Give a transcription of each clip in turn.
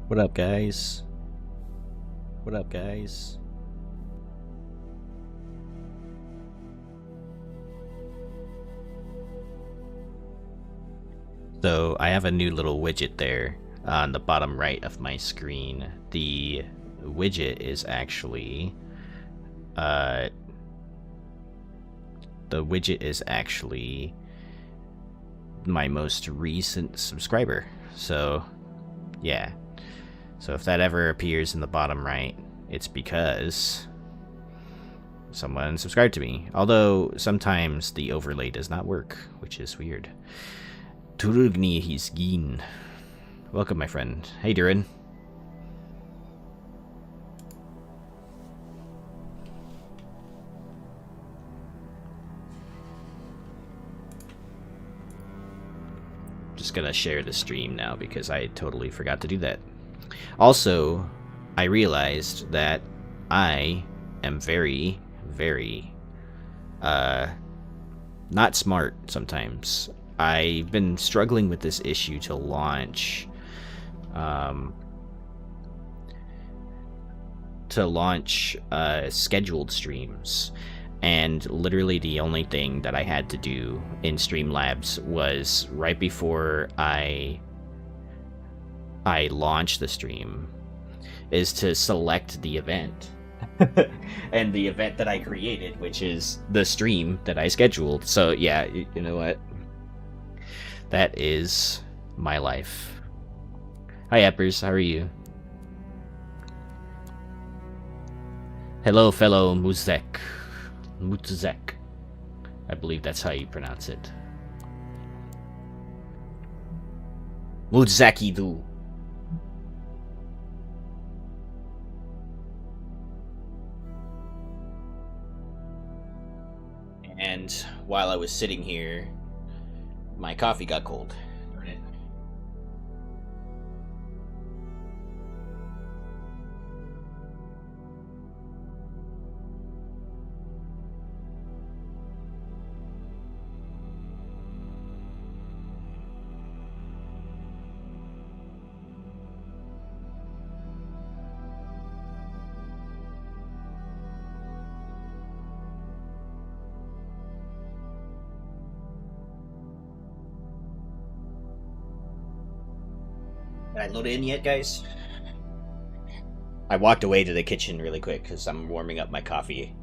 What up, guys? What up, guys? So, I have a new little widget there on the bottom right of my screen. The widget is actually... the widget is actually my most recent subscriber. So, yeah. So if that ever appears in the bottom right, it's because someone subscribed to me. Although sometimes the overlay does not work, which is weird. Turugni Hisgin. Welcome, my friend. Hey, Durin. Just gonna share the stream now because I totally forgot to do that. Also, I realized that I am very, very, not smart sometimes. I've been struggling with this issue to launch, scheduled streams. And literally the only thing that I had to do in Streamlabs was right before I launch the stream is to select the event. And the event that I created, which is the stream that I scheduled. So yeah, you know what? That is my life. Hi, Eppers, how are you? Hello, fellow Muzek. Mutzek. I believe that's how you pronounce it. Mutzakidu. And while I was sitting here, my coffee got cold. Darn it. Did I load it in yet, guys? I walked away to the kitchen really quick because I'm warming up my coffee.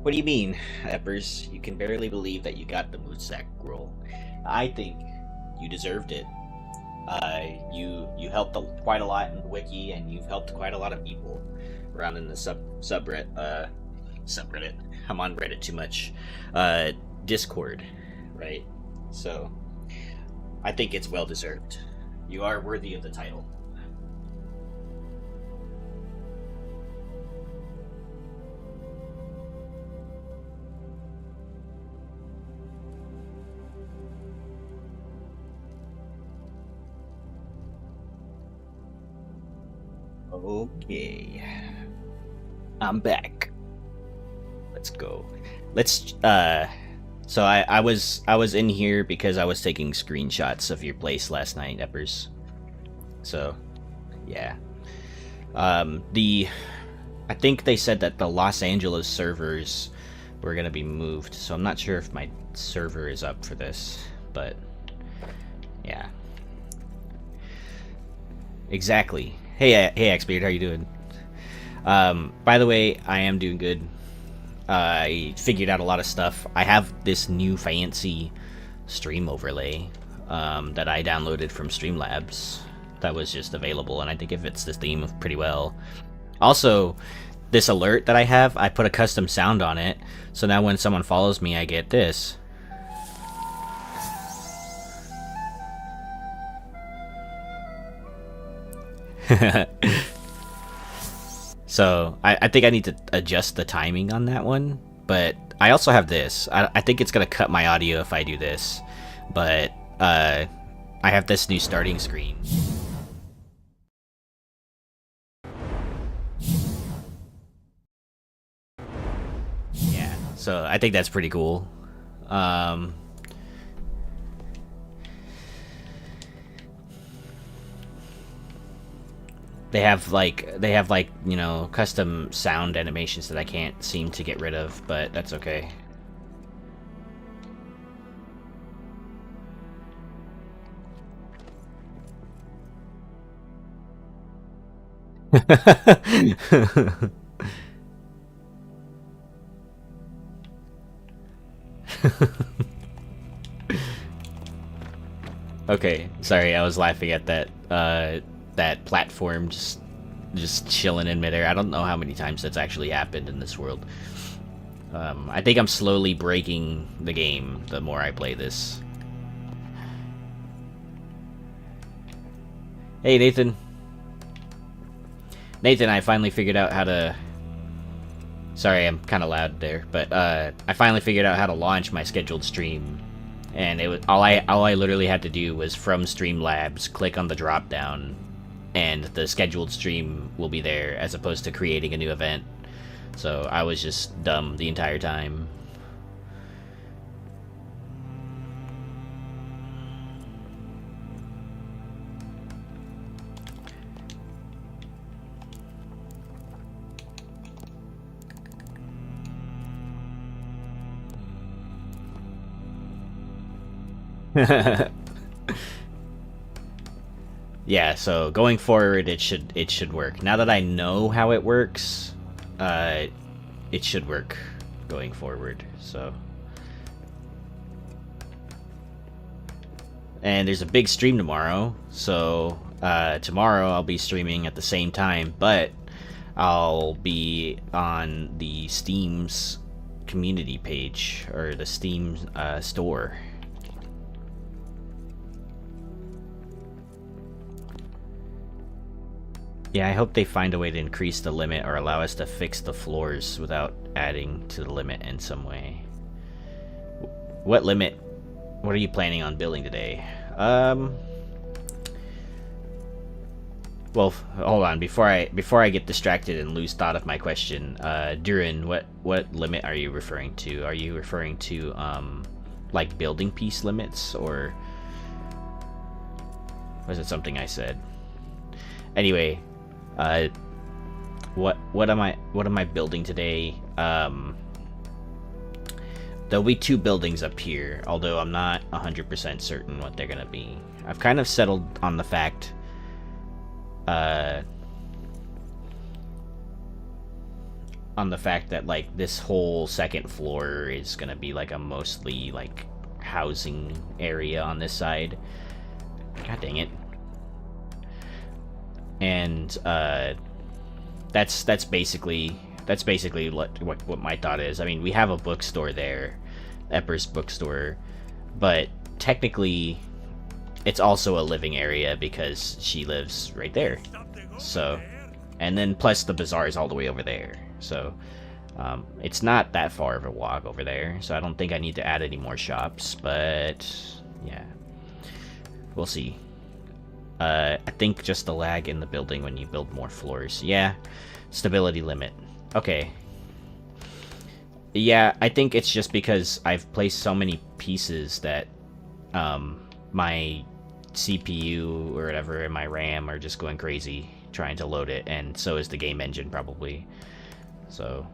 What do you mean, Eppers? You can barely believe that you got the Mootsack role. I think you deserved it. You helped quite a lot in the wiki, and you've helped quite a lot of people around in the subreddit. I'm on Reddit too much. Discord, right? So, I think it's well deserved. You are worthy of the title. Okay. I'm back. Let's go. So I was in here because I was taking screenshots of your place last night, Eppers. So, yeah. I think they said that the Los Angeles servers were gonna be moved, so I'm not sure if my server is up for this, but yeah. Exactly. Hey, Xbeard, how you doing? By the way, I am doing good. I figured out a lot of stuff. I have this new fancy stream overlay that I downloaded from Streamlabs that was just available, and I think it fits this theme pretty well. Also, this alert that I have, I put a custom sound on it, so now when someone follows me, I get this. So I think I need to adjust the timing on that one, but I also have this. I think it's gonna cut my audio if I do this, but I have this new starting screen. Yeah, so I think that's pretty cool. They have like, you know, custom sound animations that I can't seem to get rid of, but that's okay. Okay, sorry, I was laughing at that that platform just chilling in midair. I don't know how many times that's actually happened in this world. I think I'm slowly breaking the game the more I play this. Hey, Nathan. Nathan, I finally figured out how to... Sorry, I'm kind of loud there, but I finally figured out how to launch my scheduled stream. And it was all I literally had to do was from Streamlabs, click on the drop down, and the scheduled stream will be there, as opposed to creating a new event. So I was just dumb the entire time. Yeah, so going forward it should work. Now that I know how it works, it should work going forward. So, and there's a big stream tomorrow, so tomorrow I'll be streaming at the same time, but I'll be on the Steam's community page, or the Steam store. Yeah, I hope they find a way to increase the limit or allow us to fix the floors without adding to the limit in some way. What limit? What are you planning on building today? Well, hold on. Before I get distracted and lose thought of my question, Durin, what limit are you referring to? Are you referring to like building piece limits, or was it something I said? Anyway. What am I building today? There'll be 2 buildings up here, although I'm not 100% certain what they're gonna be. I've kind of settled on the fact that like this whole second floor is gonna be like a mostly like housing area on this side. God dang it. And that's basically what my thought is. I mean, we have a bookstore there, Epper's bookstore, but technically it's also a living area because she lives right there. So, and then plus the bazaar is all the way over there. So it's not that far of a walk over there. So I don't think I need to add any more shops, but yeah, we'll see. I think just the lag in the building when you build more floors. Yeah, stability limit. Okay. Yeah, I think it's just because I've placed so many pieces that my CPU or whatever and my RAM are just going crazy trying to load it, and so is the game engine probably. So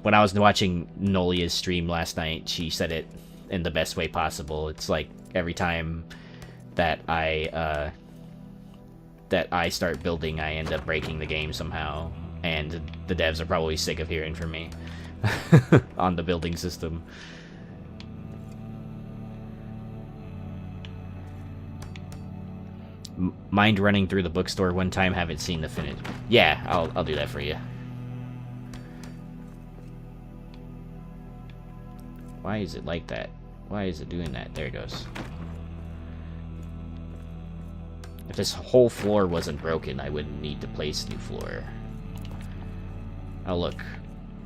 when I was watching Nolia's stream last night, she said it in the best way possible. It's like every time that I start building, I end up breaking the game somehow, and the devs are probably sick of hearing from me on the building system. Mind running through the bookstore one time? Haven't seen the finish. Yeah, I'll do that for you. Why is it like that? Why is it doing that? There it goes. If this whole floor wasn't broken, I wouldn't need to place new floor. Oh look,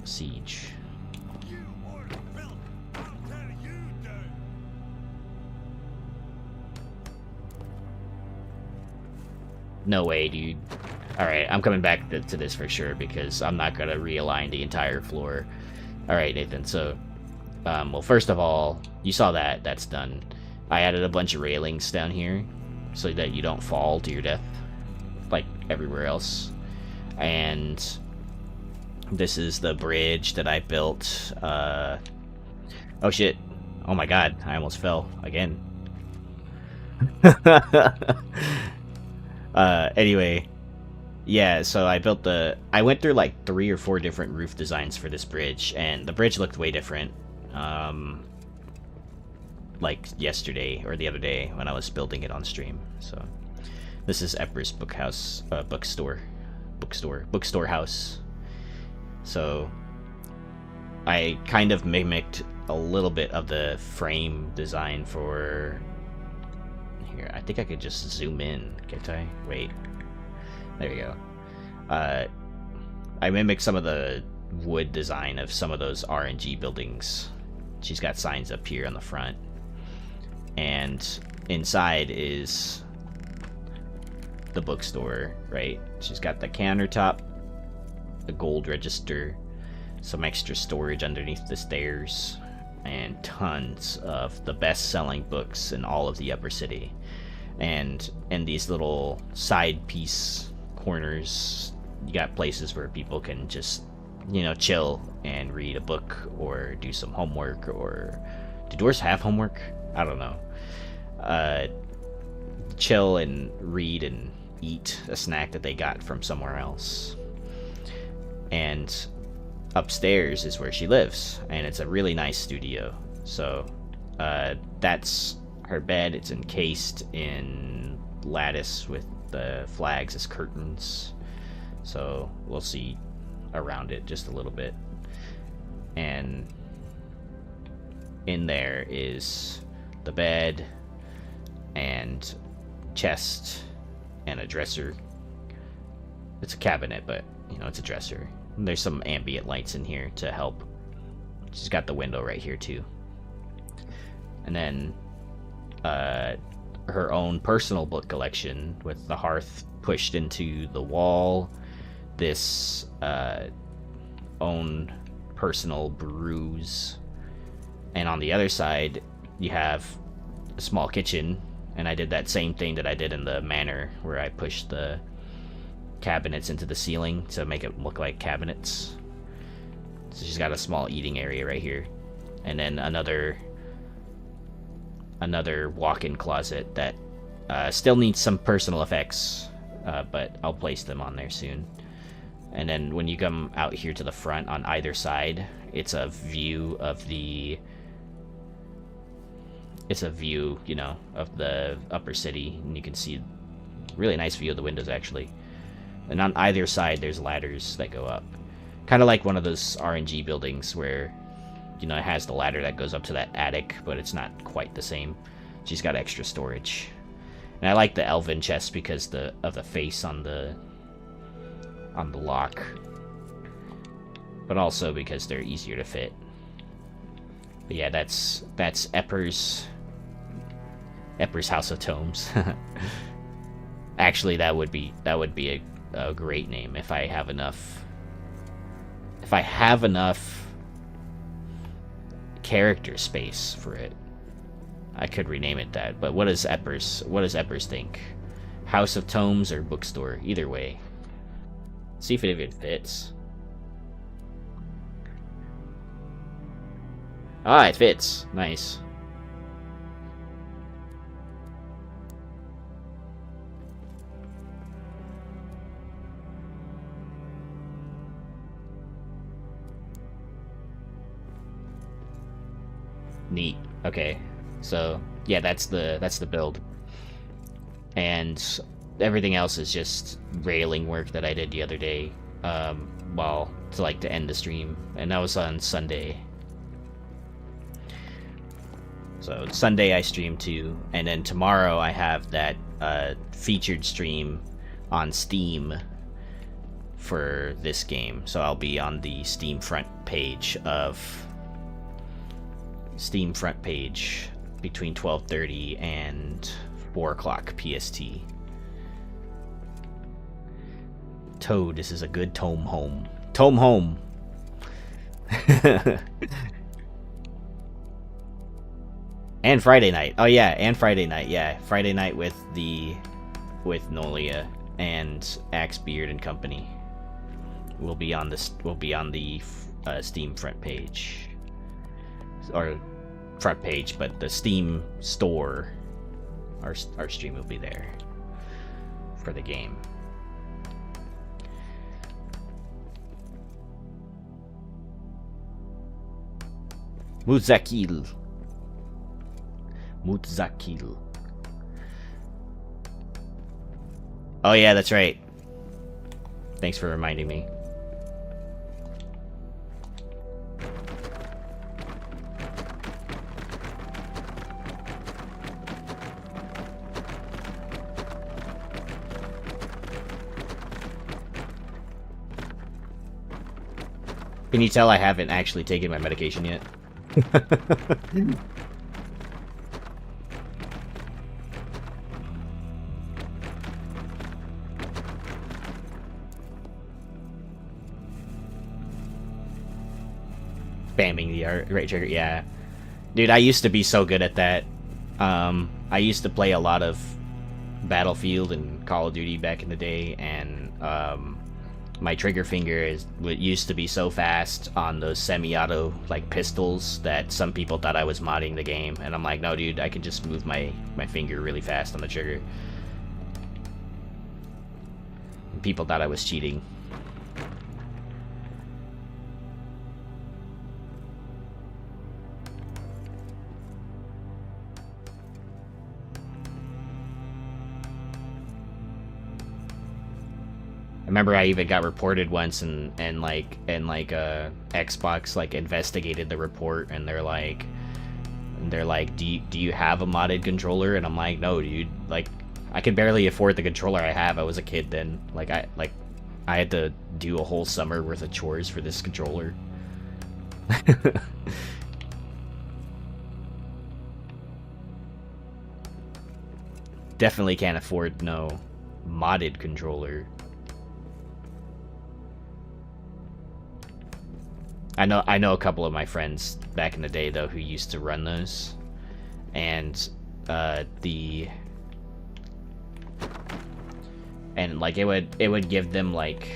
siege. No way, dude. Alright, I'm coming back to this for sure, because I'm not gonna realign the entire floor. Alright, Nathan, so... well, first of all, you saw that. That's done. I added a bunch of railings down here, so that you don't fall to your death. everywhere else. And this is the bridge that I built. Oh shit. Oh my god, I almost fell again. Anyway, yeah, so I went through like 3 or 4 different roof designs for this bridge, and the bridge looked way different. Like yesterday or the other day when I was building it on stream. So this is Epper's bookstore house. So I kind of mimicked a little bit of the frame design for here. I think I could just zoom in, can't I? Wait, there you go. I mimicked some of the wood design of some of those RNG buildings. She's got signs up here on the front, and inside is the bookstore, right? She's got the countertop, the gold register, some extra storage underneath the stairs, and tons of the best-selling books in all of the upper city. And in these little side piece corners, you got places where people can just, you know, chill and read a book or do some homework. Or do dwarves have homework? I don't know. Chill and read and eat a snack that they got from somewhere else. And upstairs is where she lives, and it's a really nice studio. So that's her bed. It's encased in lattice with the flags as curtains, so we'll see around it just a little bit. And in there is the bed and chest and a dresser. It's a cabinet, but you know, it's a dresser. And there's some ambient lights in here to help. She's got the window right here too. And then her own personal book collection with the hearth pushed into the wall. This own personal brews. And on the other side, you have a small kitchen. And I did that same thing that I did in the manor, where I pushed the cabinets into the ceiling to make it look like cabinets. So she's got a small eating area right here, and then another walk-in closet that still needs some personal effects, but I'll place them on there soon. And then when you come out here to the front, on either side, it's a view, you know, of the upper city, and you can see really nice view of the windows actually. And on either side, there's ladders that go up. Kind of like one of those RNG buildings where, you know, it has the ladder that goes up to that attic, but it's not quite the same. She's got extra storage. And I like the elven chests because of the face on the lock. But also because they're easier to fit. But yeah, that's Epper's House of Tomes. Actually, that would be a great name if I have enough character space for it. I could rename it that, but what does Epper's think? House of Tomes or bookstore? Either way. See if it even fits. Ah, it fits. Nice. Neat. Okay, so yeah, that's the build, and everything else is just railing work that I did the other day, to end the stream, and that was on Sunday. So Sunday I streamed too, and then tomorrow I have that featured stream on Steam for this game, so I'll be on the Steam front page between 12:30 and 4 o'clock PST. Toad, this is a good tome home. Tome home. And Friday night. Oh yeah, and Friday night. Yeah, Friday night with Nolia and Axebeard and Company will be on the Steam front page, or front page, but the Steam store, our stream will be there for the game. Mutzakil. Oh yeah, that's right. Thanks for reminding me. Can you tell I haven't actually taken my medication yet? Spamming the right trigger, yeah. Dude, I used to be so good at that. I used to play a lot of Battlefield and Call of Duty back in the day, and my trigger finger used to be so fast on those semi-auto like pistols that some people thought I was modding the game, and I'm like, no dude, I can just move my finger really fast on the trigger. And people thought I was cheating. I remember I even got reported once, and Xbox like investigated the report, and they're like, do you have a modded controller? And I'm like, no, dude. Like, I could barely afford the controller I have. I was a kid then. I had to do a whole summer worth of chores for this controller. Definitely can't afford no modded controller. I know a couple of my friends back in the day though who used to run those, and like it would give them like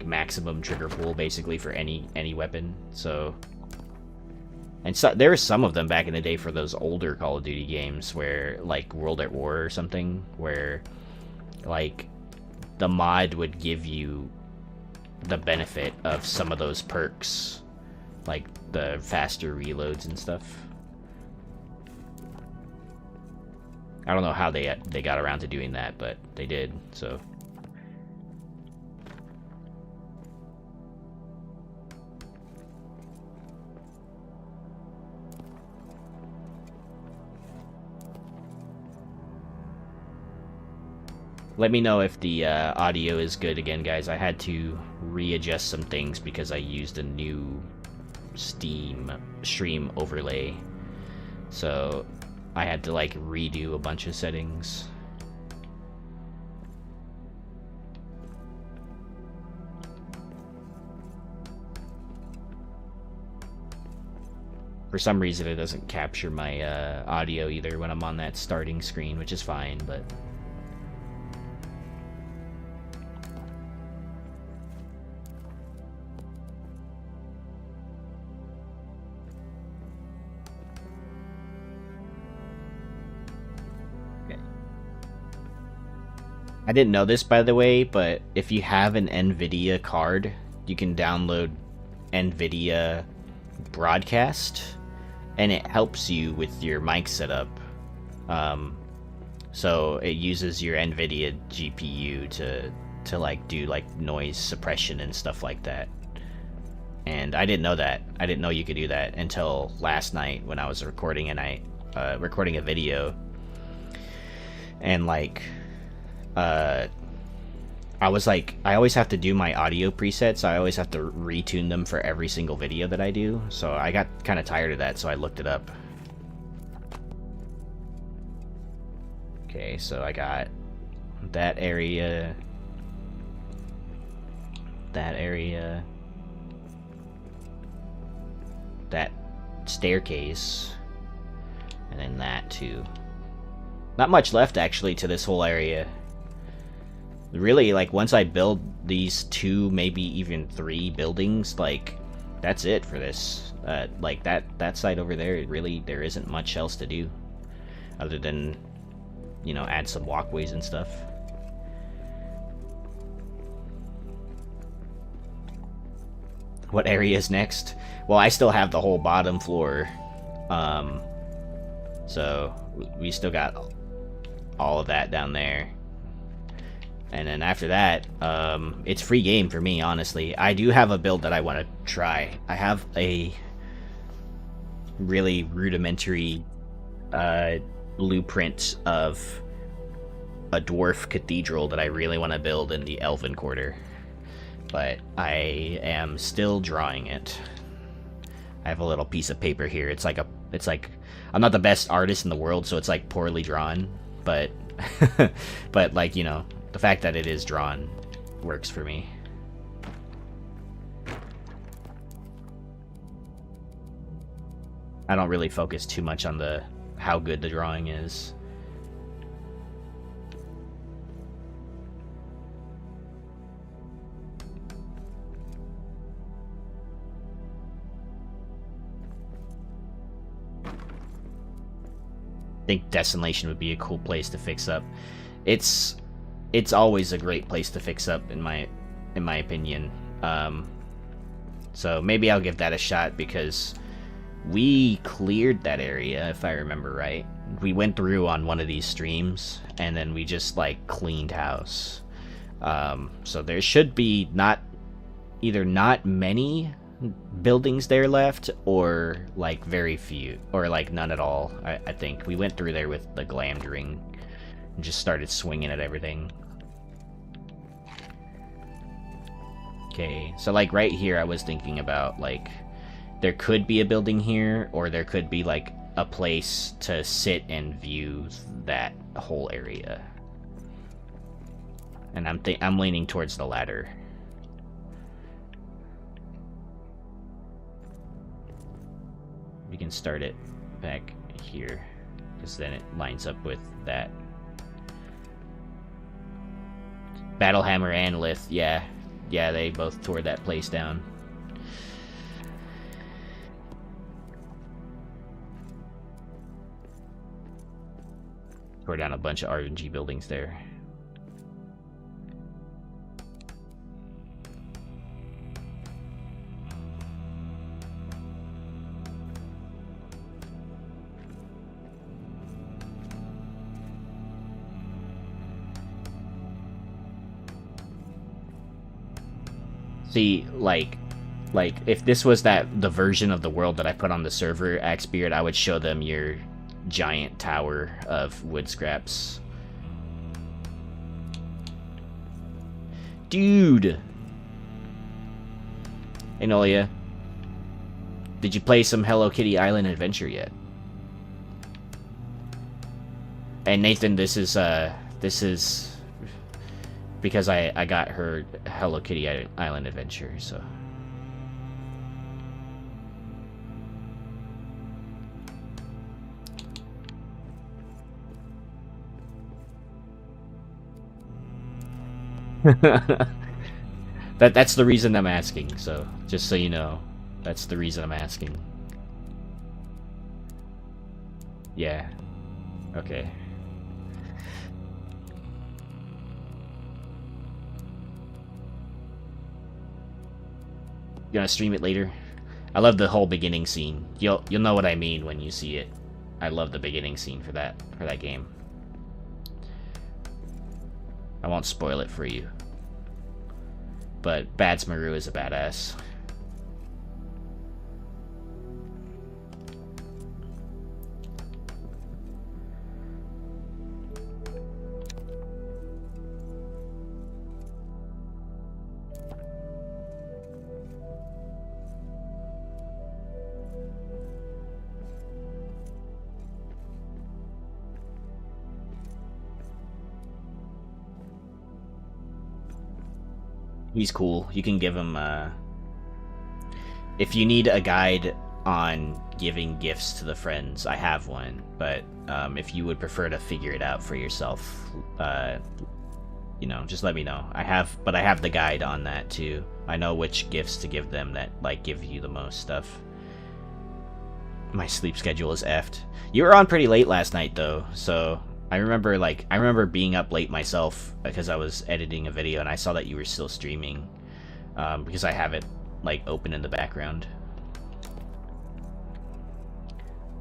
maximum trigger pull basically for any weapon. So, and so there were some of them back in the day for those older Call of Duty games where like World at War or something, where like the mod would give you the benefit of some of those perks, like the faster reloads and stuff. I don't know how they got around to doing that, but they did, so. Let me know if the audio is good again, guys. I had to readjust some things because I used a new Steam stream overlay. So I had to like redo a bunch of settings. For some reason it doesn't capture my audio either when I'm on that starting screen, which is fine, but... I didn't know this, by the way, but if you have an NVIDIA card, you can download NVIDIA Broadcast, and it helps you with your mic setup. So it uses your NVIDIA GPU to like do like noise suppression and stuff like that. And I didn't know that. I didn't know you could do that until last night when I was recording recording a video. And like... I was like, I always have to do my audio presets. I always have to retune them for every single video that I do. So I got kind of tired of that, so I looked it up. Okay, so I got that area, that staircase, and then that too. Not much left, actually, to this whole area. Really, like, once I build these 2, maybe even 3 buildings, like, that's it for this. Like, that side over there, really, there isn't much else to do. Other than, you know, add some walkways and stuff. What area is next? Well, I still have the whole bottom floor. So, we still got all of that down there. And then after that, it's free game for me, honestly. I do have a build that I want to try. I have a really rudimentary blueprint of a dwarf cathedral that I really want to build in the Elven Quarter. But I am still drawing it. I have a little piece of paper here. It's like I'm not the best artist in the world, so it's like poorly drawn, but but like, you know, the fact that it is drawn works for me. I don't really focus too much on how good the drawing is. I think Desolation would be a cool place to fix up. It's always a great place to fix up in my opinion. So maybe I'll give that a shot, because we cleared that area, if I remember right. We went through on one of these streams, and then we just like cleaned house. So there should be either not many buildings there left, or like very few, or like none at all. I think we went through there with the glammed ring and just started swinging at everything. Okay, so like right here I was thinking about, like, there could be a building here, or there could be like a place to sit and view that whole area. And I'm leaning towards the latter. We can start it back here, because then it lines up with that. Battlehammer and Lith, yeah, they both tore that place down. Tore down a bunch of RNG buildings there. See, like if this was the version of the world that I put on the server, Axebeard, I would show them your giant tower of wood scraps. Dude! Hey, Nolia. Did you play some Hello Kitty Island Adventure yet? And Nathan, this is because I got her Hello Kitty Island Adventure, so. That's the reason I'm asking, so just so you know, that's the reason I'm asking. Yeah. Okay. You gonna stream it later? I love the whole beginning scene. You'll know what I mean when you see it. I love the beginning scene for that game. I won't spoil it for you. But Bads Maru is a badass. He's cool. You can give him, if you need a guide on giving gifts to the friends. I have one, but if you would prefer to figure it out for yourself, you know, just let me know. I have the guide on that too. I know which gifts to give them that like give you the most stuff. My sleep schedule is effed. You were on pretty late last night though, so I remember being up late myself because I was editing a video and I saw that you were still streaming, because I have it like open in the background.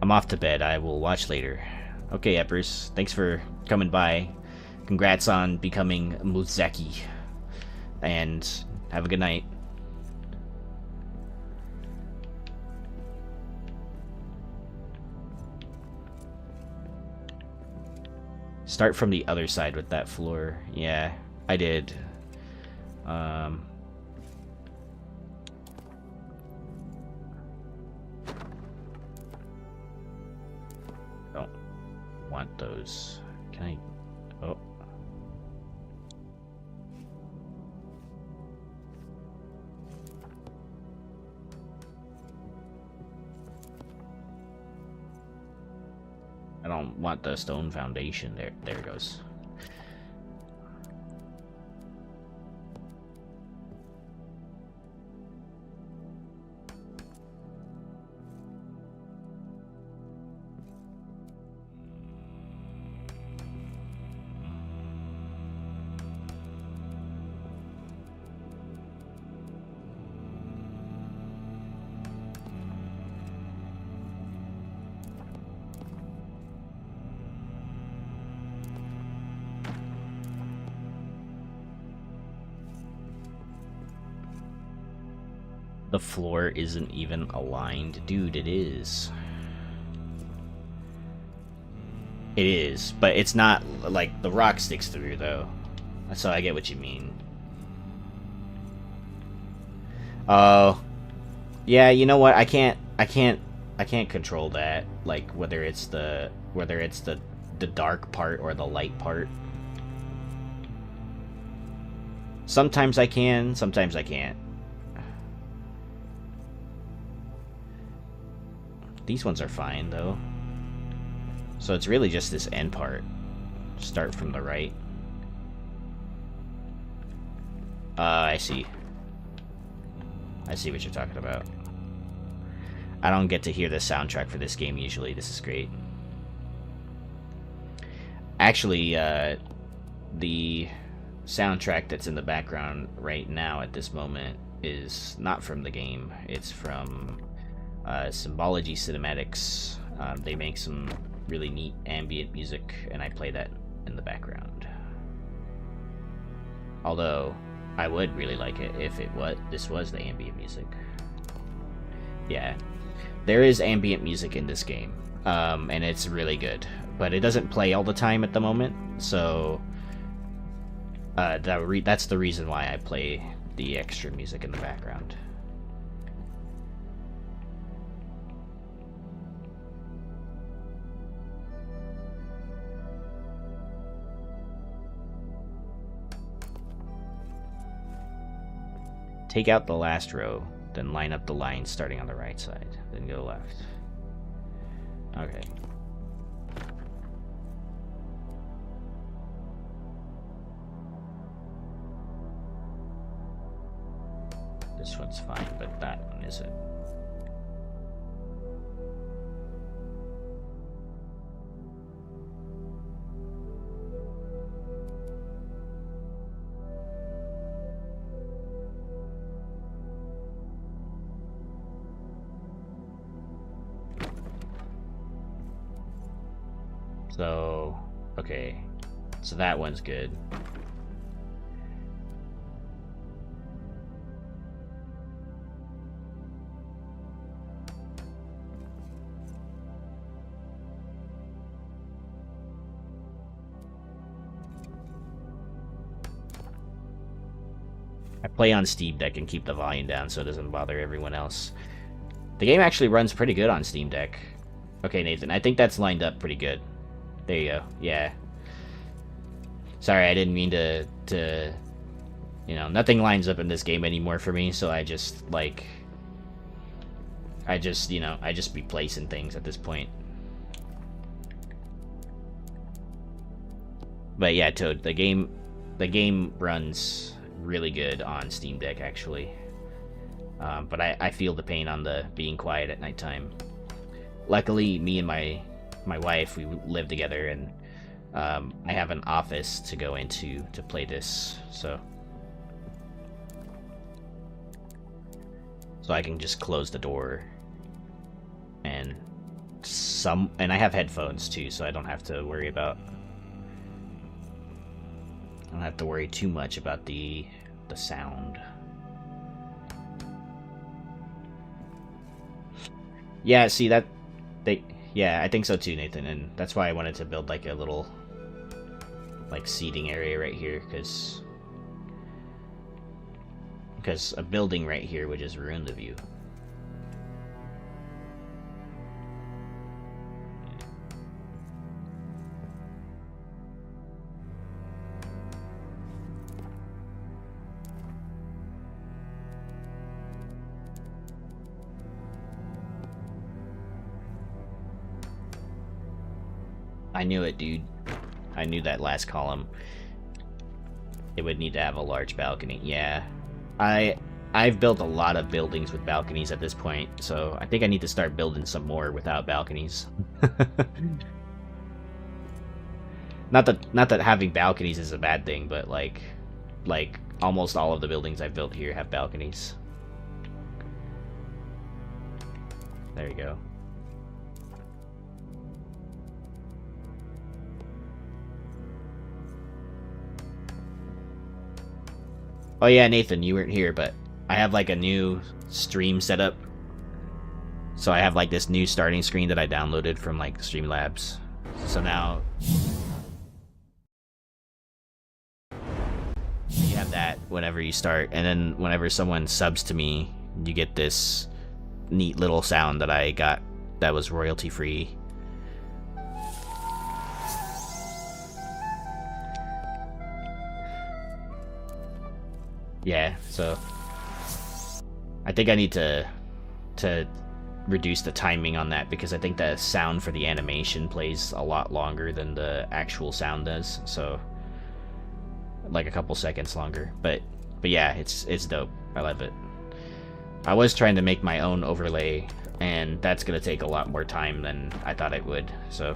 I'm off to bed. I will watch later. Okay, Eppers, thanks for coming by. Congrats on becoming Muzeki, and have a good night. Start from the other side with that floor. Yeah, I did. Don't want those. Can I? Oh. I don't want the stone foundation. There it goes. The floor isn't even aligned. Dude, it is. It is, but it's not, like, the rock sticks through, though. So I get what you mean. Oh. Yeah, you know what? I can't control that. Like, whether it's the dark part or the light part. Sometimes I can, sometimes I can't. These ones are fine, though. So it's really just this end part. Start from the right. I see. I see what you're talking about. I don't get to hear the soundtrack for this game usually. This is great. Actually, the soundtrack that's in the background right now at this moment is not from the game. It's from Symbology Cinematics. They make some really neat ambient music, and I play that in the background. Although, I would really like it if this was the ambient music. Yeah, there is ambient music in this game, and it's really good. But it doesn't play all the time at the moment, so that's the reason why I play the extra music in the background. Take out the last row, then line up the lines starting on the right side, then go left. Okay. This one's fine, but that one isn't. So, okay, so that one's good. I play on Steam Deck and keep the volume down so it doesn't bother everyone else. The game actually runs pretty good on Steam Deck. Okay, Nathan, I think that's lined up pretty good. There you go. Yeah. Sorry, I didn't mean to you know, nothing lines up in this game anymore for me, so I just, like, I just, you know, I just be placing things at this point. But yeah, Toad, the game runs really good on Steam Deck, actually. But I feel the pain on the being quiet at nighttime. Luckily, me and my wife, we live together, and I have an office to go into to play this, so I can just close the door, and I have headphones too, so I don't have to worry too much about the sound. Yeah, see that yeah, I think so too, Nathan, and that's why I wanted to build like a little like seating area right here, because a building right here would just ruin the view. I knew it, dude. I knew that last column. It would need to have a large balcony. Yeah. I've built a lot of buildings with balconies at this point, so I think I need to start building some more without balconies. Not that having balconies is a bad thing, but like almost all of the buildings I've built here have balconies. There you go. Oh yeah, Nathan, you weren't here, but I have like a new stream setup. So I have like this new starting screen that I downloaded from like Streamlabs. So now you have that whenever you start, and then whenever someone subs to me, you get this neat little sound that I got that was royalty free. Yeah, so I think I need to reduce the timing on that, because I think the sound for the animation plays a lot longer than the actual sound does, so like a couple seconds longer. But yeah, it's dope. I love it. I was trying to make my own overlay, and that's gonna take a lot more time than I thought it would, so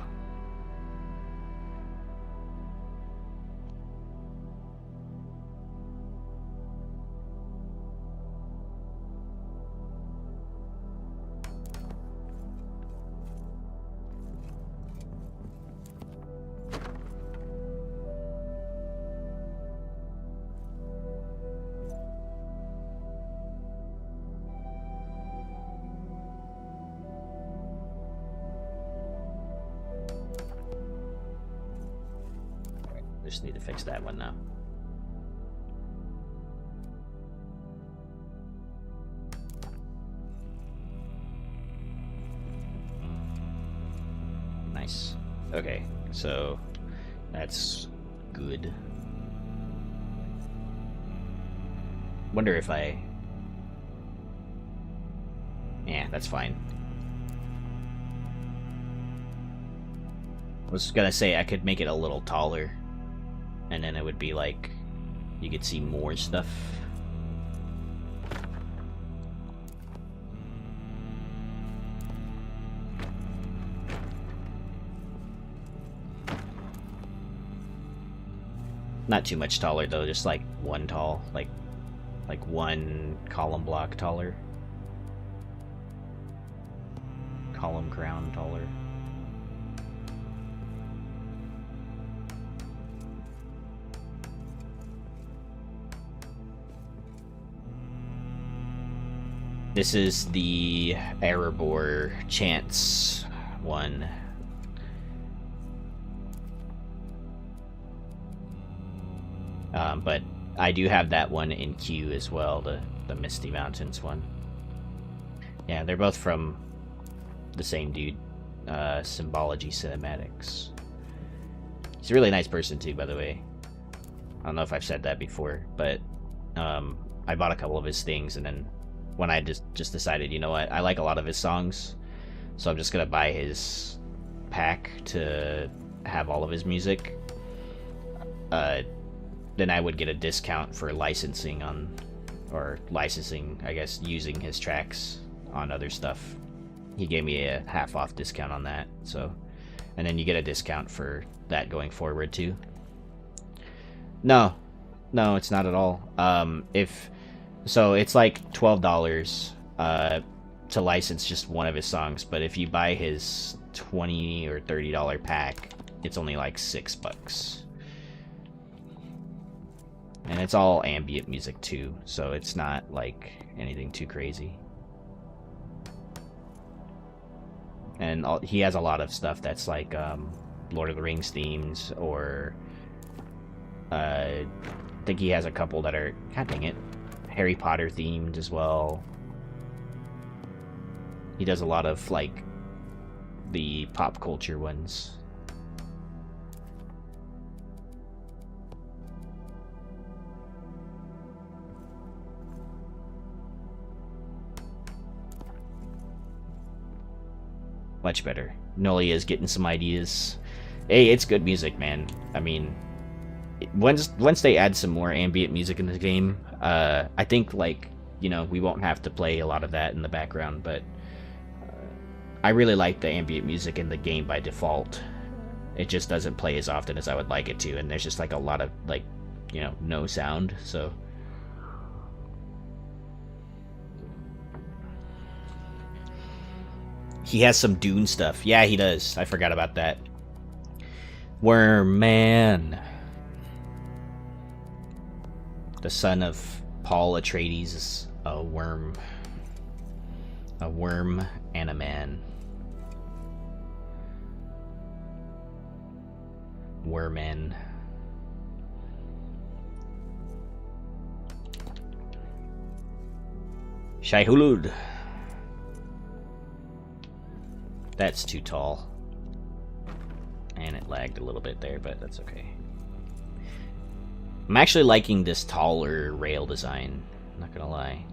just need to fix that one now. Nice. Okay, so that's good. Wonder if yeah, that's fine. I was gonna say I could make it a little taller, and then it would be like you could see more stuff. Not too much taller though, just like one tall, like one column block taller. Column crown taller. This is the Erebor Chance one. But I do have that one in queue as well, the Misty Mountains one. Yeah, they're both from the same dude, Symbology Cinematics. He's a really nice person too, by the way. I don't know if I've said that before, but I bought a couple of his things, and then when I just decided, you know what, I like a lot of his songs, so I'm just gonna buy his pack to have all of his music. Then I would get a discount for licensing on, or licensing, I guess, using his tracks on other stuff. He gave me a half off discount on that, so, and then you get a discount for that going forward too. No, it's not at all. So it's like $12 to license just one of his songs, but if you buy his $20 or $30 pack, it's only like $6. And it's all ambient music too, so it's not like anything too crazy. And he has a lot of stuff that's like Lord of the Rings themes, or I think he has a couple that are, god dang it, Harry Potter themed as well. He does a lot of like the pop culture ones. Much better. Noli is getting some ideas. Hey, it's good music, man. I mean, once they add some more ambient music in the game, I think, like, you know, we won't have to play a lot of that in the background, but I really like the ambient music in the game by default. It just doesn't play as often as I would like it to, and there's just like a lot of, like, you know, no sound, so he has some Dune stuff. Yeah, he does. I forgot about that. Worm Man. The son of Paul Atreides is a worm. A worm and a man. Wormen. Shai-Hulud. That's too tall. And it lagged a little bit there, but that's okay. I'm actually liking this taller rail design, not gonna lie.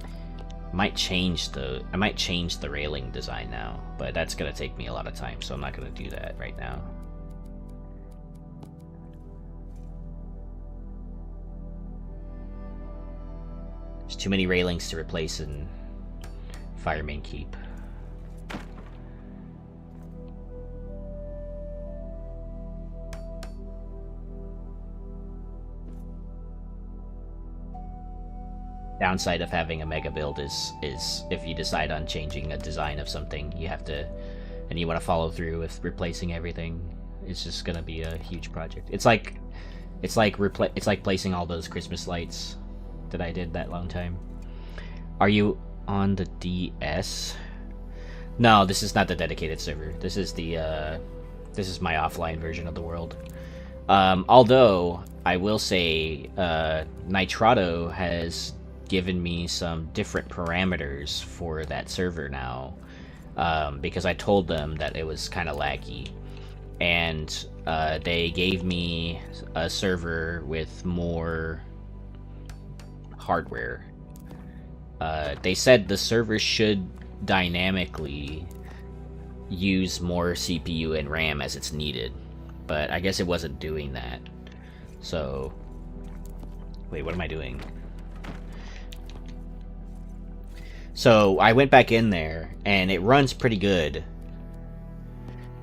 I might change the railing design now, but that's gonna take me a lot of time, so I'm not gonna do that right now. There's too many railings to replace in Firemane Keep. Downside of having a mega build is if you decide on changing a design of something, you have to, and you want to follow through with replacing everything. It's just gonna be a huge project. It's like placing all those Christmas lights that I did that long time. Are you on the DS? No, this is not the dedicated server. This is the this is my offline version of the world. Although I will say, Nitrado has given me some different parameters for that server now, because I told them that it was kind of laggy, and they gave me a server with more hardware. They said the server should dynamically use more CPU and RAM as it's needed, but I guess it wasn't doing that. So wait, what am I doing? So I went back in there, and it runs pretty good.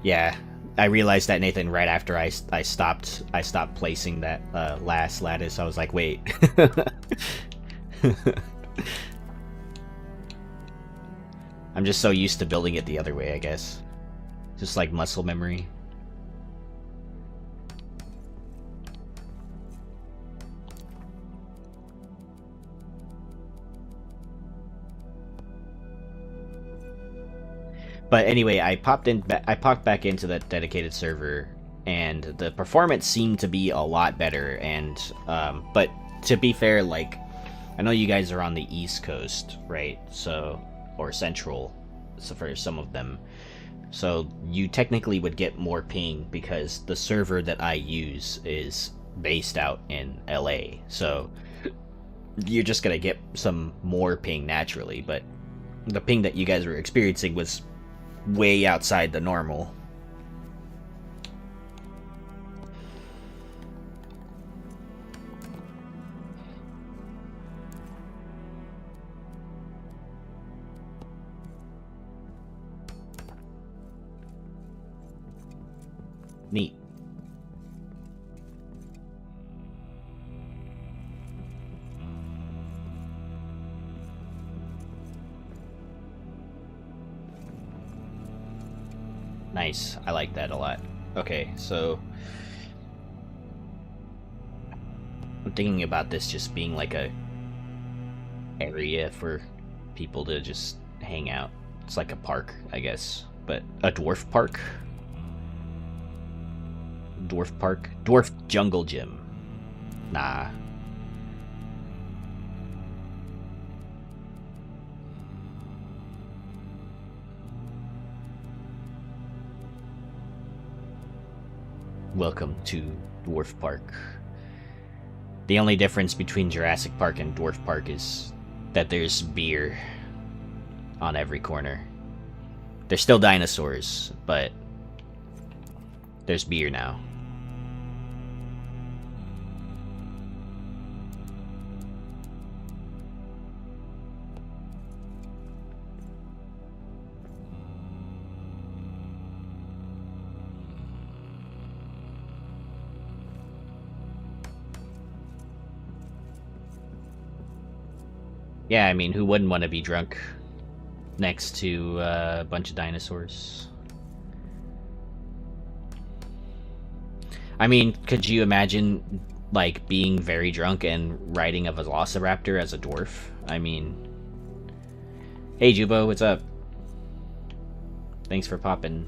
Yeah, I realized that, Nathan, right after I stopped placing that last lattice. I was like, wait. I'm just so used to building it the other way, I guess. Just like muscle memory. But anyway, I popped back into that dedicated server, and the performance seemed to be a lot better. And but to be fair, like, I know you guys are on the East Coast, right? So, or Central, so for some of them, so you technically would get more ping because the server that I use is based out in LA. So you're just gonna get some more ping naturally, but the ping that you guys were experiencing was way outside the normal. Neat. Nice. I like that a lot. Okay, so I'm thinking about this just being like a area for people to just hang out. It's like a park, I guess, but a dwarf park. Dwarf park? Dwarf jungle gym. Nah. Welcome to Dwarf Park. The only difference between Jurassic Park and Dwarf Park is that there's beer on every corner. There's still dinosaurs, but there's beer now. Yeah, I mean, who wouldn't want to be drunk next to a bunch of dinosaurs? I mean, could you imagine, like, being very drunk and riding a velociraptor as a dwarf? I mean... Hey, Jubo, what's up? Thanks for hopping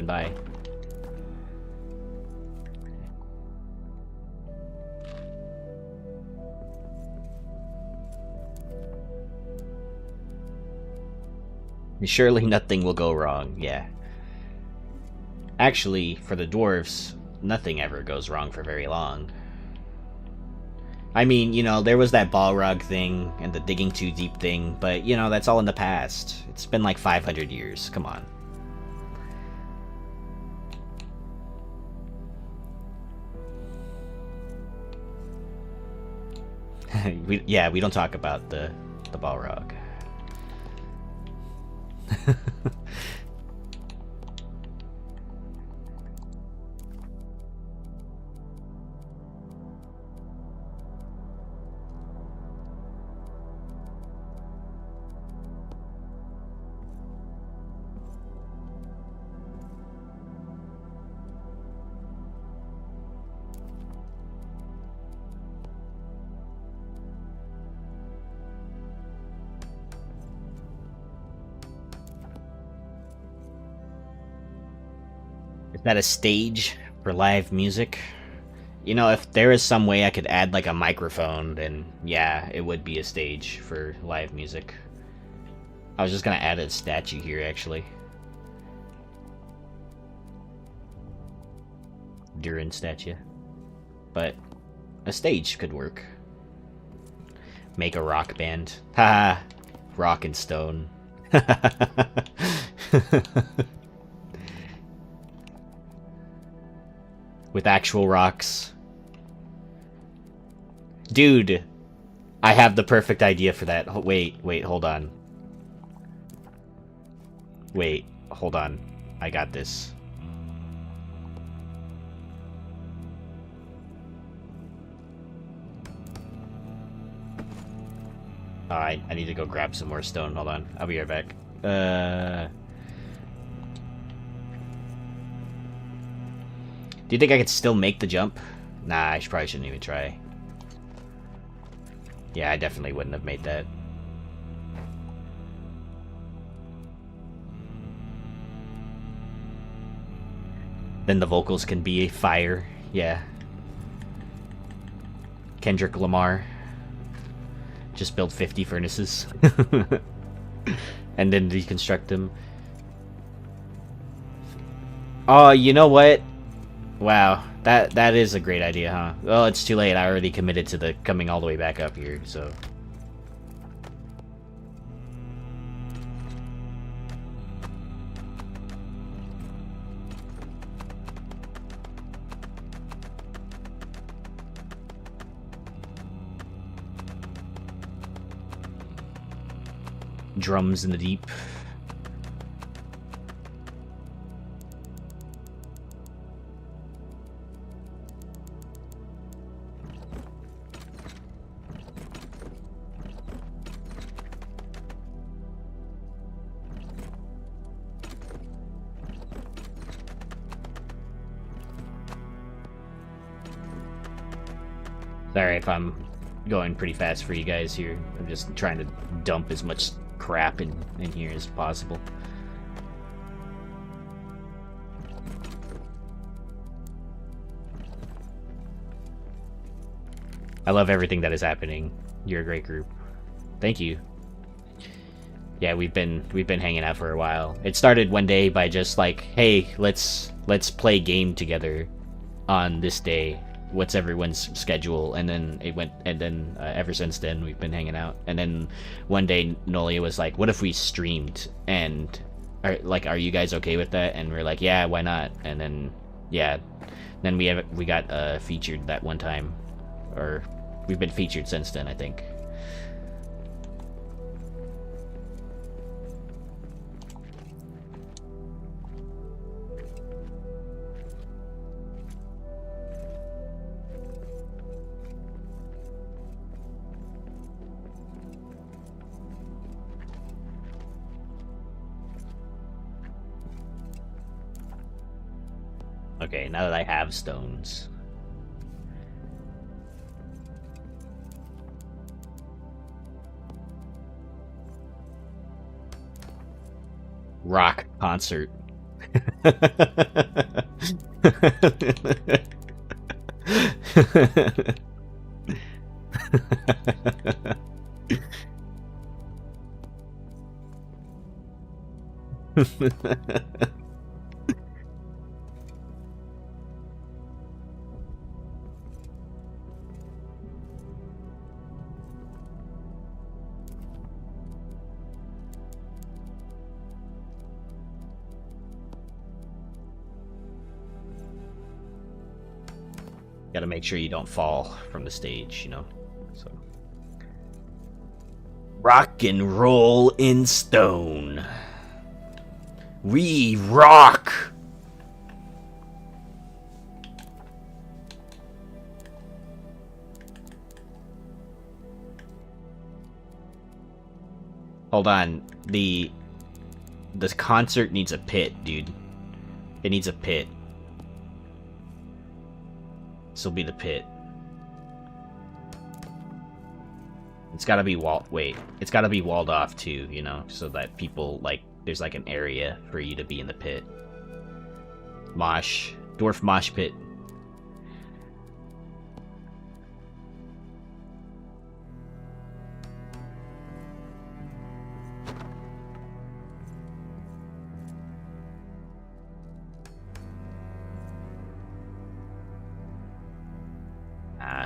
by. Surely nothing will go wrong, yeah. Actually, for the dwarves, nothing ever goes wrong for very long. I mean, you know, there was that Balrog thing and the digging too deep thing, but, you know, that's all in the past. It's been like 500 years, come on. Yeah, we don't talk about the Balrog. Is that a stage for live music? You know, if there is some way I could add like a microphone, then yeah, it would be a stage for live music. I was just gonna add a statue here, actually. Durin statue. But a stage could work. Make a rock band. Haha! Rock and stone. With actual rocks. Dude! I have the perfect idea for that. Wait, hold on. Wait, hold on. I got this. I need to go grab some more stone. Hold on. I'll be right back. Do you think I could still make the jump? Nah, I probably shouldn't even try. Yeah, I definitely wouldn't have made that. Then the vocals can be fire. Yeah. Kendrick Lamar. Just build 50 furnaces. And then deconstruct them. Oh, you know what? Wow. That is a great idea, huh? Well, it's too late. I already committed to the coming all the way back up here, so. Drums in the deep. Sorry if I'm going pretty fast for you guys here. I'm just trying to dump as much crap in here as possible. I love everything that is happening. You're a great group. Thank you. Yeah, we've been hanging out for a while. It started one day by just like, hey, let's play game together on this day. What's everyone's schedule? And then it went, and then ever since then we've been hanging out. And then one day Nolia was like, what if we streamed? And are you guys okay with that? And we're like, yeah, why not? And then yeah, then we got featured that one time, or we've been featured since then, I think. Okay, now that I have stones. Rock concert. Gotta make sure you don't fall from the stage, you know? So. Rock and roll in stone. We rock! Hold on. The concert needs a pit, dude. It needs a pit. This will be the pit. It's gotta be it's gotta be walled off too, you know, so that people, like, there's like an area for you to be in the pit. Mosh. Dwarf mosh pit.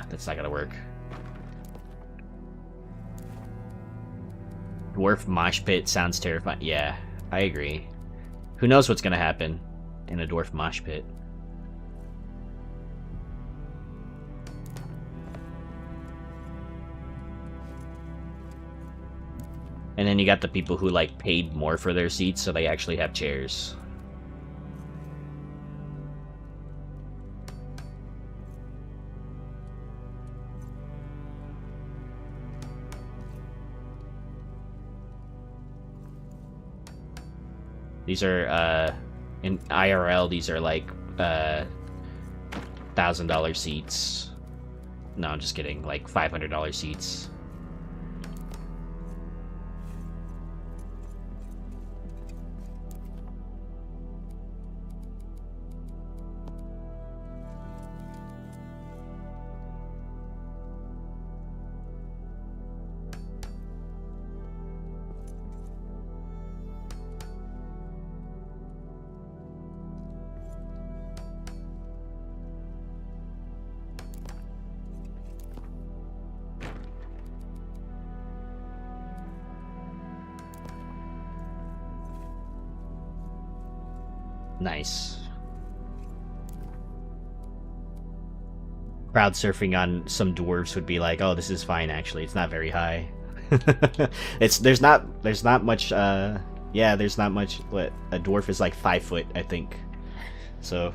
That's not gonna work. Dwarf mosh pit sounds terrifying. Yeah, I agree. Who knows what's gonna happen in a dwarf mosh pit? And then you got the people who, like, paid more for their seats, so they actually have chairs. These are, in IRL, these are like, $1,000 seats. No, I'm just kidding. Like, $500 seats. Nice. Crowd surfing on some dwarves would be like, oh, this is fine actually. It's not very high. there's not much yeah, there's not much. What, a dwarf is like 5 foot, I think. So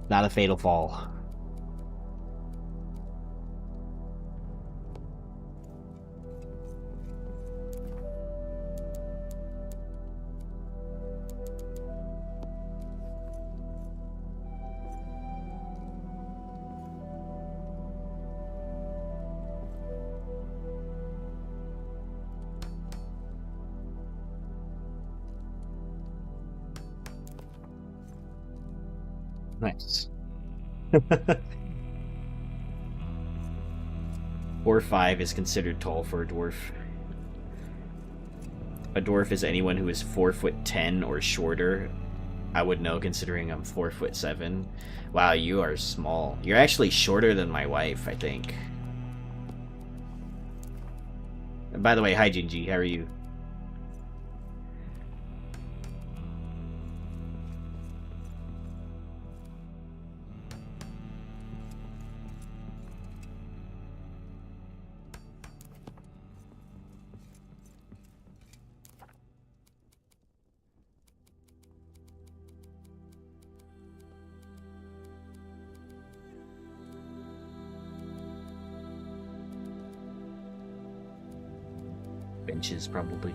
not a fatal fall. Nice. 4'5" is considered tall for a dwarf. A dwarf is anyone who is 4'10" or shorter. I would know, considering I'm 4'7". Wow, you are small. You're actually shorter than my wife, I think. And by the way, hi Jinji, how are you? Benches, probably.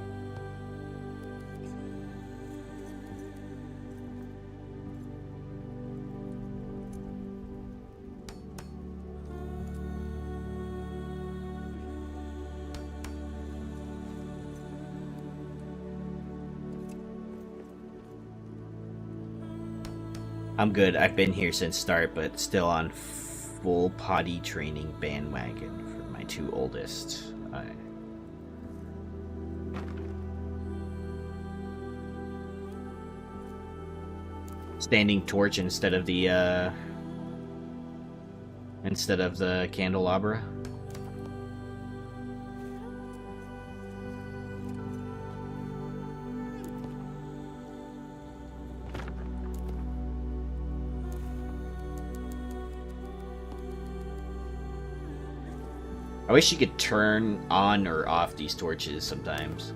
I'm good. I've been here since start, but still on full potty training bandwagon for my 2 oldest. Standing torch instead of the candelabra. I wish you could turn on or off these torches sometimes.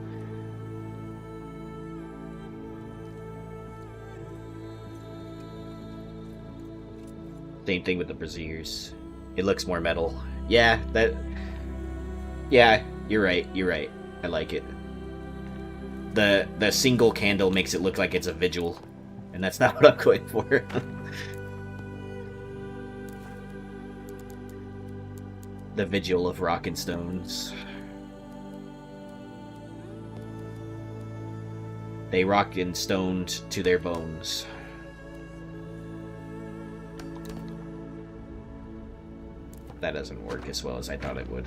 Same thing with the braziers. It looks more metal. Yeah, yeah, you're right. You're right. I like it. The single candle makes it look like it's a vigil, and that's not what I'm going for. The vigil of rock and stones. They rock and stoned to their bones. That doesn't work as well as I thought it would.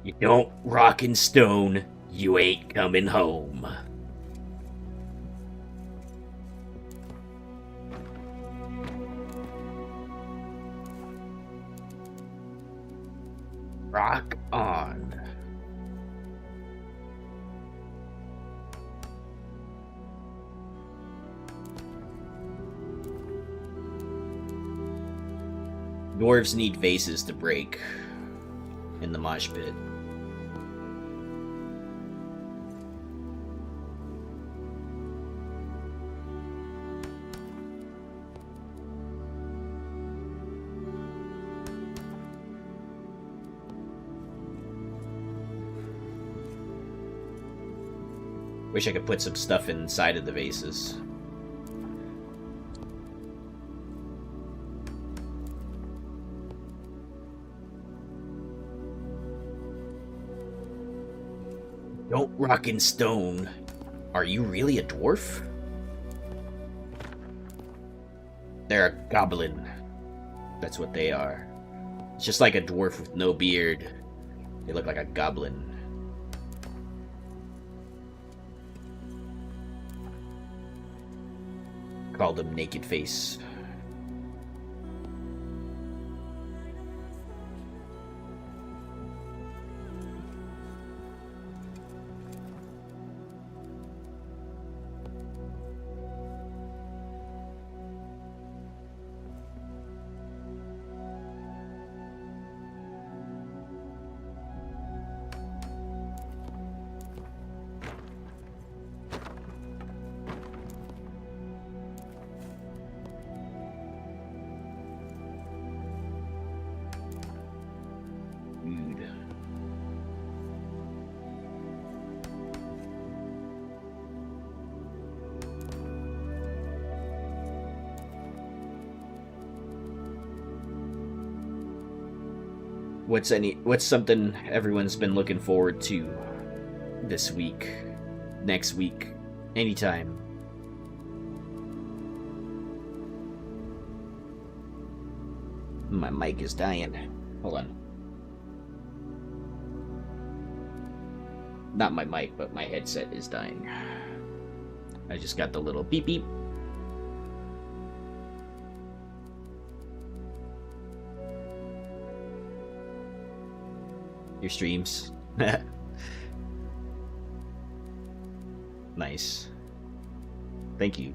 You don't rock and stone, you ain't coming home. Rock on. Dwarves need vases to break in the mosh pit. Wish I could put some stuff inside of the vases. Don't rock in stone. Are you really a dwarf? They're a goblin. That's what they are. It's just like a dwarf with no beard. They look like a goblin. Called them Naked Face. What's something everyone's been looking forward to this week, next week, anytime? My mic is dying. Hold on. Not my mic, but my headset is dying. I just got the little beep beep. Your streams. Nice. Thank you.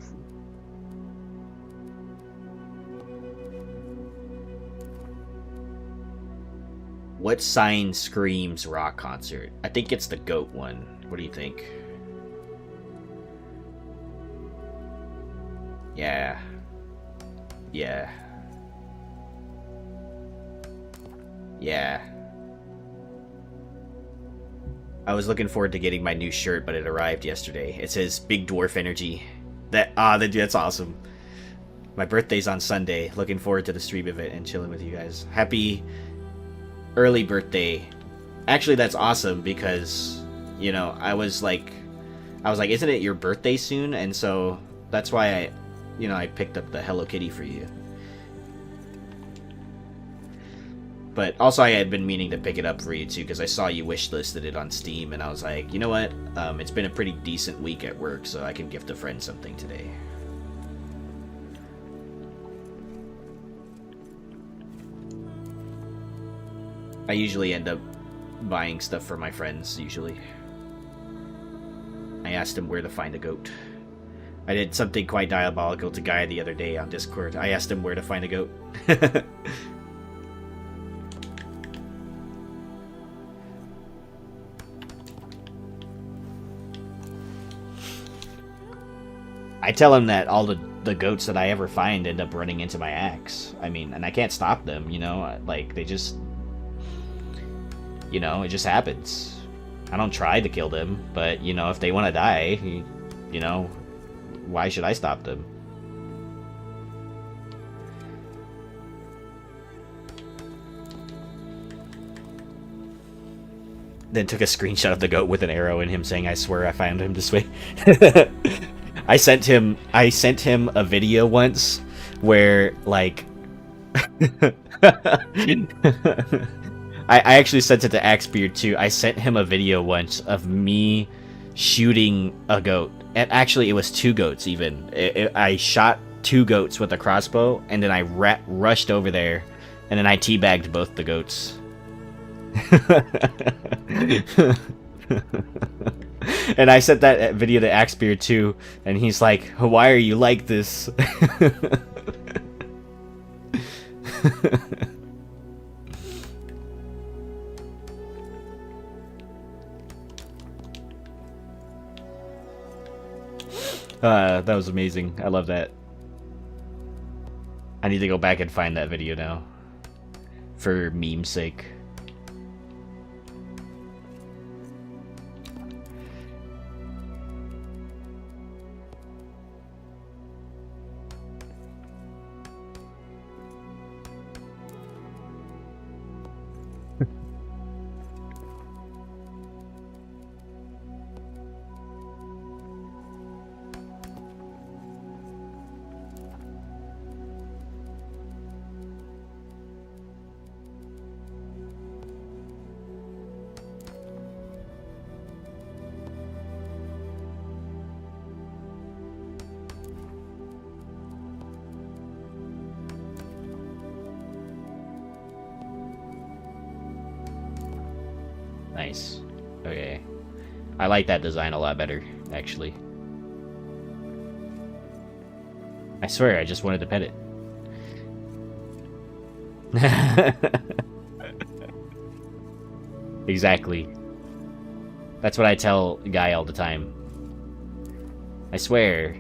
What sign screams rock concert? I think it's the goat one. What do you think? Yeah. Yeah. Yeah. I was looking forward to getting my new shirt, but it arrived yesterday. It says Big Dwarf Energy. That's awesome. My birthday's on Sunday. Looking forward to the stream event and chilling with you guys. Happy early birthday. Actually, that's awesome because, you know, I was like, isn't it your birthday soon? And so that's why I picked up the Hello Kitty for you. But also I had been meaning to pick it up for you too because I saw you wishlisted it on Steam and I was like, you know what? It's been a pretty decent week at work, so I can gift a friend something today. I usually end up buying stuff for my friends, usually. I asked him where to find a goat. I did something quite diabolical to Guy the other day on Discord. I asked him where to find a goat. I tell him that all the goats that I ever find end up running into my axe. I mean, and I can't stop them, you know? Like, they just... You know, it just happens. I don't try to kill them, but, you know, if they want to die, you know, why should I stop them? Then took a screenshot of the goat with an arrow in him saying, I swear I found him this way. I sent him a video once where, like... I actually sent it to Axebeard too. I sent him a video once of me shooting a goat. And actually, it was 2 goats even. I shot 2 goats with a crossbow, and then I rushed over there, and then I teabagged both the goats. And I sent that video to Axebeard too, and he's like, why are you like this? That was amazing. I love that. I need to go back and find that video now. For meme's sake. Nice. Okay. I like that design a lot better, actually. I swear, I just wanted to pet it. Exactly. That's what I tell Guy all the time. I swear.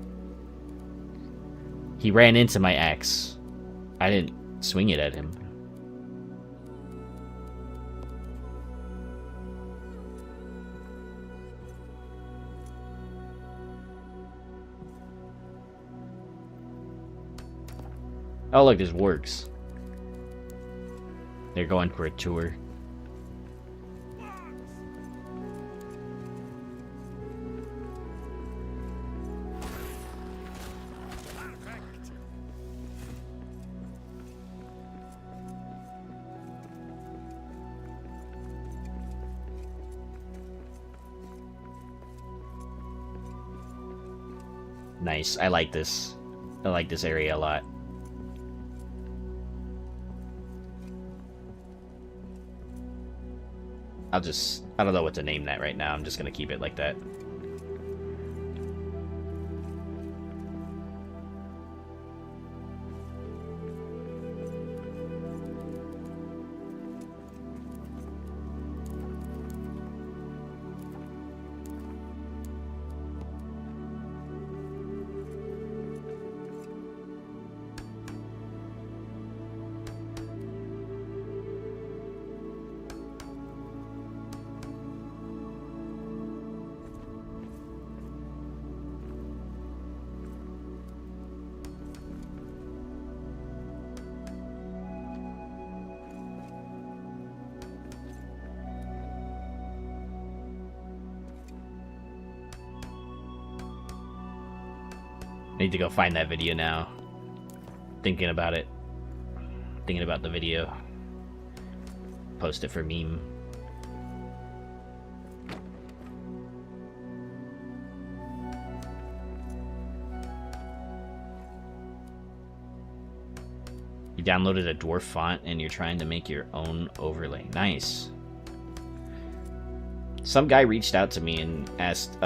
He ran into my axe. I didn't swing it at him. Oh look, there's works. They're going for a tour. Nice. I like this. I like this area a lot. I don't know what to name that right now. I'm just gonna keep it like that. I need to go find that video now. Thinking about it. Thinking about the video. Post it for meme. You downloaded a dwarf font and you're trying to make your own overlay. Nice. Some guy reached out to me and asked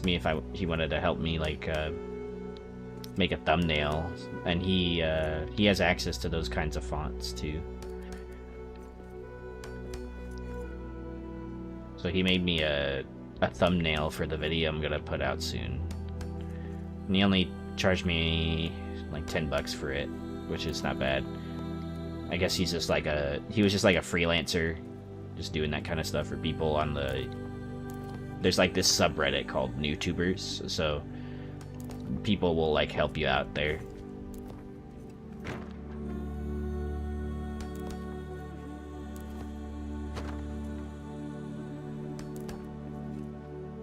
me if he wanted to help me like make a thumbnail, and he has access to those kinds of fonts too. So he made me a thumbnail for the video I'm gonna put out soon, and he only charged me like $10 for it, which is not bad. I guess he was just like a freelancer, just doing that kind of stuff for people on the. There's like this subreddit called NewTubers, so people will like help you out there.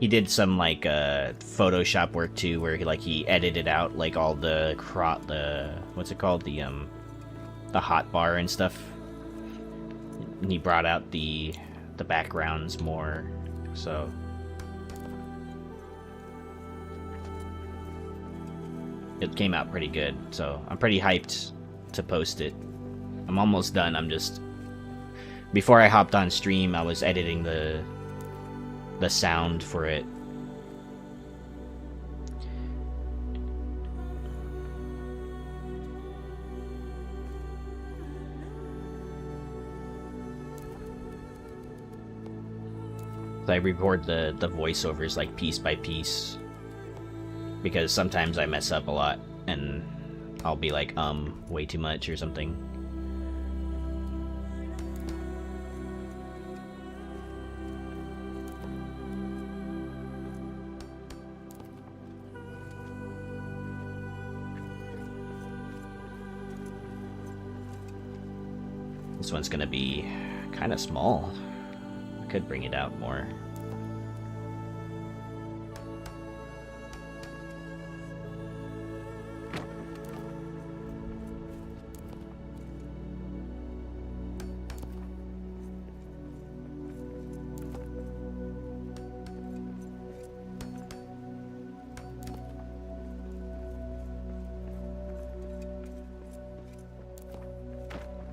He did some like Photoshop work too, where he edited out like all the what's it called, the hotbar and stuff, and he brought out the backgrounds more, so. It came out pretty good, so I'm pretty hyped to post it. I'm almost done. Before I hopped on stream, I was editing the sound for it. So I record the voiceovers like piece by piece, because sometimes I mess up a lot and I'll be like way too much or something. This one's gonna be kind of small. I could bring it out more.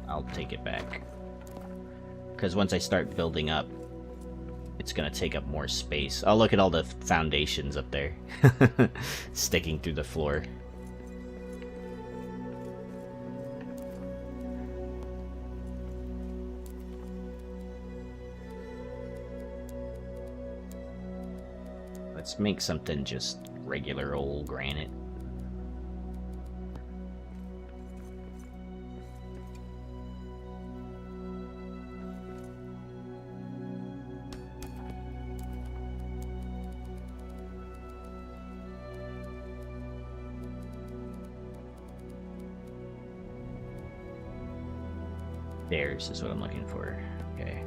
I'll take it back. because once I start building up, it's gonna take up more space. Oh, look at all the foundations up there. Sticking through the floor. Let's make something just regular old granite. Stairs is what I'm looking for. Okay.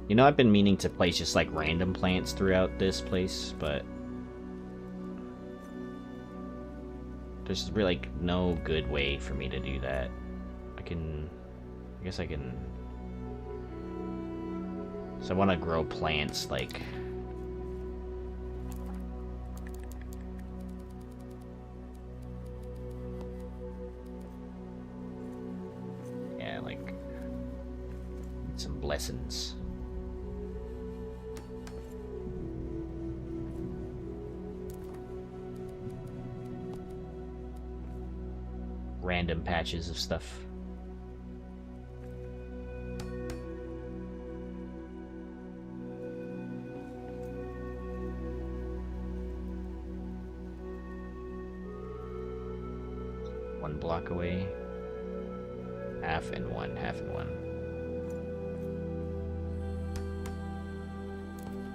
You know, I've been meaning to place just like random plants throughout this place, but there's really like no good way for me to do that. I guess I can. So I want to grow plants like. Yeah, like some blessings. Random patches of stuff. One block away. Half and one, half and one.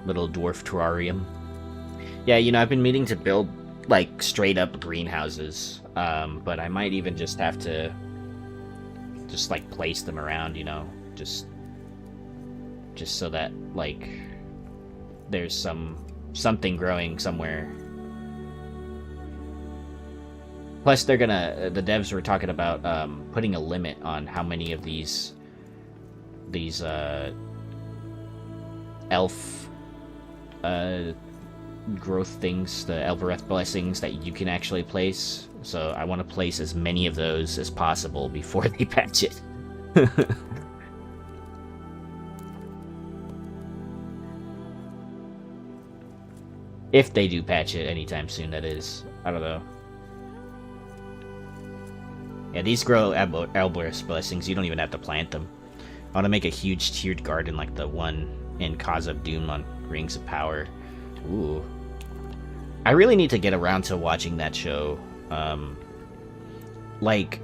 Little dwarf terrarium. Yeah, you know, I've been meaning to build like straight up greenhouses, but I might even just have to just like place them around, you know, just so that like there's something growing somewhere. Plus the devs were talking about putting a limit on how many of these elf growth things, the Elbereth blessings that you can actually place. So I want to place as many of those as possible before they patch it. If they do patch it anytime soon, that is. I don't know. Yeah, these grow Elbereth blessings. You don't even have to plant them. I want to make a huge tiered garden like the one in Khazad-dum on Rings of Power. Ooh. I really need to get around to watching that show. Like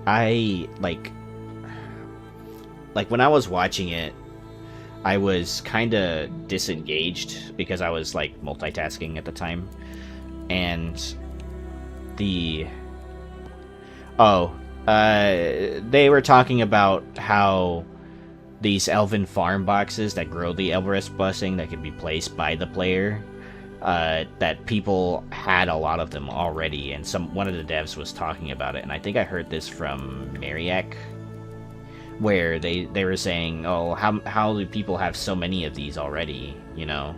when I was watching it, I was kind of disengaged because I was like multitasking at the time. And they were talking about how these elven farm boxes that grow the Elbereth blessing that can be placed by the player, that people had a lot of them already, and one of the devs was talking about it, and I think I heard this from Mariak, where they were saying, oh, how do people have so many of these already, you know,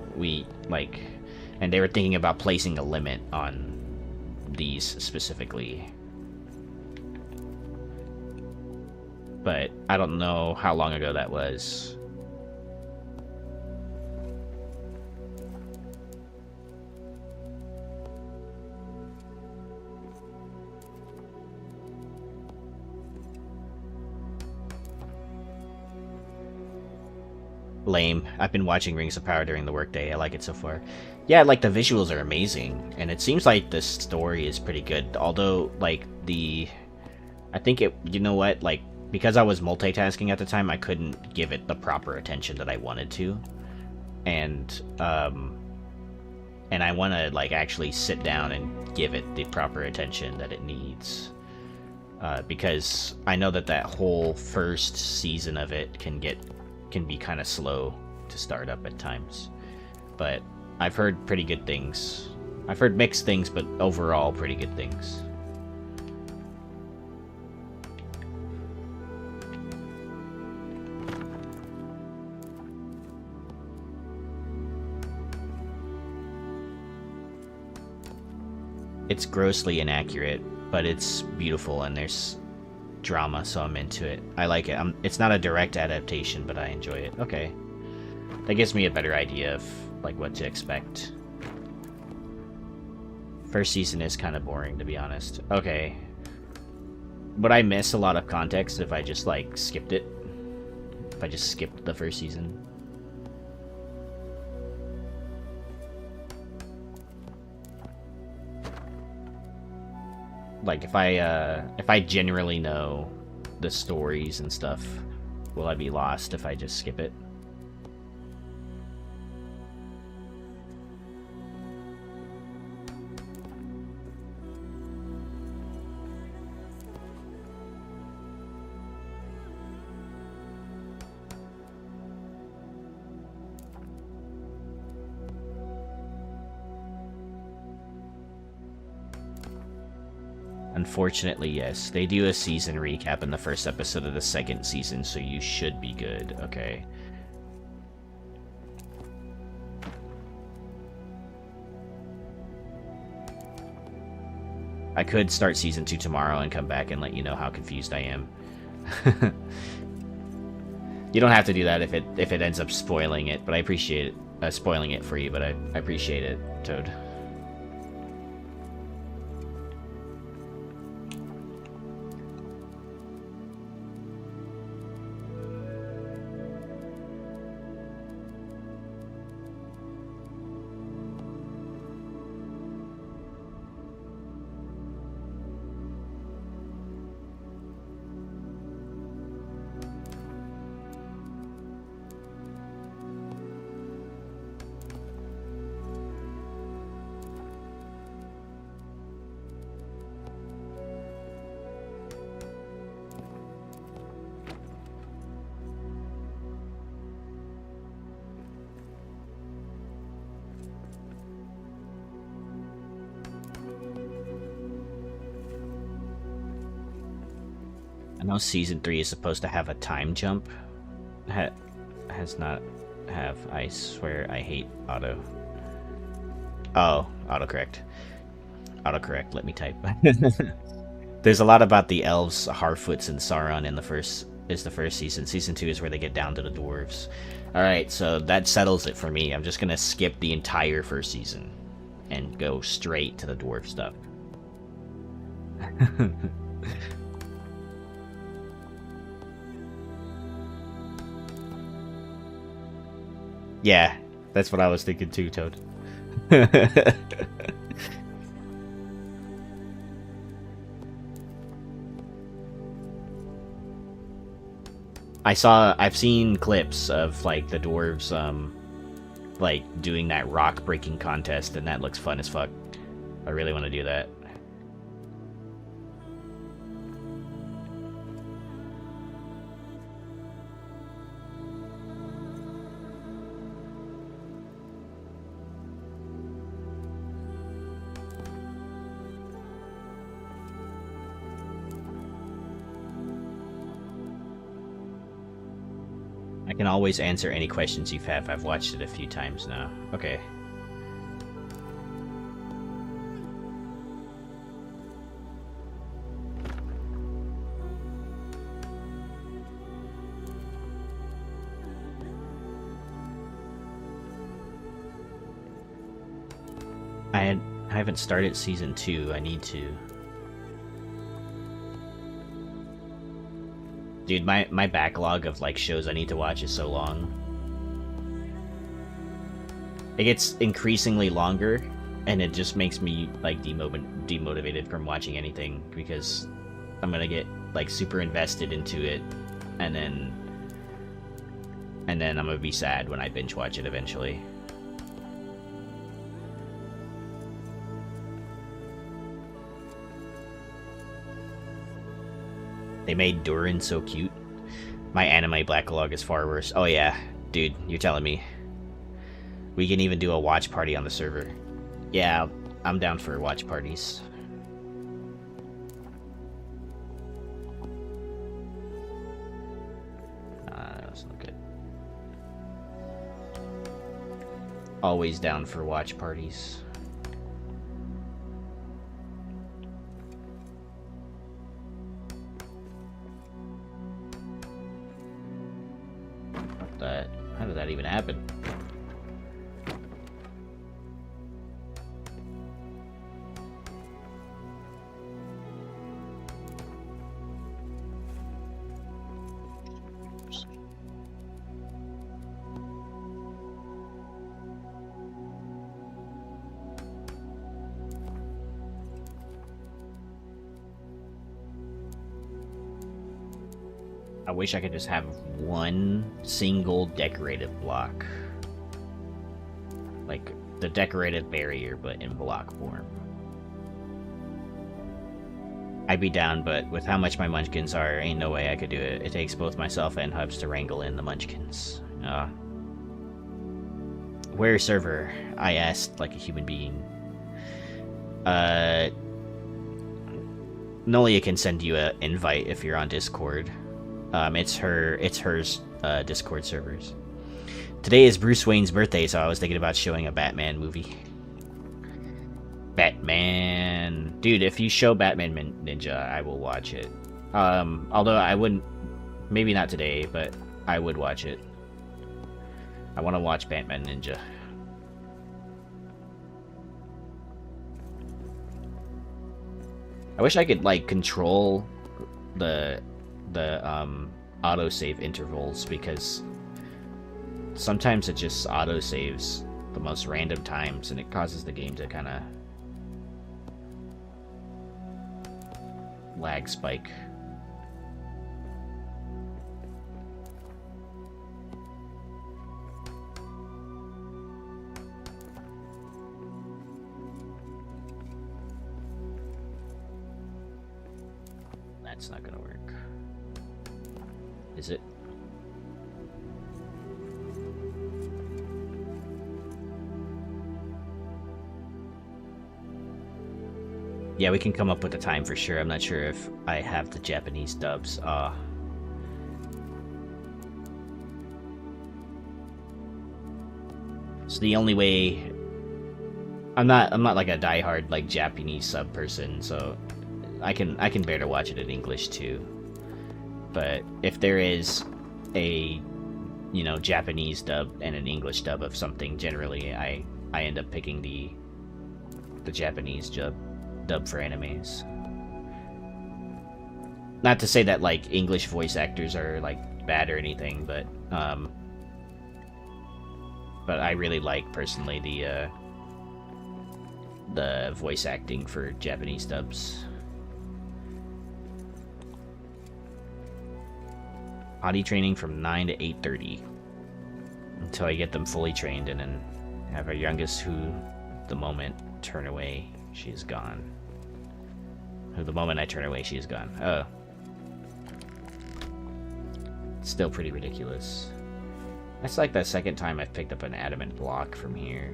and they were thinking about placing a limit on these specifically. But I don't know how long ago that was. Lame. I've been watching Rings of Power during the workday. I like it so far. Yeah, like the visuals are amazing, and it seems like the story is pretty good. Although, like I think it. You know what? Like, because I was multitasking at the time, I couldn't give it the proper attention that I wanted to, and I want to like actually sit down and give it the proper attention that it needs, because I know that whole first season of it can get can be kind of slow to start up at times. But I've heard pretty good things. I've heard mixed things, but overall pretty good things. It's grossly inaccurate, but it's beautiful and there's drama, so I'm into it. I like it. It's not a direct adaptation, but I enjoy it. Okay. That gives me a better idea of like what to expect. First season is kind of boring, to be honest. Okay. Would I miss a lot of context if I just like skipped it? If I just skipped the first season? Like if I generally know the stories and stuff, will I be lost if I just skip it? Unfortunately, yes. They do a season recap in the first episode of the second season, so you should be good. Okay. I could start season 2 tomorrow and come back and let you know how confused I am. You don't have to do that if it ends up spoiling it, but I appreciate it. Spoiling it for you, but I appreciate it, Toad. I know season 3 is supposed to have a time jump. Has not have. I swear I hate auto. Oh, autocorrect. Autocorrect, let me type. There's a lot about the elves, Harfoots, and Sauron in the first season. Season 2 is where they get down to the dwarves. Alright, so that settles it for me. I'm just gonna skip the entire first season and go straight to the dwarf stuff. Yeah, that's what I was thinking too, Toad. I've seen clips of like the dwarves like doing that rock breaking contest, and that looks fun as fuck. I really want to do that. I can always answer any questions you have. I've watched it a few times now. Okay. I haven't started season 2. I need to. Dude, my backlog of like shows I need to watch is so long. It gets increasingly longer, and it just makes me like demotivated from watching anything, because I'm gonna get like super invested into it, and then I'm gonna be sad when I binge watch it eventually. They made Durin so cute. My anime backlog is far worse. Oh yeah, dude, you're telling me. We can even do a watch party on the server. Yeah, I'm down for watch parties. That's not good. Always down for watch parties. How did that even happen? I wish I could just have one single decorated block. Like the decorated barrier, but in block form. I'd be down, but with how much my munchkins are, ain't no way I could do it. It takes both myself and Hubs to wrangle in the munchkins. Where server? I asked like a human being. Nolia can send you an invite if you're on Discord. It's hers Discord servers. Today is Bruce Wayne's birthday, so I was thinking about showing a Batman movie. Batman, dude, if you show Batman Ninja, I will watch it. Although I wouldn't, maybe not today, but I would watch it. I want to watch Batman Ninja. I wish I could like control the autosave intervals, because sometimes it just autosaves the most random times and it causes the game to kind of lag spike. That's not gonna work. Is it? Yeah, we can come up with a time for sure. I'm not sure if I have the Japanese dubs. So the only way, I'm not like a diehard like Japanese sub person, so I can bear to watch it in English too. But if there is a, you know, Japanese dub and an English dub of something, generally I end up picking the Japanese dub for animes. Not to say that like English voice actors are like bad or anything, but I really like personally the voice acting for Japanese dubs. Potty training from 9 to 8:30 until I get them fully trained, and then have our youngest, who the moment turn away, she is gone. Who the moment I turn away, she is gone. Oh. Still pretty ridiculous. That's like the second time I've picked up an adamant block from here.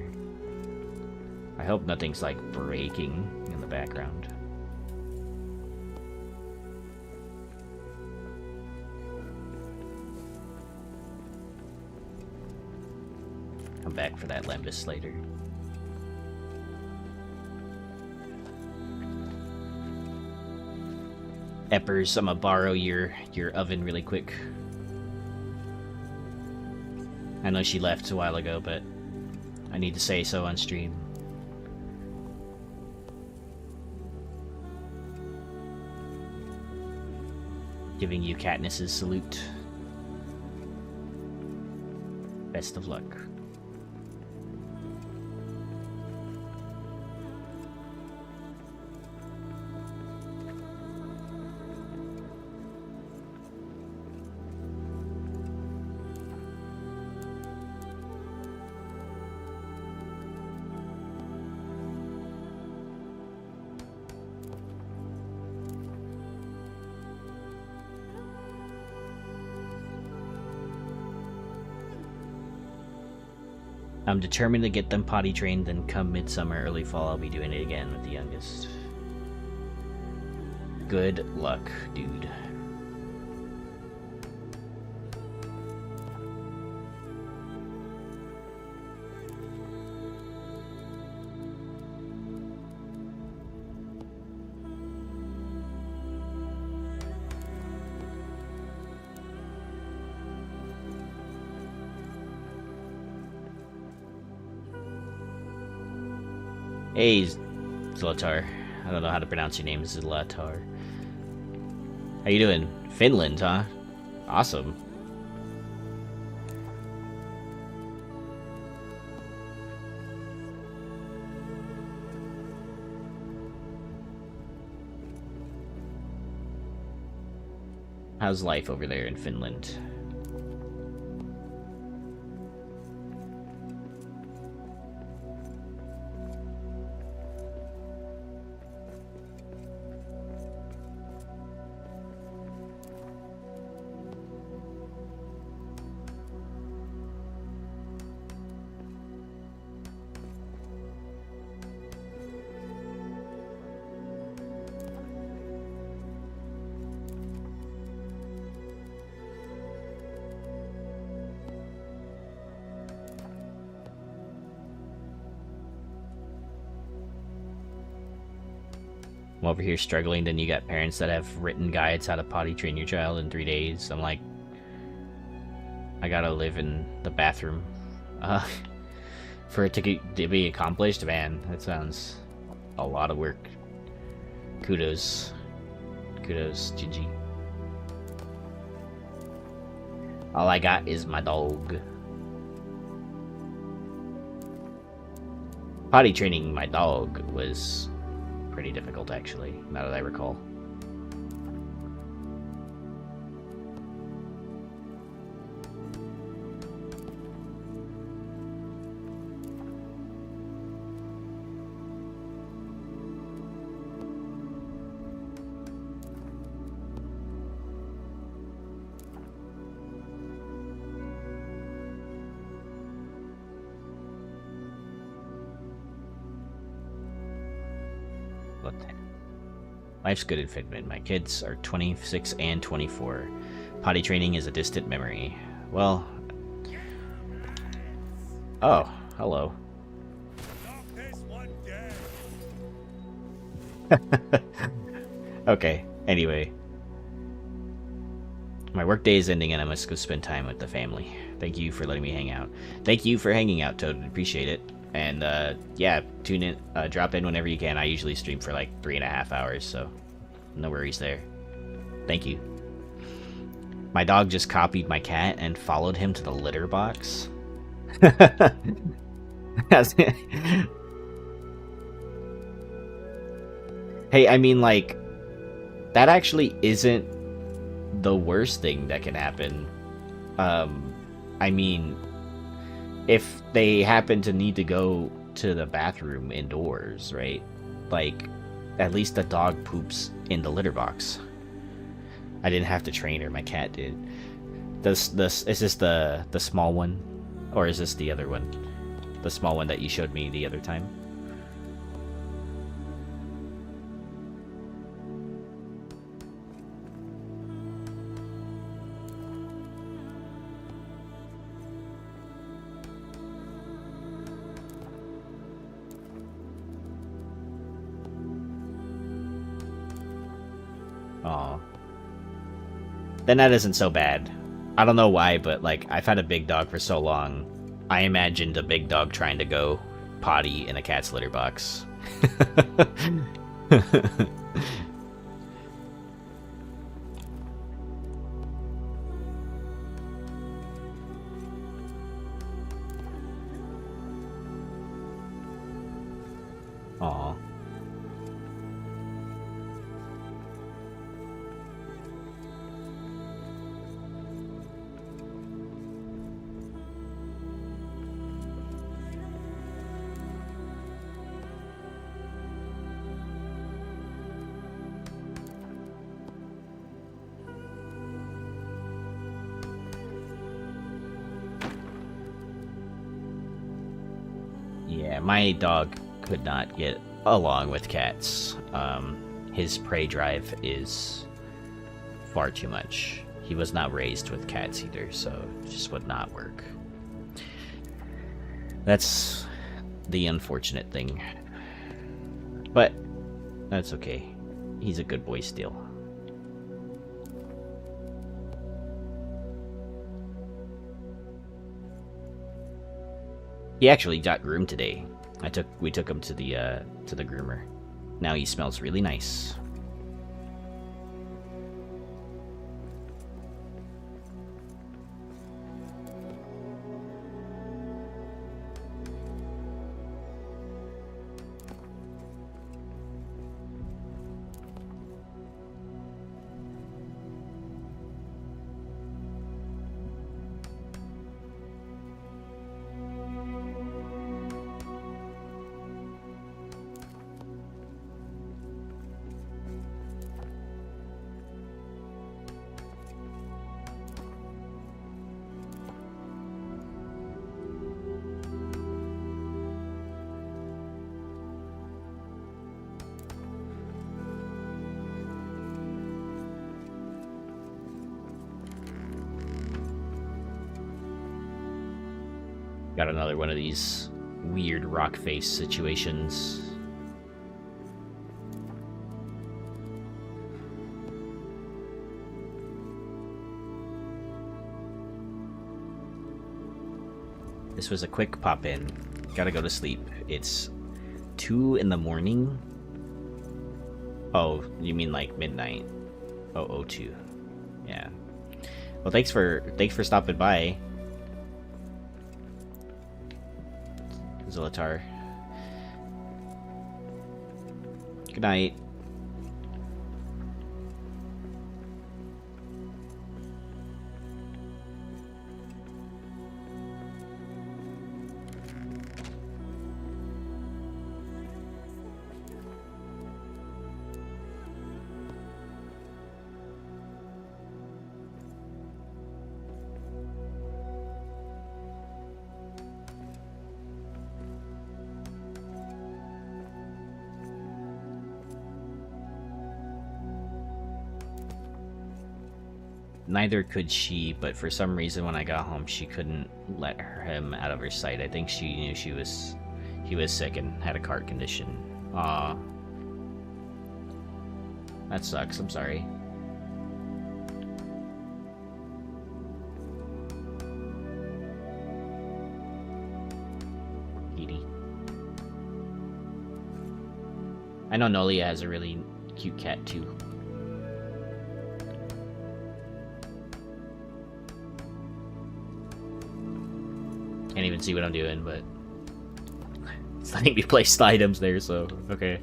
I hope nothing's like breaking in the background. Come back for that Lembus later. Eppers, I'm gonna borrow your oven really quick. I know she left a while ago, but I need to say so on stream. Giving you Katniss's salute. Best of luck. I'm determined to get them potty trained, then come midsummer, early fall, I'll be doing it again with the youngest. Good luck, dude. Hey, Zlatar. I don't know how to pronounce your name, Zlatar. How you doing? Finland, huh? Awesome. How's life over there in Finland? I'm over here struggling, then you got parents that have written guides how to potty train your child in 3 days. I'm like, I gotta live in the bathroom. For it to be accomplished, man, that sounds a lot of work. Kudos. Kudos, GG. All I got is my dog. Potty training my dog was pretty difficult, actually, now that I recall. Life's good in Finland. My kids are 26 and 24. Potty training is a distant memory. Well... Oh, hello. Okay, anyway. My workday is ending and I must go spend time with the family. Thank you for letting me hang out. Thank you for hanging out, Toad. Appreciate it. And, yeah, tune in, drop in whenever you can. I usually stream for like 3.5 hours, so no worries there. Thank you. My dog just copied my cat and followed him to the litter box. Hey, I mean, like, that actually isn't the worst thing that can happen. I mean, if they happen to need to go to the bathroom indoors, right? Like, at least the dog poops in the litter box. I didn't have to train her, my cat did. Is this the small one? Or is this the other one? The small one that you showed me the other time? Aw. Then that isn't so bad. I don't know why, but like, I've had a big dog for so long. I imagined a big dog trying to go potty in a cat's litter box. Aw. Yeah, my dog could not get along with cats. His prey drive is far too much. He was not raised with cats either, so it just would not work. That's the unfortunate thing. But that's okay. He's a good boy still. He actually got groomed today. We took him to the groomer. Now he smells really nice. Got another one of these weird rock face situations. This was a quick pop in. Gotta go to sleep. It's 2 in the morning. Oh, you mean like midnight? Oh, 02. Yeah. Well, thanks for stopping by. Zolatar. Good night. Neither could she, but for some reason when I got home she couldn't let him out of her sight. I think she knew he was sick and had a heart condition. Aw. That sucks, I'm sorry. Edie. I know Nolia has a really cute cat too. Can't even see what I'm doing, but it's letting me place the items there, so okay.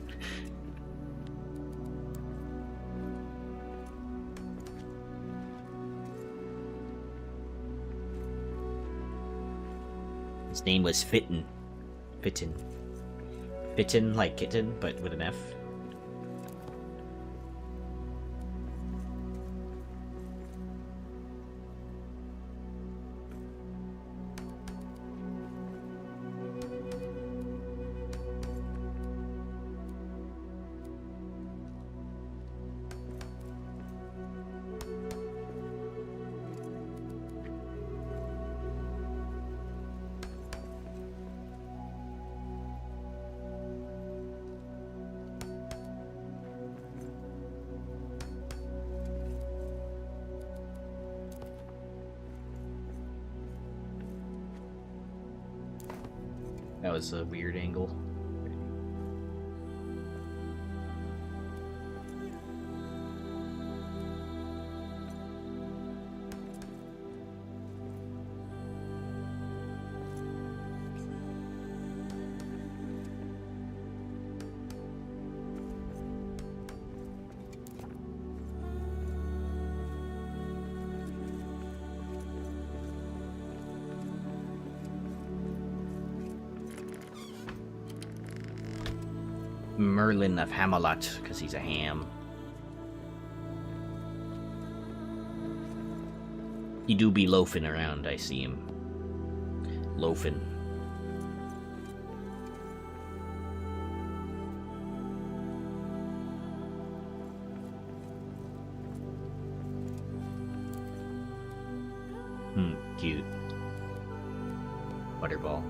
His name was Fitton. Fitton. Fitton like kitten, but with an F. That was a weird angle. Merlin of Hamalot, because he's a ham. He do be loafing around, I see him. Loafing. Cute. Butterball.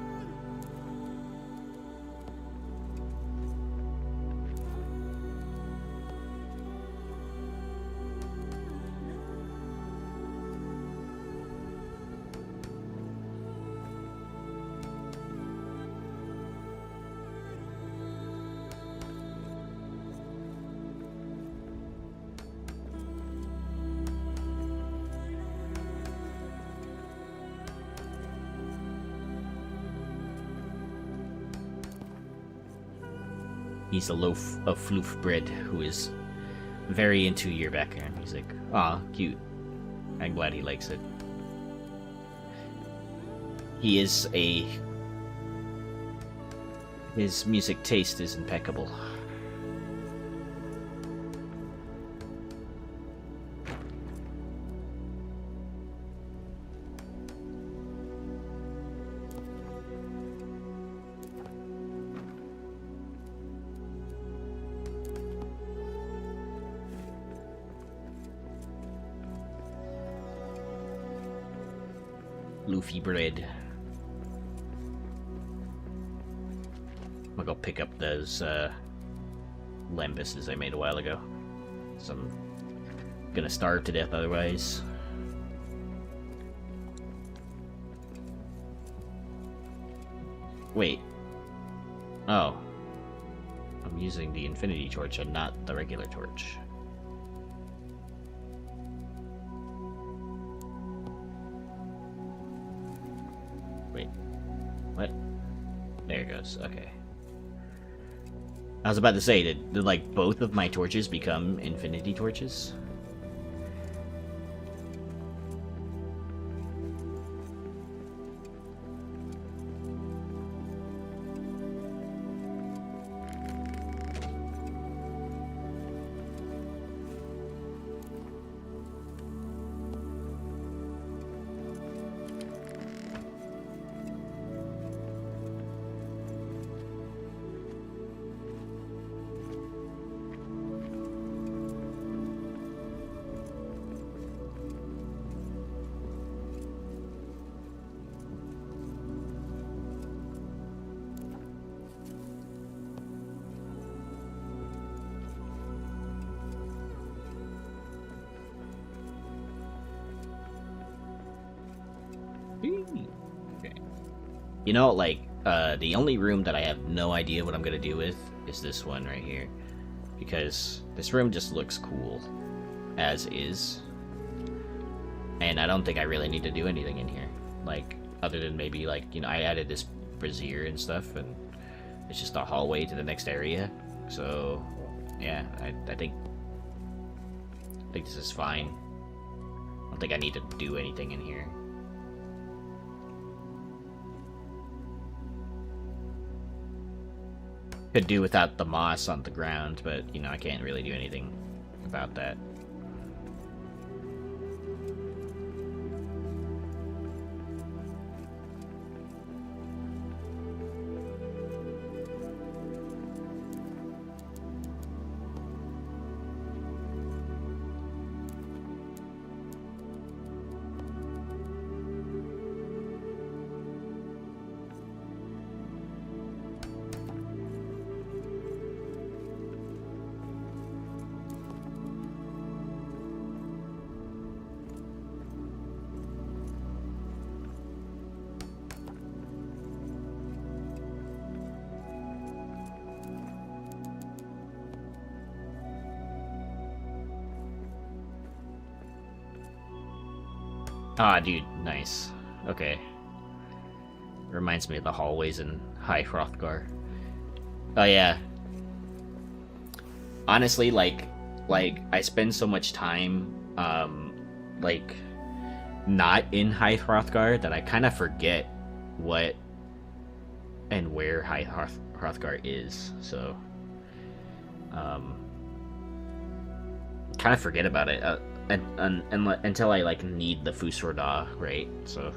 He's a loaf of floof bread who is very into your background. He's like, aw, cute. I'm glad he likes it. He is a... His music taste is impeccable. Loofy bread. I'm gonna go pick up those lambuses I made a while ago. So I'm gonna starve to death otherwise. Wait. Oh. I'm using the infinity torch and not the regular torch. Wait. What? There it goes. Okay. I was about to say, did like both of my torches become infinity torches? Okay. You know, like, the only room that I have no idea what I'm gonna do with is this one right here. Because this room just looks cool as is. And I don't think I really need to do anything in here. Like, other than maybe, like, you know, I added this brazier and stuff, and it's just a hallway to the next area. So, yeah, I think this is fine. I don't think I need to do anything in here. Could do without the moss on the ground, but, you know, I can't really do anything about that. Ah, dude, nice. Okay. Reminds me of the hallways in High Hrothgar. Oh, yeah. Honestly, like, I spend so much time, like, not in High Hrothgar that I kind of forget what and where High Hrothgar is, so, kind of forget about it. Until I, like, need the Fusordar, right? So...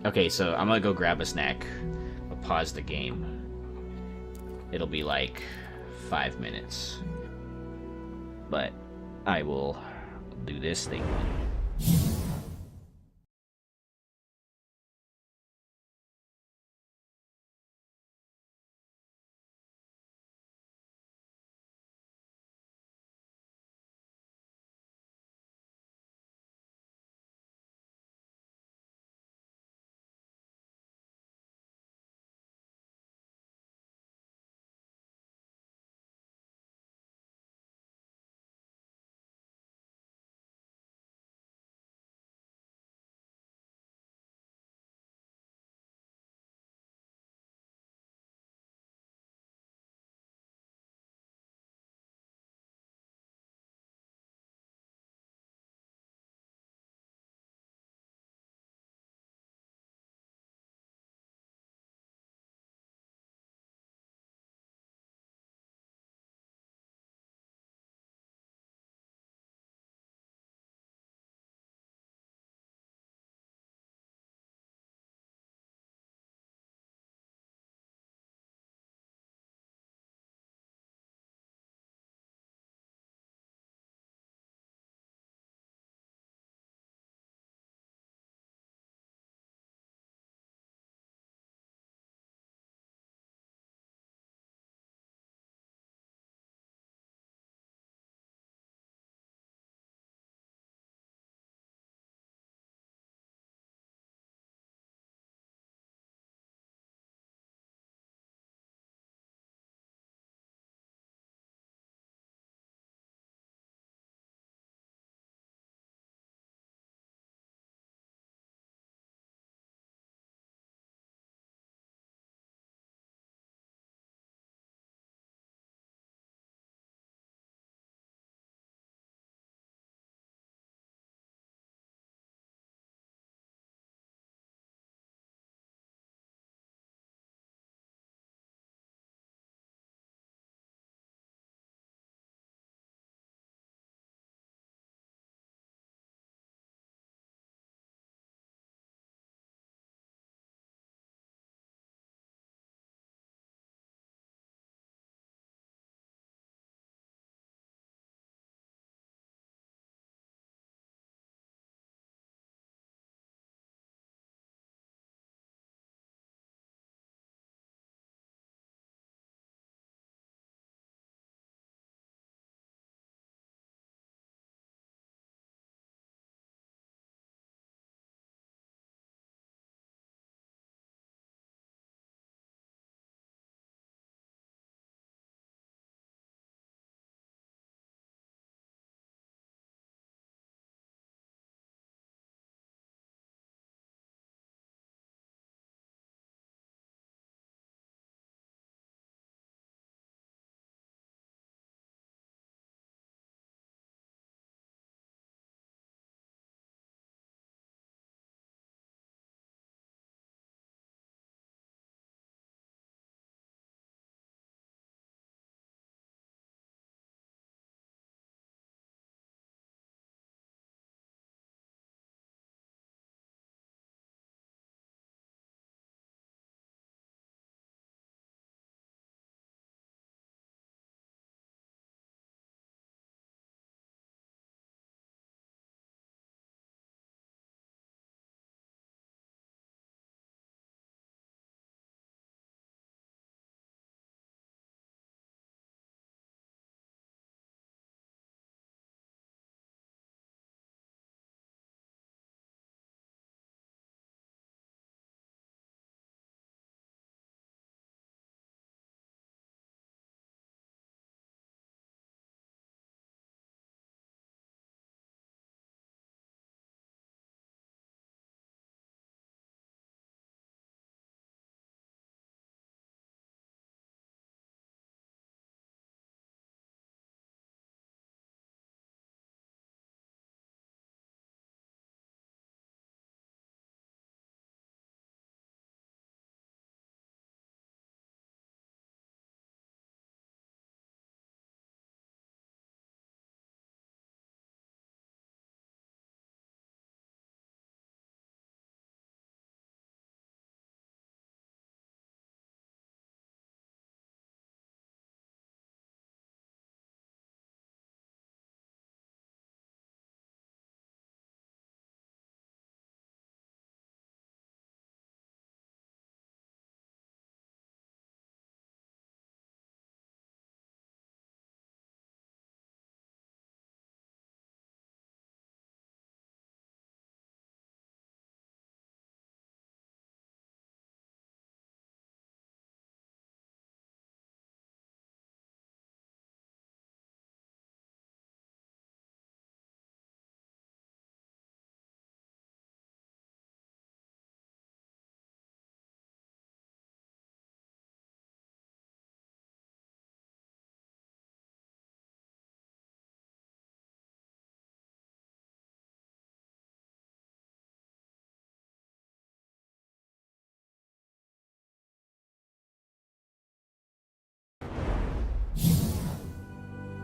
Okay, so I'm gonna go grab a snack. I'll pause the game. It'll be, like, 5 minutes. But I will do this thing.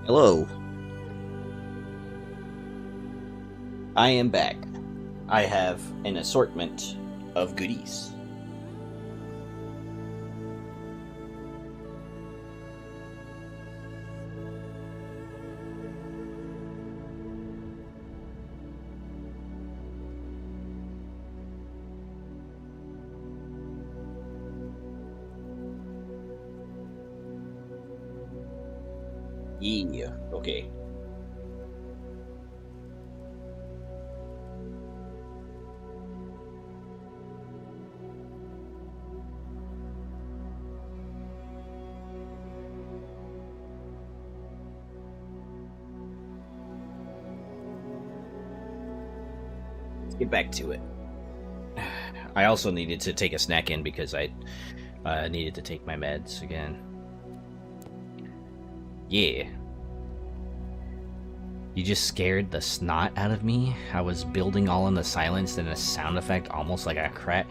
Hello. I am back. I have an assortment of goodies. Yeah, okay. Let's get back to it. I also needed to take a snack in because I needed to take my meds again. Yeah. You just scared the snot out of me. I was building all in the silence and a sound effect almost like a crack.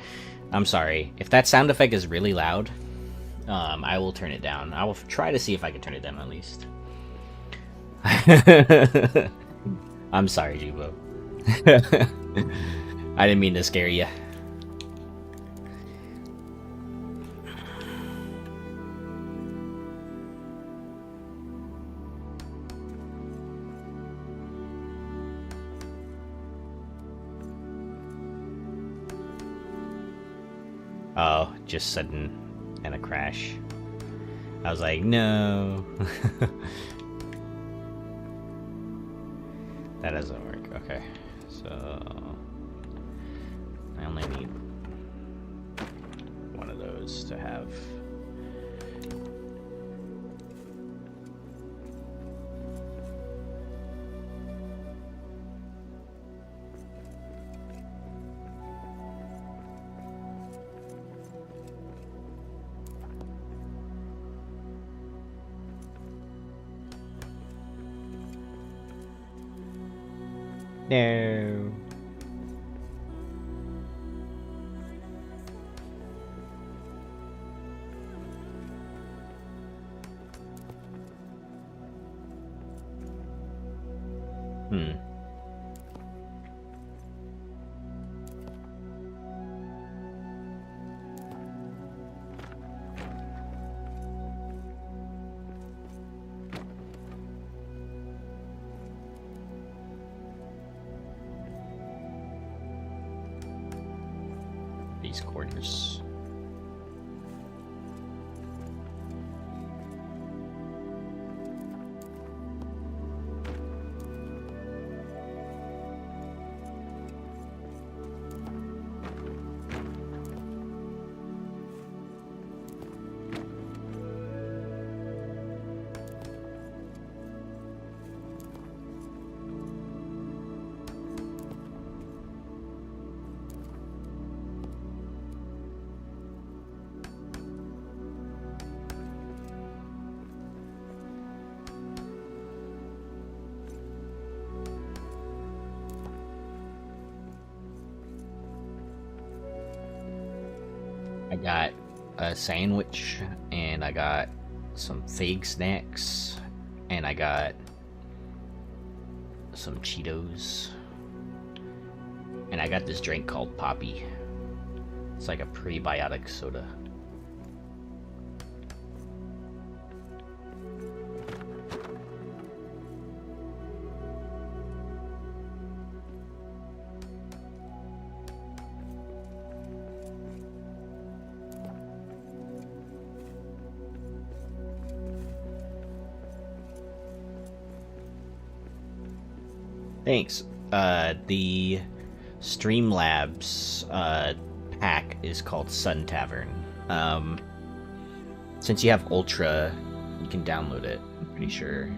I'm sorry. If that sound effect is really loud, I will turn it down. I will try to see if I can turn it down at least. I'm sorry, Jubo. I didn't mean to scare you. Oh, just sudden and a crash. I was like, no. That doesn't work. Okay, so I only need one of those to have. No. These quarters. I got a sandwich, and I got some fig snacks, and I got some Cheetos, and I got this drink called Poppy. It's like a prebiotic soda. Thanks. The Streamlabs pack is called Sun Tavern. Since you have Ultra, you can download it, I'm pretty sure.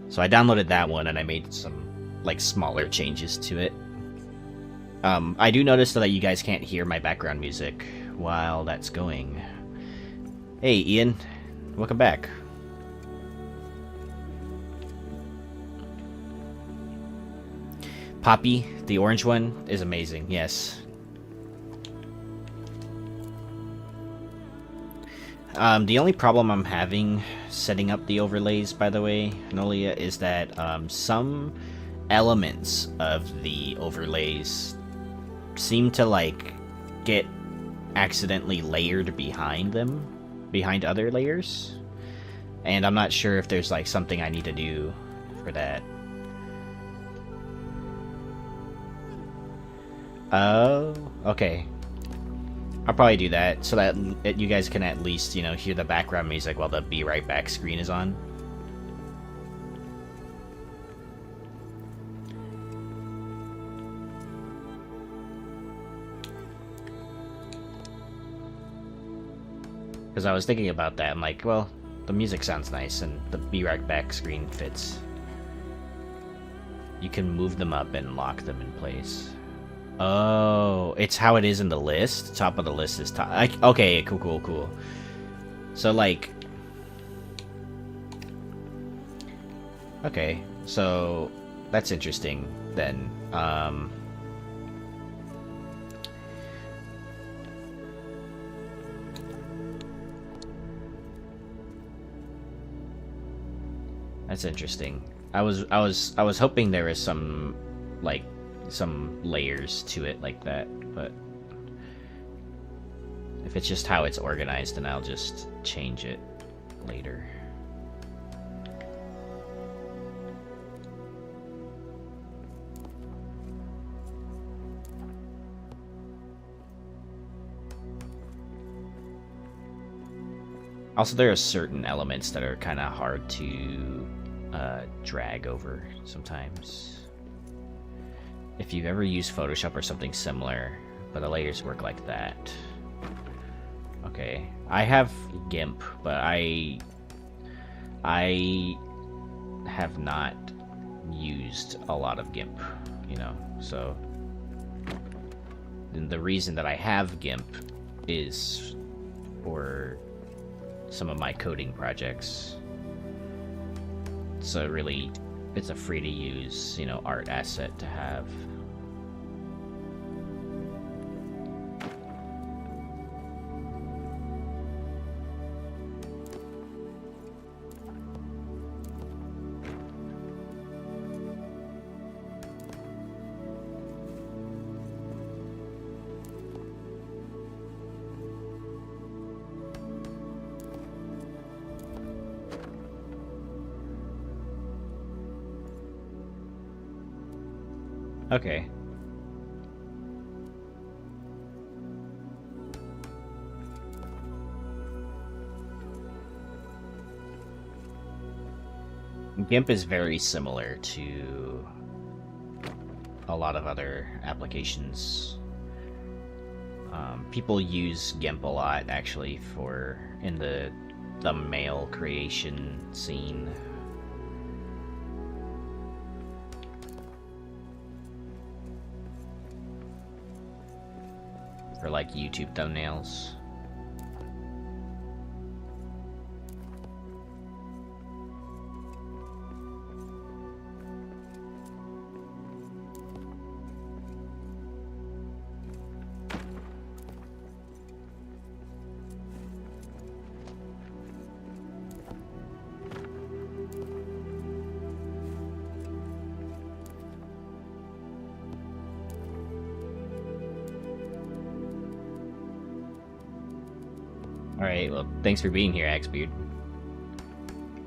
So I downloaded that one, and I made some, like, smaller changes to it. I do notice that you guys can't hear my background music while that's going. Hey, Ian. Welcome back. Poppy, the orange one, is amazing, yes. The only problem I'm having setting up the overlays, by the way, Nolia, is that some elements of the overlays seem to, like, get accidentally layered behind them, behind other layers. And I'm not sure if there's, like, something I need to do for that. Oh, okay. I'll probably do that so that you guys can at least, you know, hear the background music while the Be Right Back screen is on. Because I was thinking about that, I'm like, well, the music sounds nice and the Be Right Back screen fits. You can move them up and lock them in place. Oh, it's how it is in the list? Top of the list is top. Okay, cool. So, like... Okay, so that's interesting, then. That's interesting. I was hoping there was some, like, some layers to it like that, but if it's just how it's organized, then I'll just change it later. Also, there are certain elements that are kind of hard to drag over sometimes. If you've ever used Photoshop or something similar, but the layers work like that. Okay, I have GIMP, but I have not used a lot of GIMP, you know, so the reason that I have GIMP is for some of my coding projects. So really, it's a free to use, you know, art asset to have. Okay. GIMP is very similar to a lot of other applications. People use GIMP a lot, actually, for in the thumbnail creation scene. For like YouTube thumbnails. Alright, well, thanks for being here, Axebeard.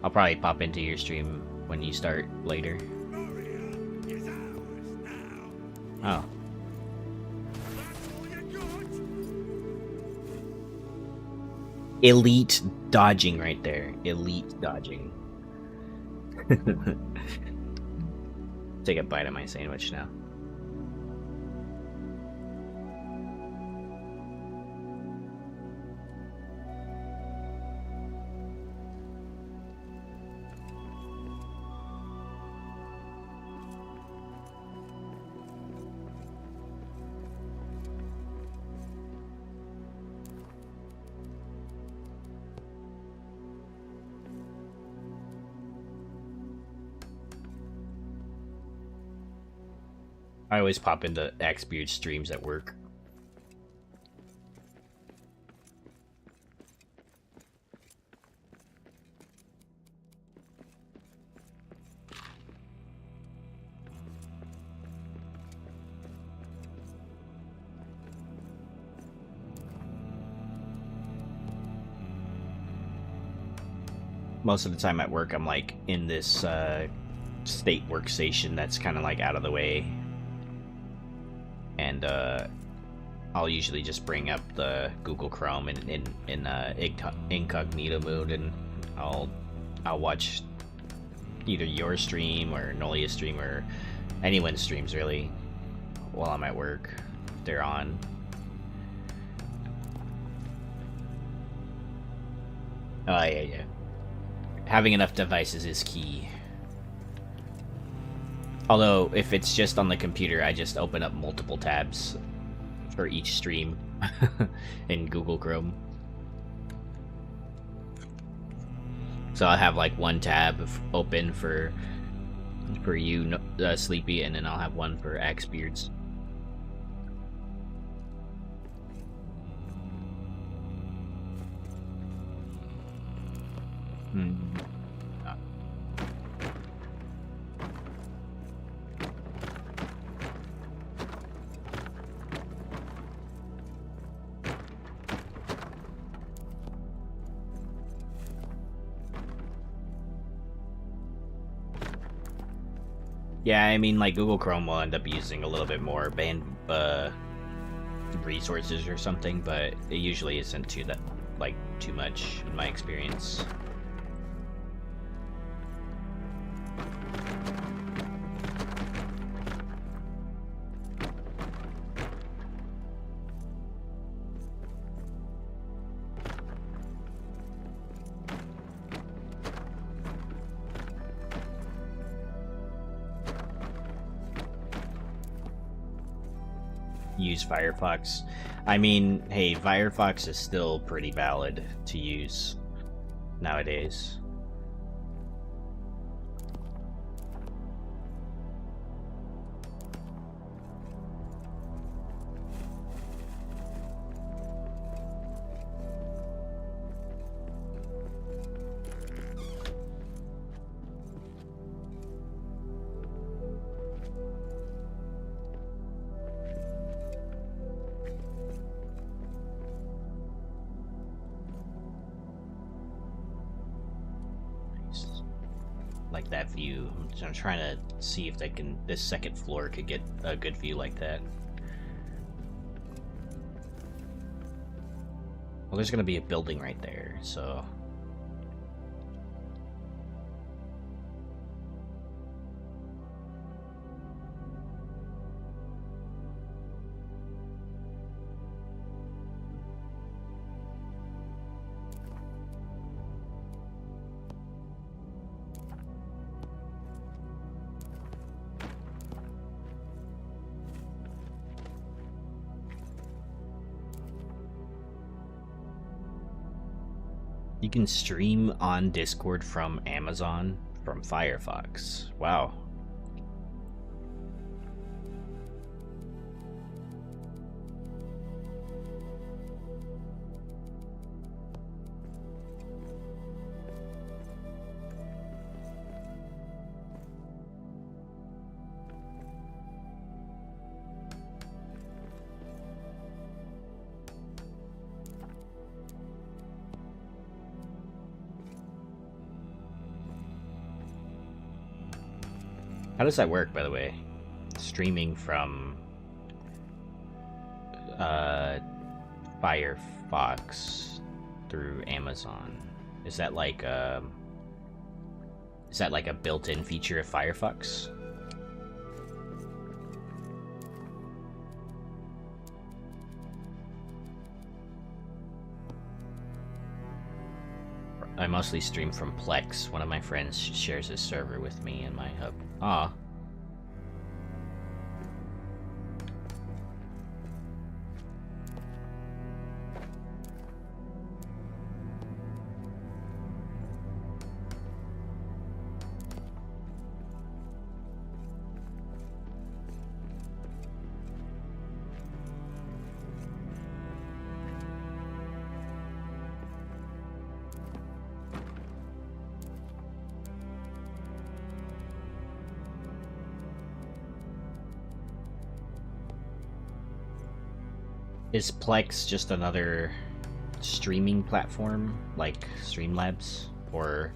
I'll probably pop into your stream when you start later. Moria is ours now. Oh. That's all you got? Elite dodging right there. Elite dodging. Take a bite of my sandwich now. I always pop into Axebeard streams at work. most of the time at work, I'm like in this state workstation that's kind of like out of the way, and I'll usually just bring up the Google Chrome in incognito mode, and I'll watch either your stream or Nolia's stream or anyone's streams really while I'm at work. They're on. Oh yeah. Having enough devices is key. Although, if it's just on the computer, I just open up multiple tabs for each stream in Google Chrome. So I'll have like one tab open for you, Sleepy, and then I'll have one for Axebeards. Yeah, I mean, like, Google Chrome will end up using a little bit more band resources or something, but it usually isn't too much in my experience. Use Firefox. I mean, hey, Firefox is still pretty valid to use nowadays. Like that view. I'm trying to see if this second floor could get a good view like that. Well, there's gonna be a building right there, so... You can stream on Discord from Amazon from Firefox. Wow. How does that work, by the way? Streaming from Firefox through Amazon. Is that like a built-in feature of Firefox? I mostly stream from Plex. One of my friends shares his server with me in my hub. Ah. Is Plex just another streaming platform like Streamlabs, or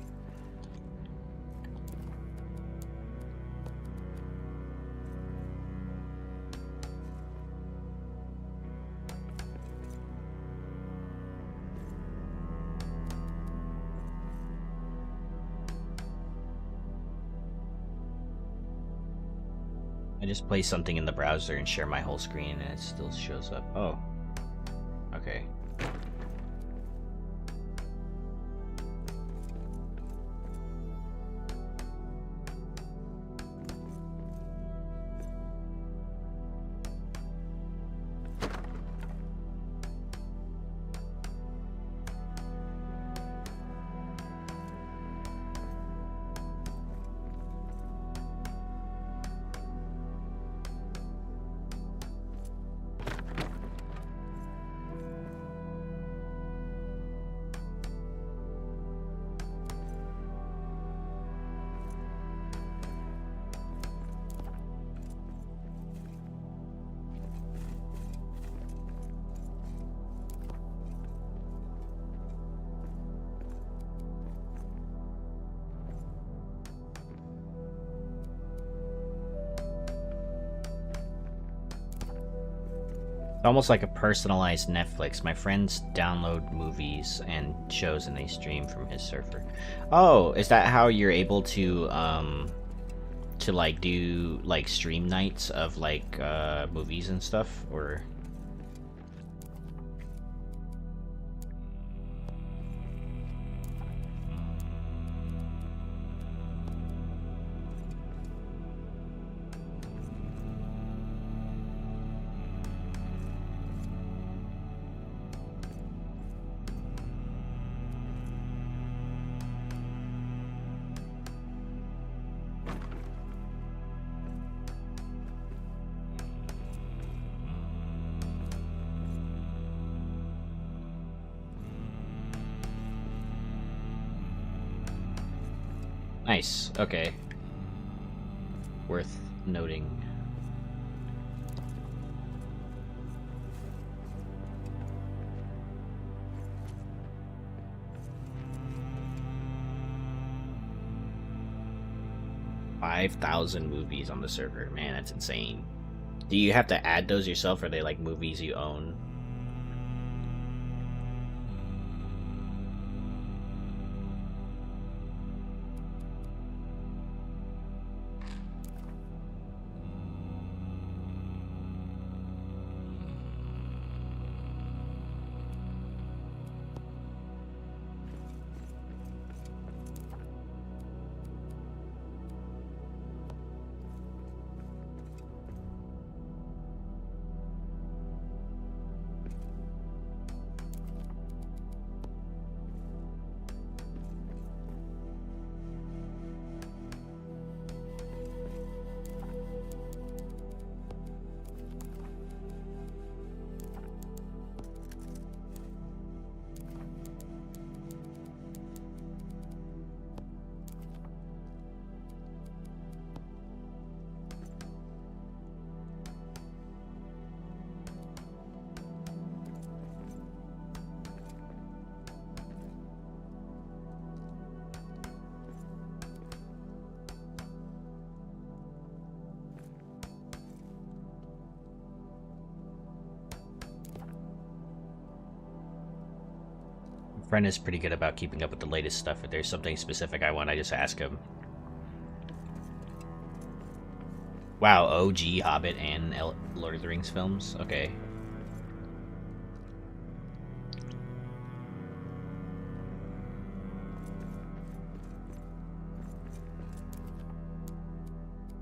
I just play something in the browser and share my whole screen and it still shows up. Oh. Okay. Almost like a personalized Netflix. My friends download movies and shows and they stream from his server. Oh, is that how you're able to like do like stream nights of like movies and stuff, or? Nice. Okay. Worth noting. $5,000 movies on the server. Man, that's insane. Do you have to add those yourself, or are they like movies you own? Friend is pretty good about keeping up with the latest stuff. If there's something specific I want, I just ask him. Wow, OG Hobbit and Lord of the Rings films? Okay.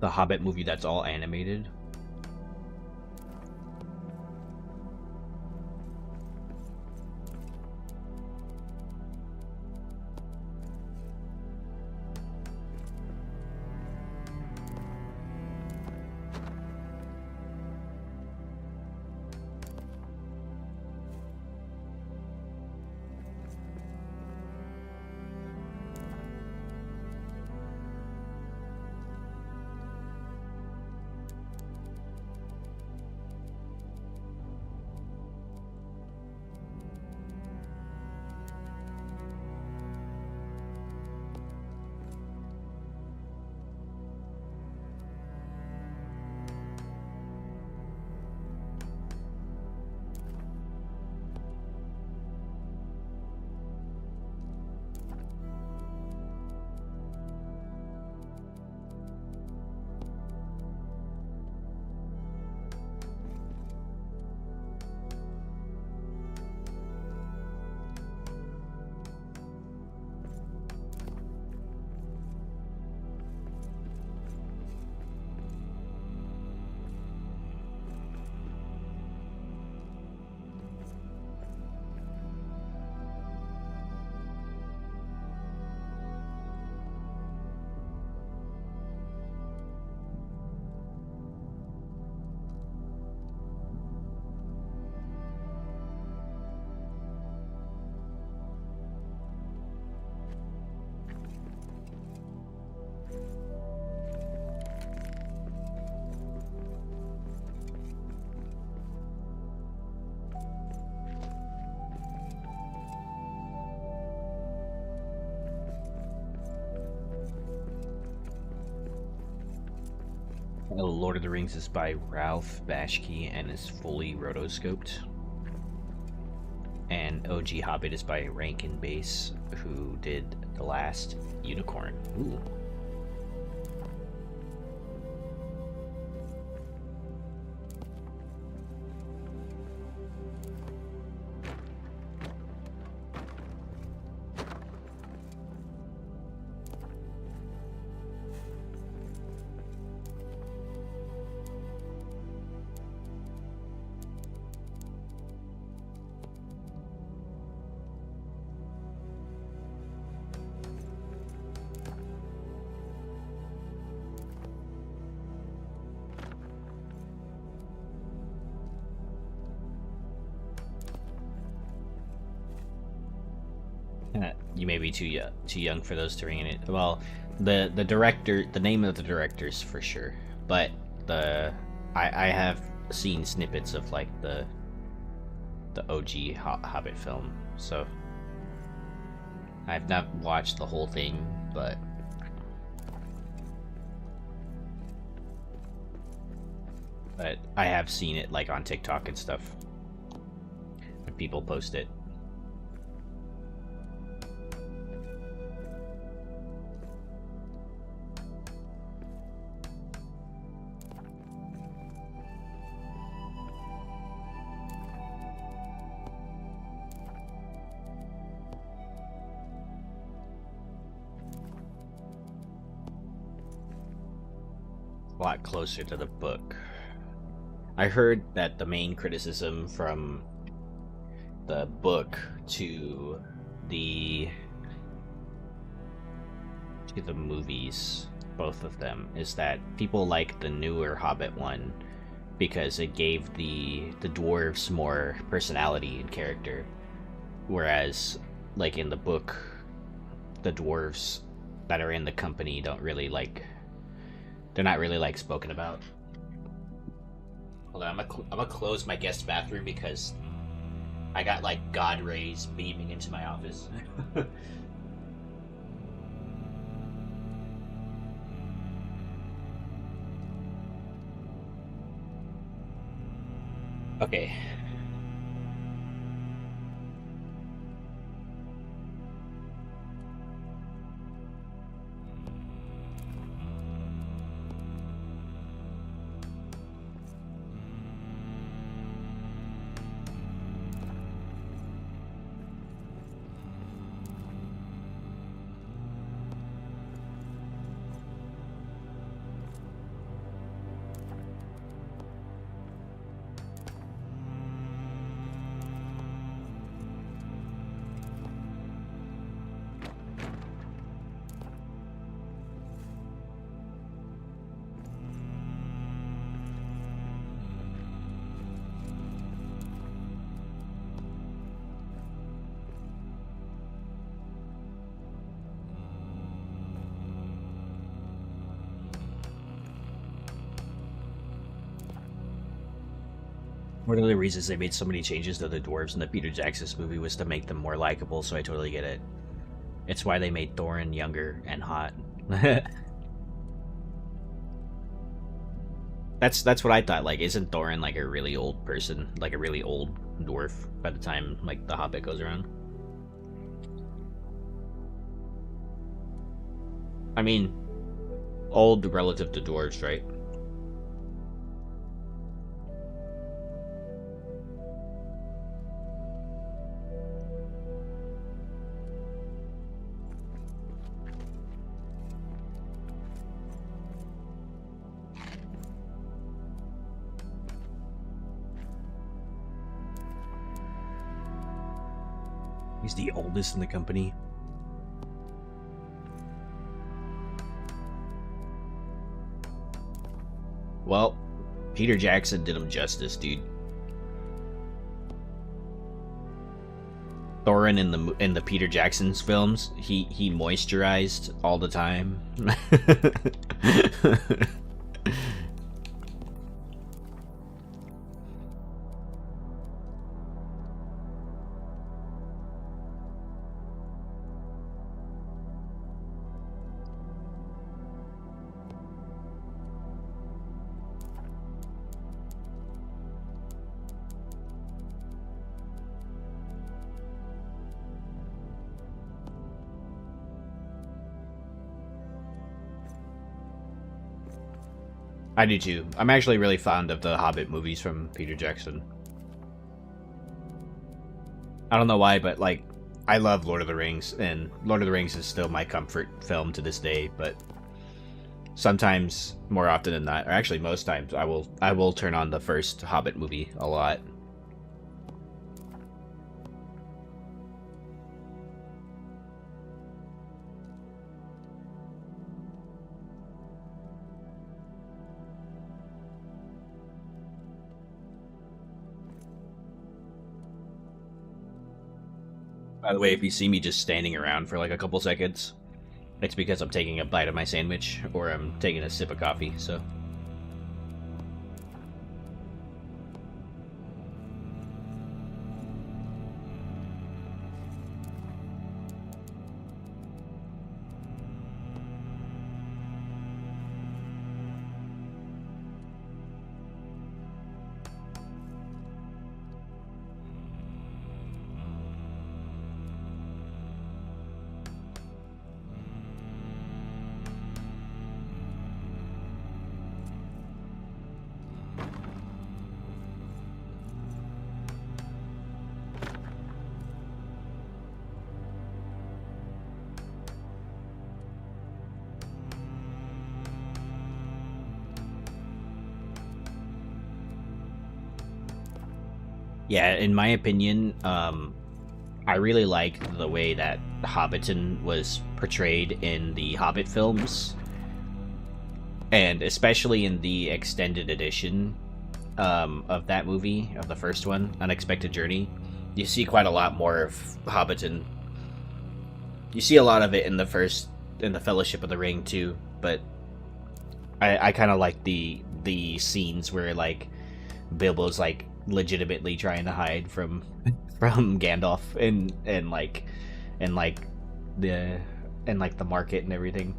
The Hobbit movie that's all animated? Lord of the Rings is by Ralph Bashki and is fully rotoscoped. And OG Hobbit is by Rankin Bass, who did The Last Unicorn. Ooh. You may be too young for those to ring in it. Well, the director, the name of the directors for sure, but I have seen snippets of like the OG Hobbit film, so I've not watched the whole thing, but I have seen it like on TikTok and stuff when people post it. A lot closer to the book. I heard that the main criticism from the book to the movies, both of them, is that people like the newer Hobbit one because it gave the dwarves more personality and character, whereas like in the book, the dwarves that are in the company don't really like. They're not really like spoken about. Hold on, I'm gonna close my guest bathroom because I got like God rays beaming into my office. Okay. One of the reasons they made so many changes to the dwarves in the Peter Jackson movie was to make them more likable, so I totally get it. It's why they made Thorin younger and hot. That's what I thought. Like, isn't Thorin like a really old person, like a really old dwarf by the time like the Hobbit goes around? I mean, old relative to dwarves, right? He's the oldest in the company. Well, Peter Jackson did him justice, dude. Thorin in the Peter Jackson's films, he moisturized all the time. I do too. I'm actually really fond of the Hobbit movies from Peter Jackson. I don't know why, but like, I love Lord of the Rings, and Lord of the Rings is still my comfort film to this day. But sometimes, more often than not, or actually most times, I will turn on the first Hobbit movie a lot. By the way, if you see me just standing around for like a couple seconds, it's because I'm taking a bite of my sandwich or I'm taking a sip of coffee, so. Yeah, in my opinion, I really like the way that Hobbiton was portrayed in the Hobbit films, and especially in the extended edition of that movie, of the first one, Unexpected Journey. You see quite a lot more of Hobbiton. You see a lot of it in the Fellowship of the Ring too, but I kind of like the scenes where like Bilbo's like legitimately trying to hide from Gandalf and like the market and everything.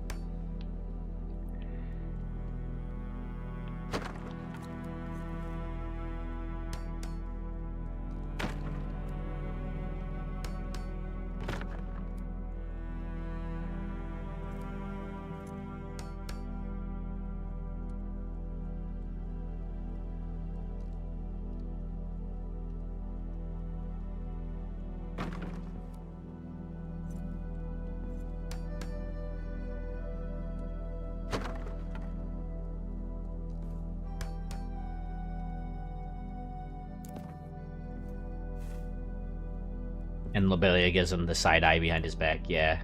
And Lobelia gives him the side eye behind his back, yeah.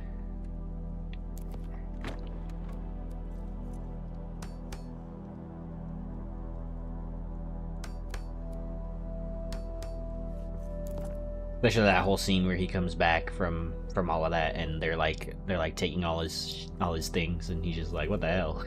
Especially that whole scene where he comes back from all of that, and they're like taking all his things, and he's just like, what the hell?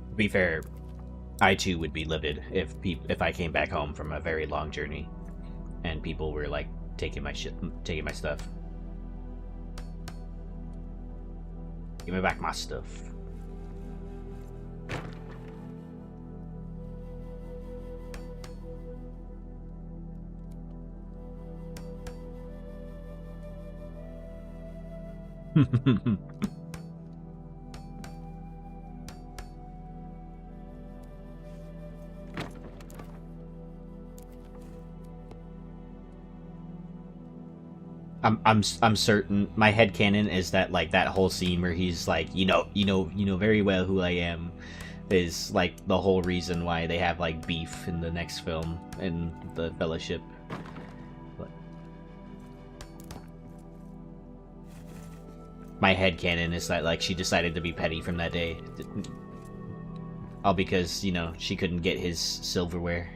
To be fair, I too would be livid if I came back home from a very long journey, and people were like taking my stuff. Give me back my stuff. I'm certain my headcanon is that like that whole scene where he's like, you know very well who I am, is like the whole reason why they have like beef in the next film in the Fellowship. But my headcanon is that like she decided to be petty from that day. All because, you know, she couldn't get his silverware.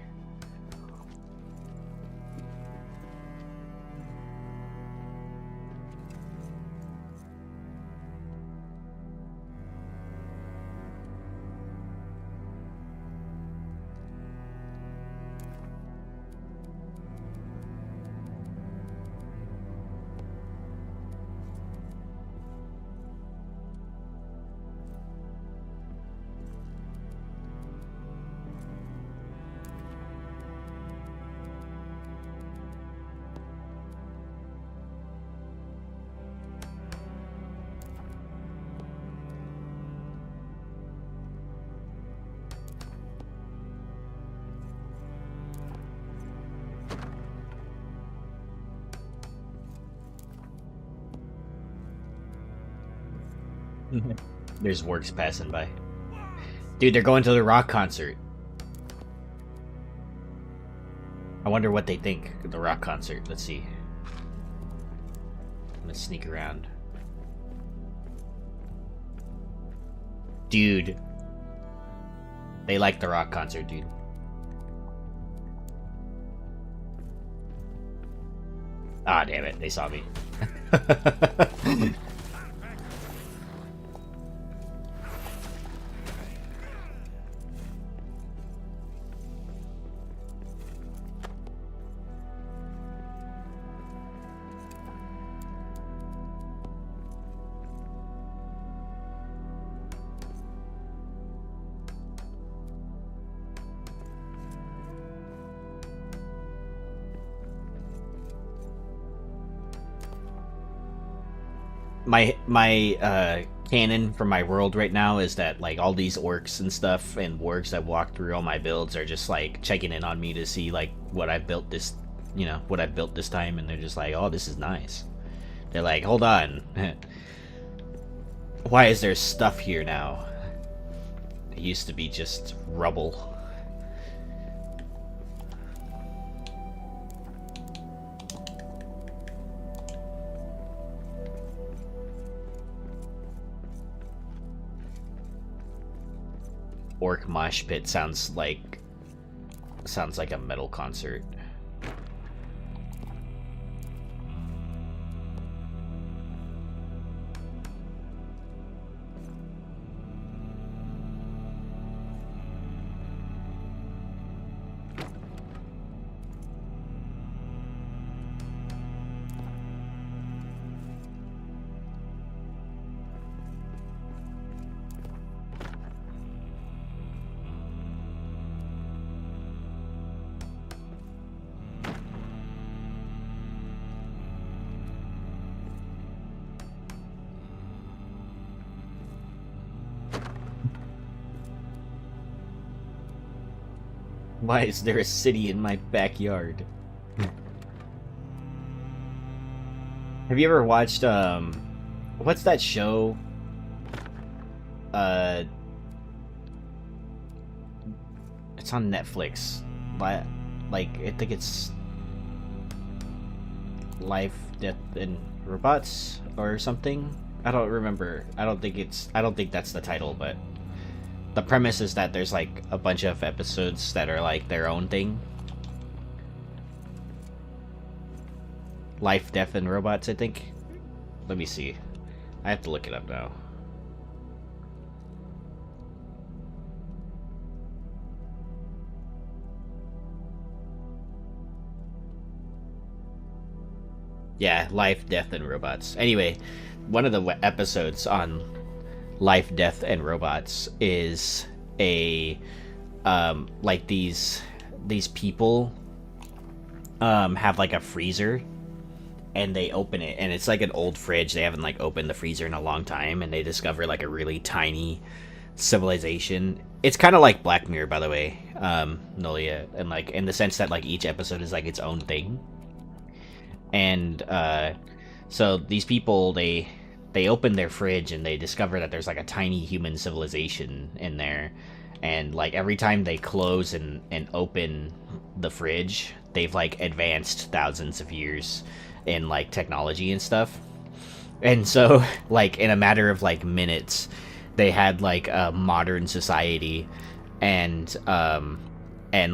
There's works passing by. Dude, they're going to the rock concert. I wonder what they think of the rock concert. Let's see. I'm gonna sneak around. Dude. They like the rock concert, dude. Ah, damn it. They saw me. my canon for my world right now is that like all these orcs and stuff and wargs that walk through all my builds are just like checking in on me to see like what I built this, you know, what I built this time, and they're just like, oh, this is nice. They're like, hold on, why is there stuff here now? It used to be just rubble. Orc mosh pit sounds like a metal concert. Why is there a city in my backyard? Have you ever watched, what's that show? It's on Netflix. Like, I think it's Life, Death, and Robots or something? I don't remember. I don't think that's the title, but the premise is that there's like a bunch of episodes that are like their own thing. Life, Death, and Robots, I think. Let me see. I have to look it up now. Yeah, Life, Death, and Robots. Anyway, one of the episodes on Life, Death, and Robots is a like these people have like a freezer, and they open it, and it's like an old fridge. They haven't like opened the freezer in a long time, and they discover like a really tiny civilization. It's kind of like Black Mirror, by the way, Nolia, and like in the sense that like each episode is like its own thing. And so these people, they open their fridge and they discover that there's like a tiny human civilization in there, and like every time they close and open the fridge, they've like advanced thousands of years in like technology and stuff. And so like in a matter of like minutes, they had like a modern society, and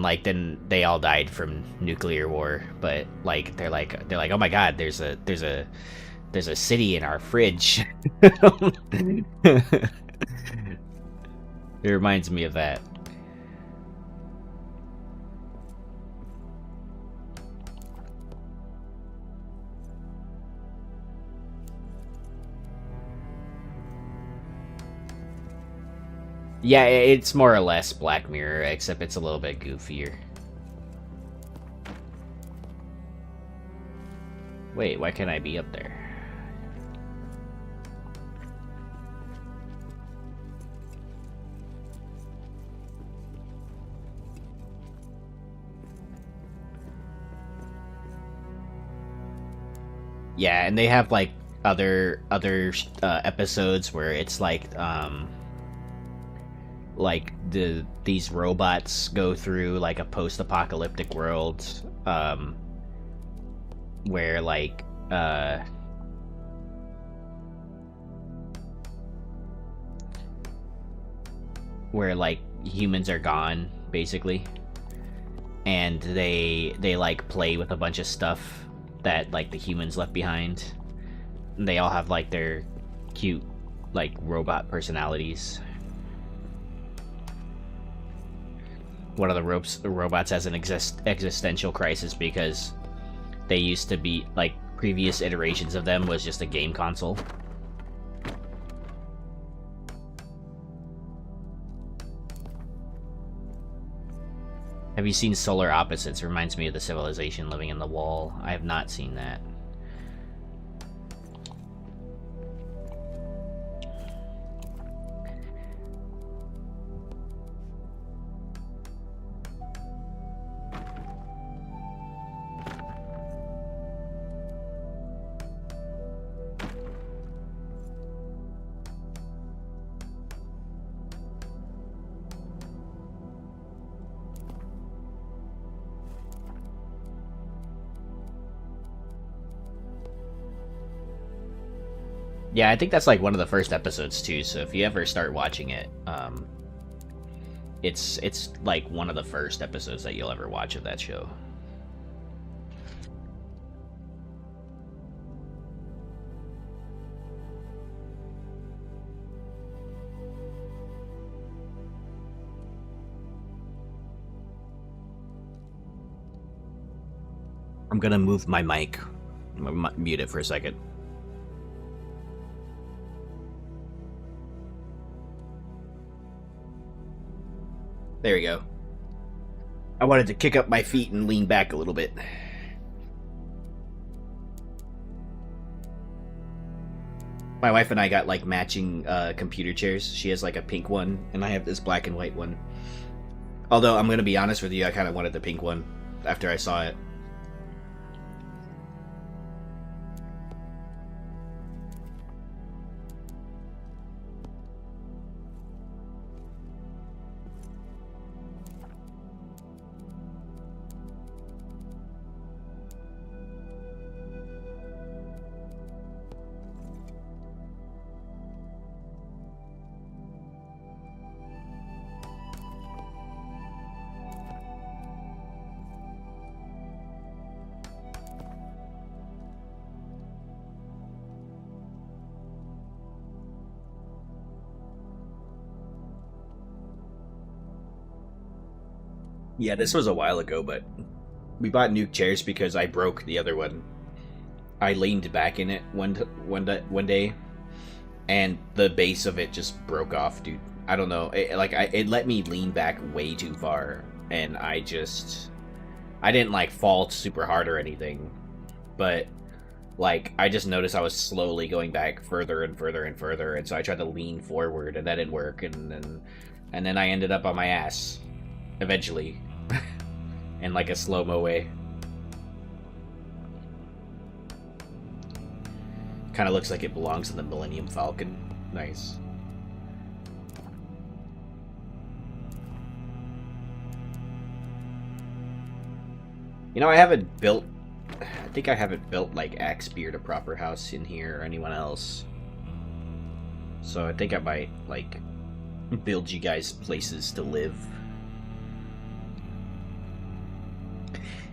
like then they all died from nuclear war. But like they're like, oh my god, there's a city in our fridge. It reminds me of that. Yeah, it's more or less Black Mirror, except it's a little bit goofier. Wait, why can't I be up there? Yeah, and they have like other episodes where it's like these robots go through like a post-apocalyptic world, where like humans are gone basically, and they like play with a bunch of stuff that like the humans left behind. And they all have like their cute like robot personalities. One of the robots has an existential crisis because they used to be like previous iterations of them was just a game console. Have you seen Solar Opposites? Reminds me of the civilization living in the wall. I have not seen that. Yeah, I think that's like one of the first episodes too, so if you ever start watching it, it's like one of the first episodes that you'll ever watch of that show. I'm gonna move my mic. I'm gonna mute it for a second. There we go. I wanted to kick up my feet and lean back a little bit. My wife and I got like matching computer chairs. She has like a pink one, and I have this black and white one. Although I'm gonna be honest with you, I kind of wanted the pink one after I saw it. Yeah, this was a while ago, but we bought new chairs because I broke the other one. I leaned back in it one day, and the base of it just broke off, dude. I don't know. It let me lean back way too far, and I didn't like fall super hard or anything, but like I just noticed I was slowly going back further and further and further, and so I tried to lean forward, and that didn't work, and then I ended up on my ass eventually. In like a slow-mo way. Kind of looks like it belongs in the Millennium Falcon. Nice. You know, I think I haven't built like Axebeard a proper house in here or anyone else. So I think I might like build you guys places to live.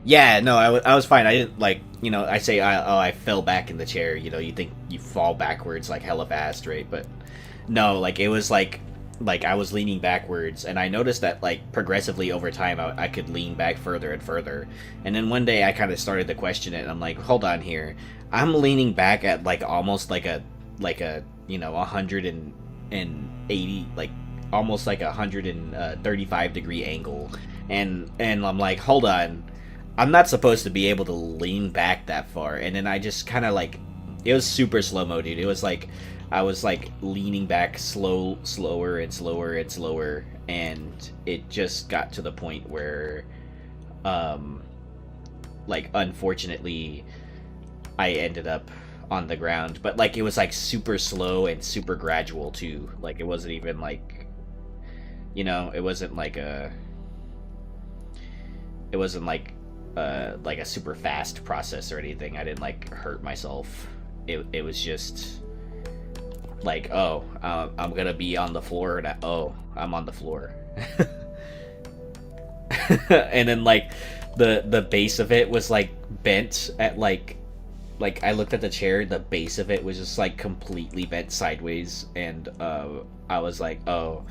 Yeah, no, I was fine. I didn't, like, you know, I say, I fell back in the chair. You know, you think you fall backwards, like, hella fast, right? But no, like, it was like I was leaning backwards, and I noticed that, like, progressively over time, I could lean back further and further. And then one day I kind of started to question it, and I'm like, hold on here. I'm leaning back at, like, almost like a, you know, 180, like, almost like a 135-degree angle. And I'm like, hold on. I'm not supposed to be able to lean back that far. And then I just kind of, like, it was super slow-mo, dude. It was like I was, like, leaning back slower and slower and slower, and it just got to the point where, like, unfortunately, I ended up on the ground. But, like, it was, like, super slow and super gradual, too. Like, it wasn't even, like, you know, it wasn't like a super fast process or anything. I didn't, like, hurt myself. It was just like, oh, I'm gonna be on the floor, and oh, I'm on the floor. And then, like, the base of it was, like, bent at, like I looked at the chair, the base of it was just, like, completely bent sideways, and I was like, oh.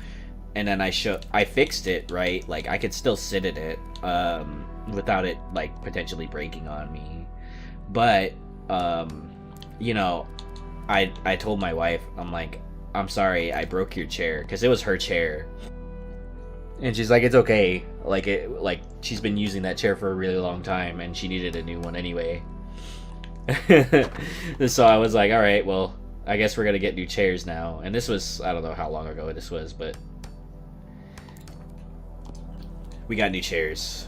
And then I fixed it, right? Like, I could still sit in it without it, like, potentially breaking on me. But you know, I told my wife, I'm like, I'm sorry, I broke your chair, because it was her chair. And she's like, it's okay. Like, she's been using that chair for a really long time, and she needed a new one anyway. So I was like, all right, well, I guess we're gonna get new chairs now. And this was, I don't know how long ago this was, but we got new chairs.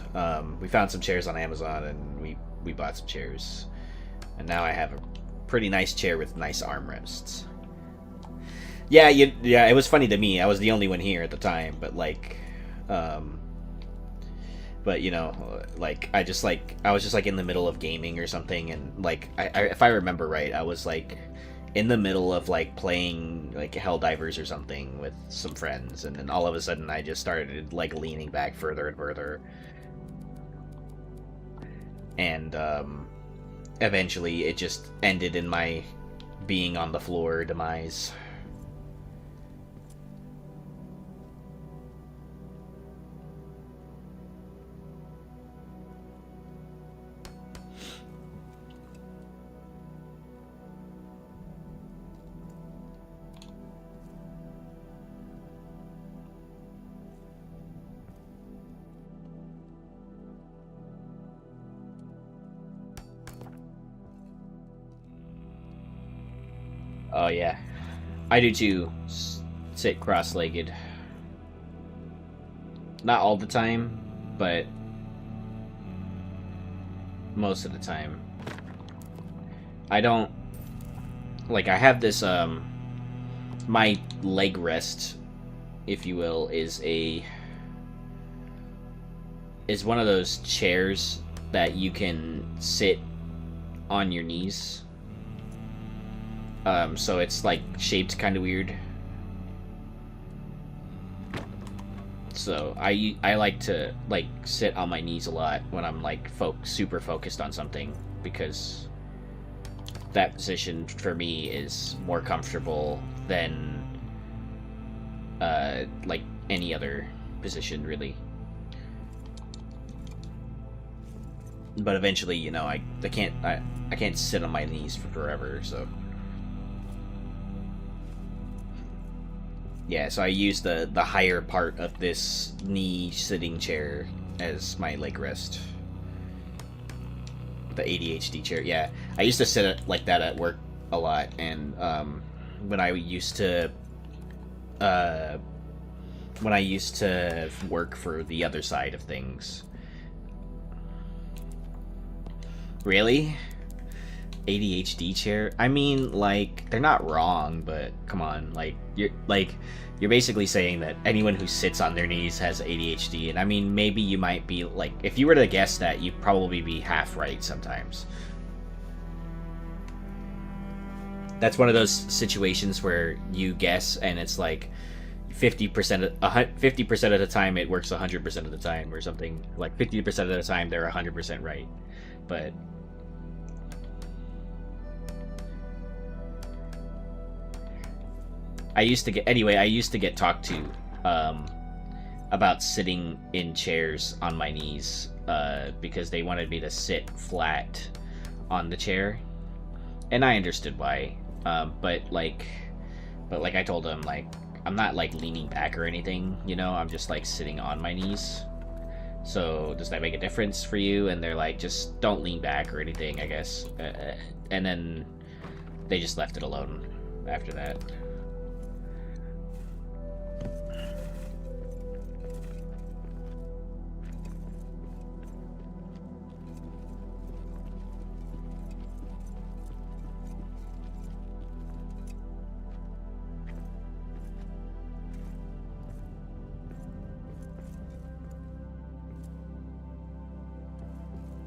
We found some chairs on Amazon, and we bought some chairs. And now I have a pretty nice chair with nice armrests. Yeah, it was funny to me. I was the only one here at the time, but, like, but, you know, like, I was just, like, in the middle of gaming or something, and, like, if I remember right, I was, like, in the middle of, like, playing, like, Helldivers or something with some friends, and then all of a sudden I just started, like, leaning back further and further. And, eventually it just ended in my being on the floor demise. Oh yeah, I do too. Sit cross-legged. Not all the time, but most of the time. I don't, like, I have this, my leg rest, if you will, is one of those chairs that you can sit on your knees. So it's, like, shaped kind of weird. So I like to, like, sit on my knees a lot when I'm, like, super focused on something, because that position for me is more comfortable than like any other position, really. But eventually, you know, I can't sit on my knees for forever, so yeah, so I use the higher part of this knee sitting chair as my leg rest. The ADHD chair, yeah. I used to sit like that at work a lot, and when I used to work for the other side of things. Really? ADHD chair? I mean, like, they're not wrong, but come on, you're basically saying that anyone who sits on their knees has ADHD, and I mean, maybe you might be, like, if you were to guess that, you'd probably be half right sometimes. That's one of those situations where you guess, and it's like, 50% of 50% of the time it works 100% of the time or something. Like 50% of the time they're 100% right. But I used to get talked to about sitting in chairs on my knees because they wanted me to sit flat on the chair, and I understood why. But like I told them, like, I'm not like leaning back or anything, you know. I'm just like sitting on my knees. So does that make a difference for you? And they're like, just don't lean back or anything, I guess. And then they just left it alone after that.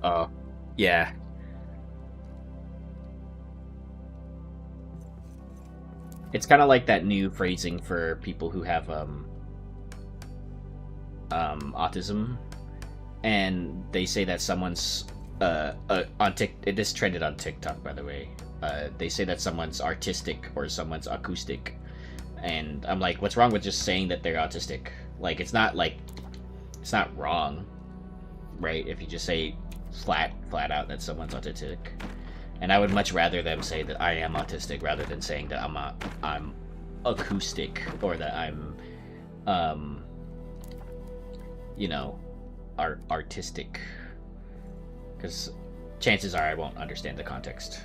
Oh, yeah. It's kind of like that new phrasing for people who have autism, and they say that someone's on this trended on TikTok, by the way. They say that someone's artistic or someone's acoustic, and I'm like, what's wrong with just saying that they're autistic? Like, it's not wrong, right? If you just say flat out that someone's autistic. And I would much rather them say that I am autistic rather than saying that I'm acoustic, or that I'm you know, artistic, because chances are I won't understand the context.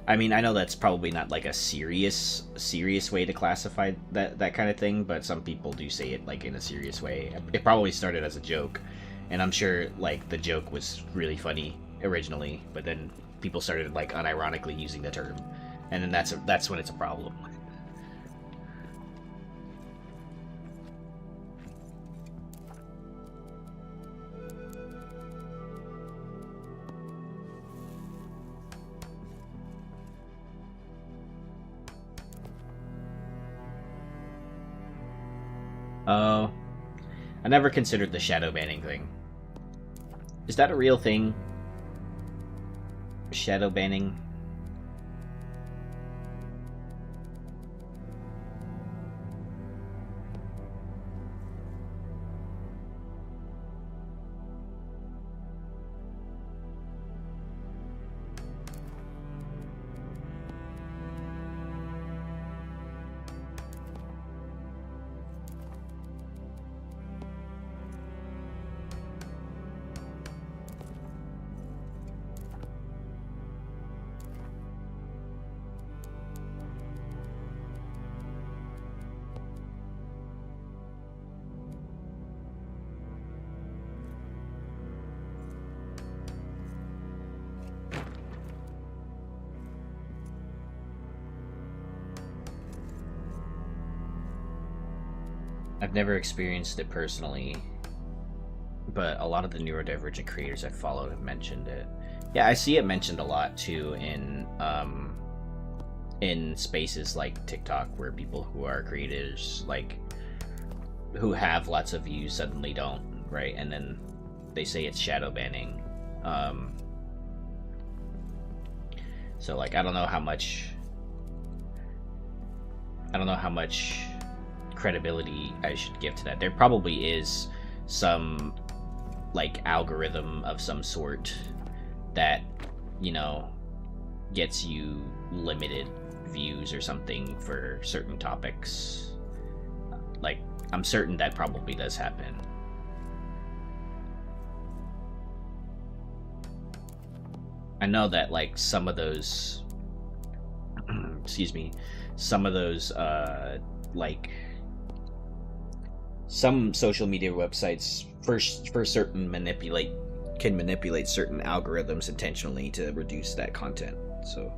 I mean, I know that's probably not like a serious way to classify that kind of thing, but some people do say it like in a serious way. It probably started as a joke, and I'm sure like the joke was really funny originally, but then people started like unironically using the term, and then that's when it's a problem. Oh, I never considered the shadow banning thing. Is that a real thing? Shadow banning? I've never experienced it personally, but a lot of the neurodivergent creators I follow have mentioned it. Yeah, I see it mentioned a lot too in spaces like TikTok, where people who are creators, like, who have lots of views suddenly don't, right? And then they say it's shadow banning. So like, I don't know how much credibility I should give to that. There probably is some like algorithm of some sort that, you know, gets you limited views or something for certain topics. Like, I'm certain that probably does happen. I know that like some of those excuse me, some of those like some social media websites for certain can manipulate certain algorithms intentionally to reduce that content. So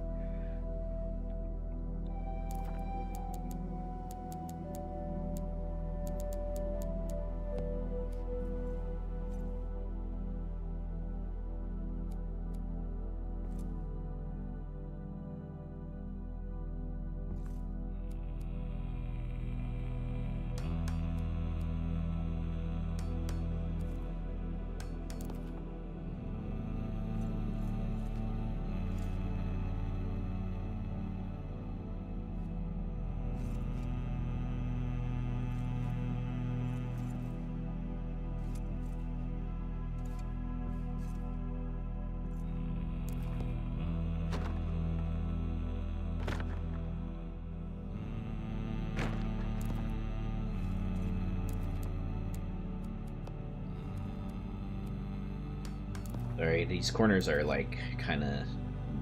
Alright, these corners are like kind of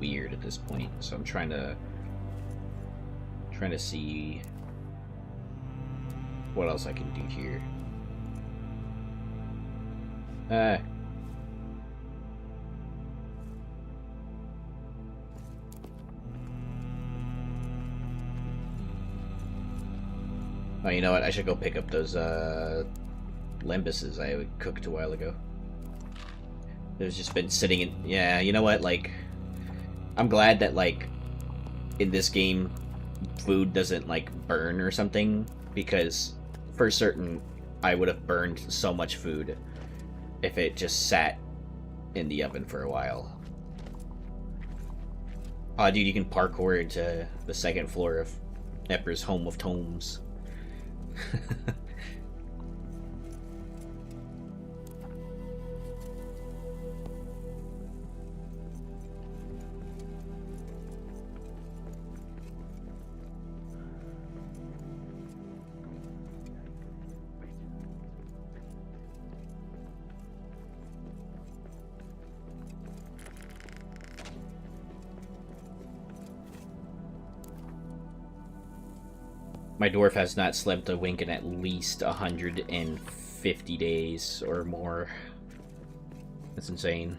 weird at this point, so I'm trying to see what else I can do here. Oh, you know what? I should go pick up those limbuses I cooked a while ago. They've just been sitting in. Yeah, you know what? Like, I'm glad that like in this game, food doesn't like burn or something, because for certain I would have burned so much food if it just sat in the oven for a while. Oh, dude, you can parkour into the second floor of Epper's Home of Tomes. My dwarf has not slept a wink in at least 150 days or more. That's insane.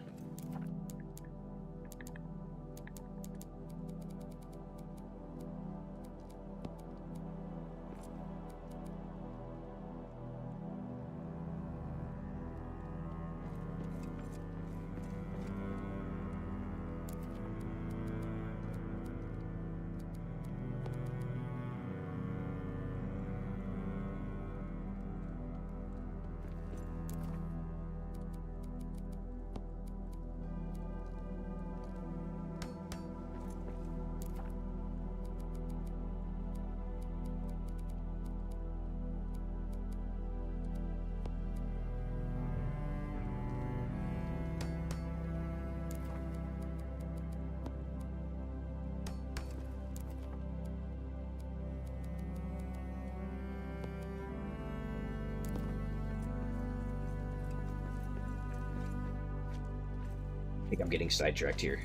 I think I'm getting sidetracked here.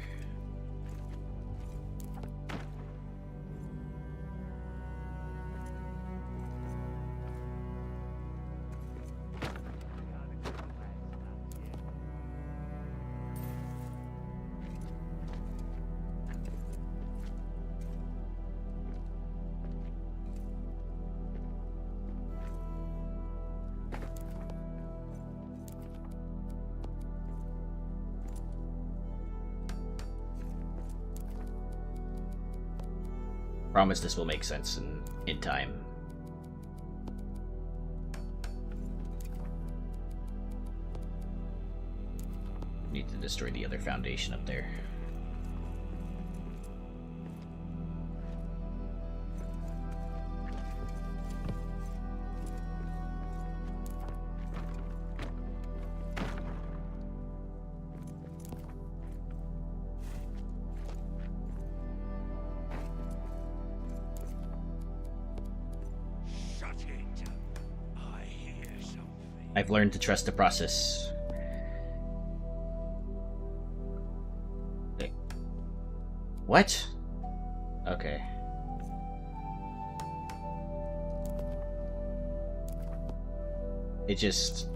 Promise this will make sense in time. Need to destroy the other foundation up there. I've learned to trust the process. What? Okay. It just...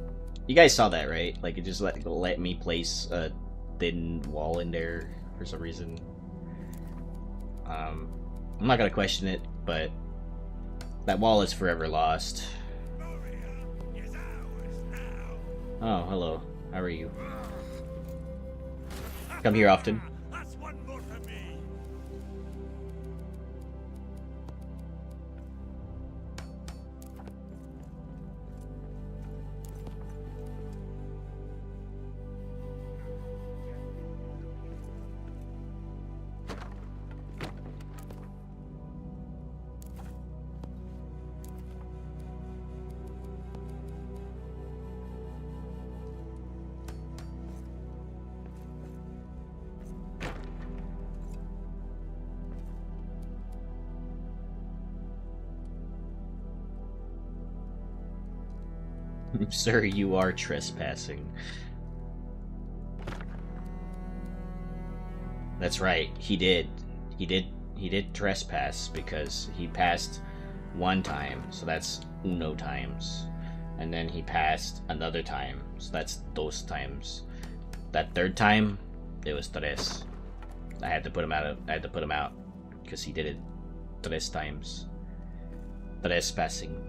You guys saw that, right? Like, it just let me place a thin wall in there for some reason. I'm not gonna question it, but that wall is forever lost. Moria is ours now. Oh, hello. How are you? Come here often. That's one more for me. Sir, you are trespassing. That's right. He did. He did trespass because he passed one time, so that's uno times. And then he passed another time, so that's dos times. That third time, it was tres. I had to put him out. I had to put him out because he did it tres times. Trespassing.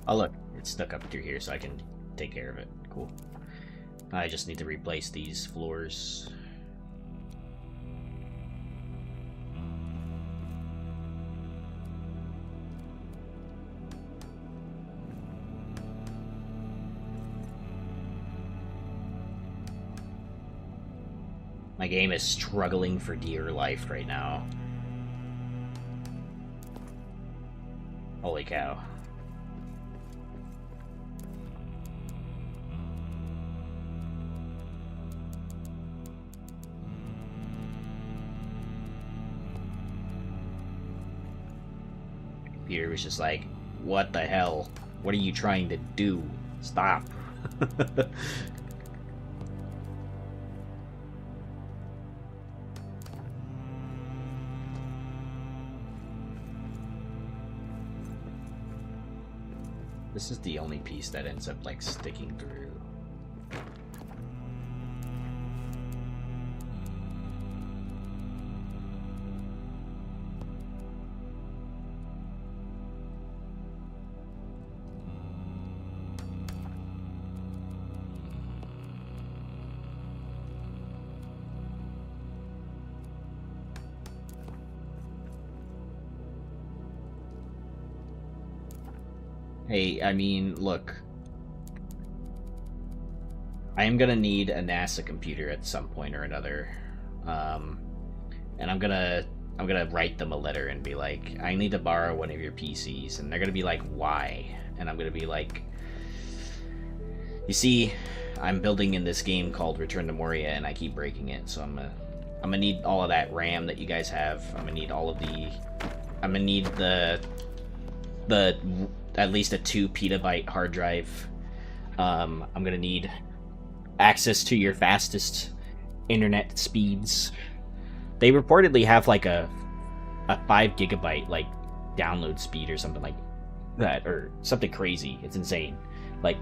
Oh look, it's stuck up through here so I can take care of it. Cool. I just need to replace these floors. My game is struggling for dear life right now. Holy cow. Computer was just like, what the hell? What are you trying to do? Stop. This is the only piece that ends up like sticking through. Hey, I mean, look. I am gonna need a NASA computer at some point or another. And I'm gonna write them a letter and be like, I need to borrow one of your PCs. And they're gonna be like, why? And I'm gonna be like, you see, I'm building in this game called Return to Moria and I keep breaking it, so I'm gonna need all of that RAM that you guys have. I'm gonna need all of the... I'm gonna need the at least a 2 petabyte hard drive. I'm gonna need access to your fastest internet speeds. They reportedly have like a 5 gigabyte like download speed or something like that, or something crazy. It's insane, like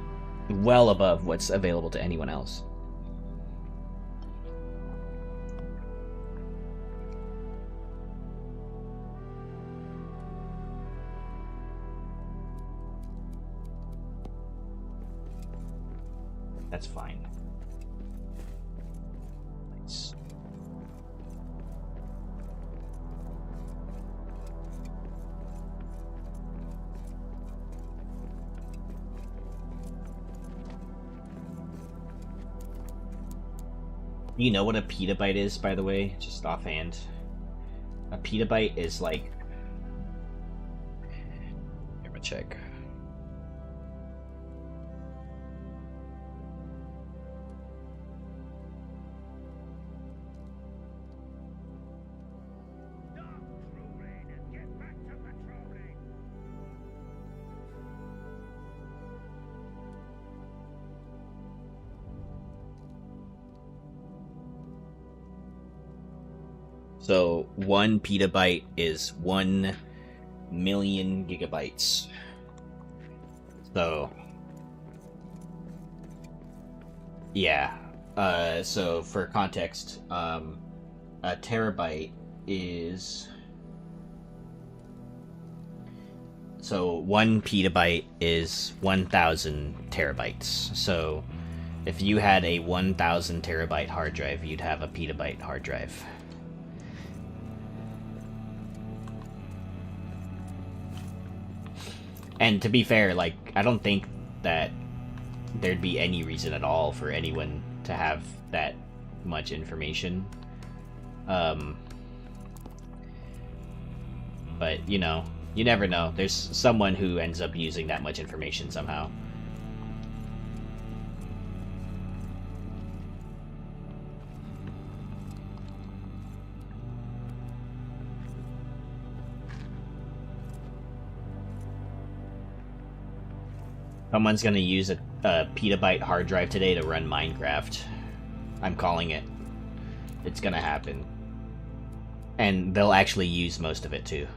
well above what's available to anyone else. That's fine. Nice. You know what a petabyte is, by the way? Just offhand. A petabyte is like... Let me check. So 1 petabyte is 1 million gigabytes. So yeah. So for context, a terabyte is... So 1 petabyte is 1,000 terabytes. So if you had a 1,000 terabyte hard drive, you'd have a petabyte hard drive. And to be fair, like, I don't think that there'd be any reason at all for anyone to have that much information. But, you know, you never know. There's someone who ends up using that much information somehow. Someone's gonna use a petabyte hard drive today to run Minecraft. I'm calling it. It's gonna happen. And they'll actually use most of it too.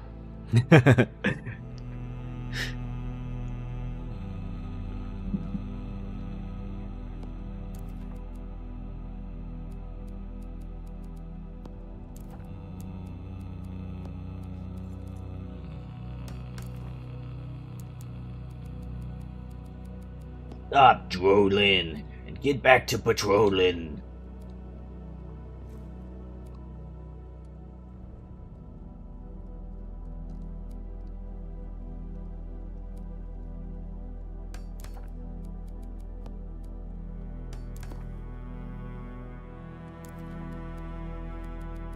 Stop drooling and get back to patrolling.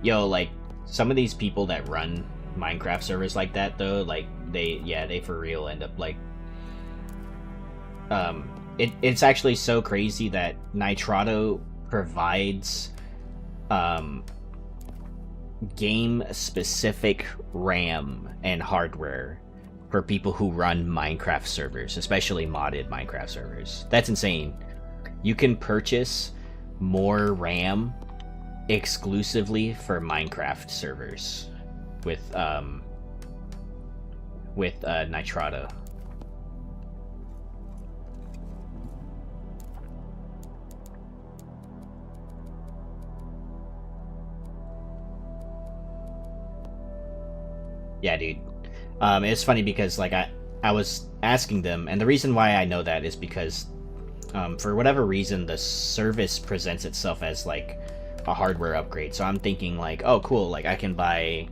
Yo, like, some of these people that run Minecraft servers like that, though, like, they for real end up, like, it's actually so crazy that Nitrado provides, game-specific RAM and hardware for people who run Minecraft servers, especially modded Minecraft servers. That's insane. You can purchase more RAM exclusively for Minecraft servers with Nitrado. Yeah, dude. It's funny because, like, I was asking them, and the reason why I know that is because, for whatever reason, the service presents itself as, like, a hardware upgrade. So I'm thinking, like, oh, cool, like, I can buy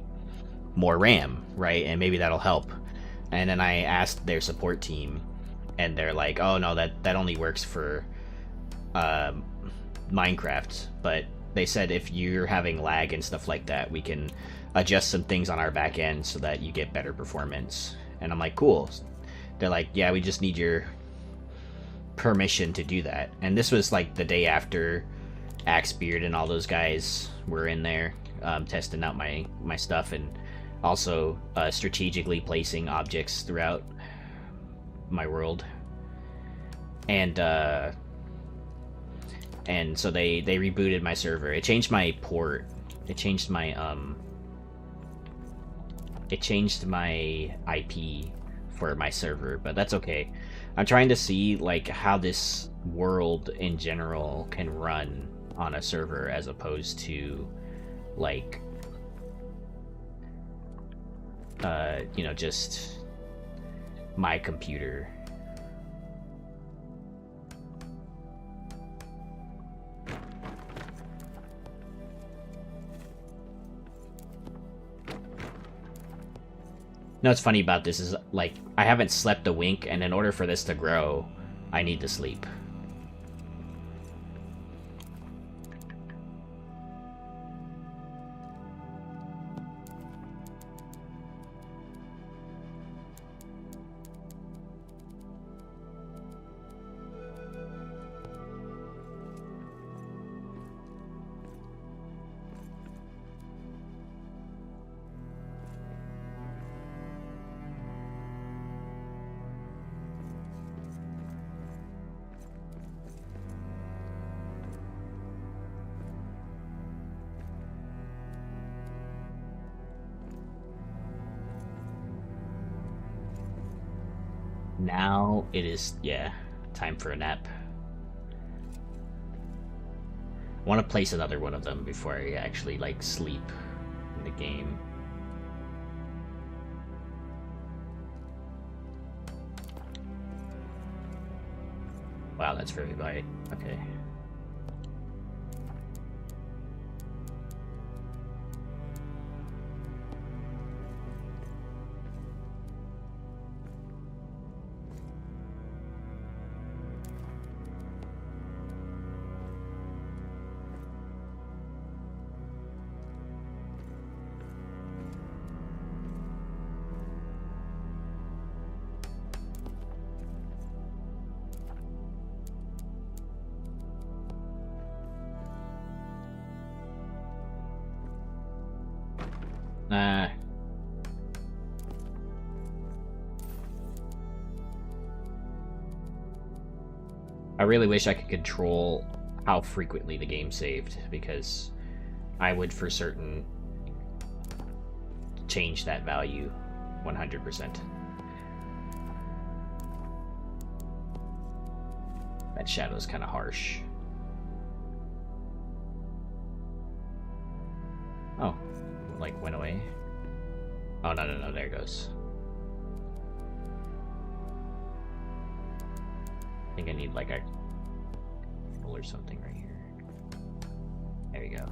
more RAM, right? And maybe that'll help. And then I asked their support team, and they're like, oh, no, that only works for Minecraft. But they said if you're having lag and stuff like that, we can adjust some things on our back end so that you get better performance. And I'm like, cool. They're like, yeah, we just need your permission to do that. And this was like the day after Axebeard and all those guys were in there testing out my stuff, and also strategically placing objects throughout my world. And so they rebooted my server. It changed my port. It changed my IP for my server, but that's okay. I'm trying to see, like, how this world in general can run on a server as opposed to, like, you know, just my computer. You know what's funny about this is, like, I haven't slept a wink, and in order for this to grow, I need to sleep. Now it is, yeah, time for a nap. I want to place another one of them before I actually, like, sleep in the game. Wow, that's very light. Okay. I really wish I could control how frequently the game saved, because I would for certain change that value 100%. That shadow's kind of harsh. Oh, like went away. Oh, no, there it goes. I think I need like a hole or something right here. There we go.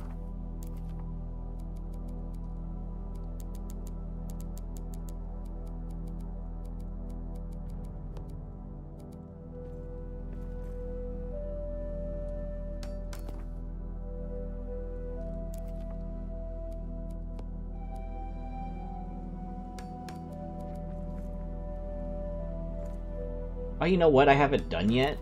Oh, you know what I haven't done yet?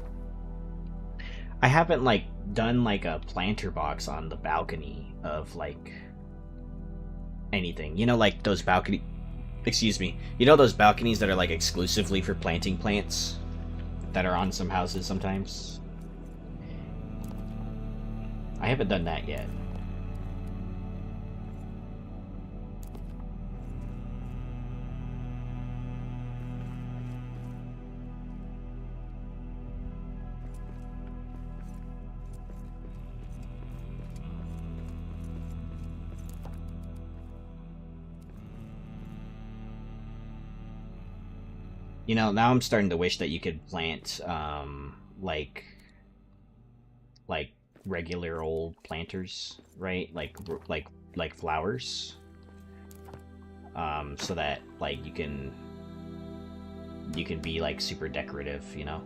I haven't, like, done, like, a planter box on the balcony of, like, anything. You know, like, those balcony... Excuse me. You know those balconies that are, like, exclusively for planting plants? That are on some houses sometimes? I haven't done that yet. You know, now I'm starting to wish that you could plant, like regular old planters, right? Like flowers. So that, like, you can be, like, super decorative, you know?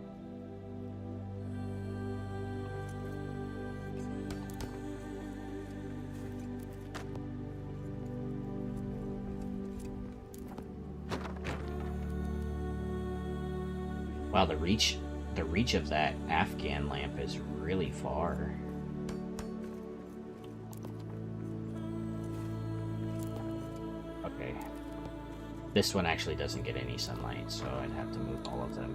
Wow, the reach of that Afghan lamp is really far. Okay. This one actually doesn't get any sunlight, so I'd have to move all of them.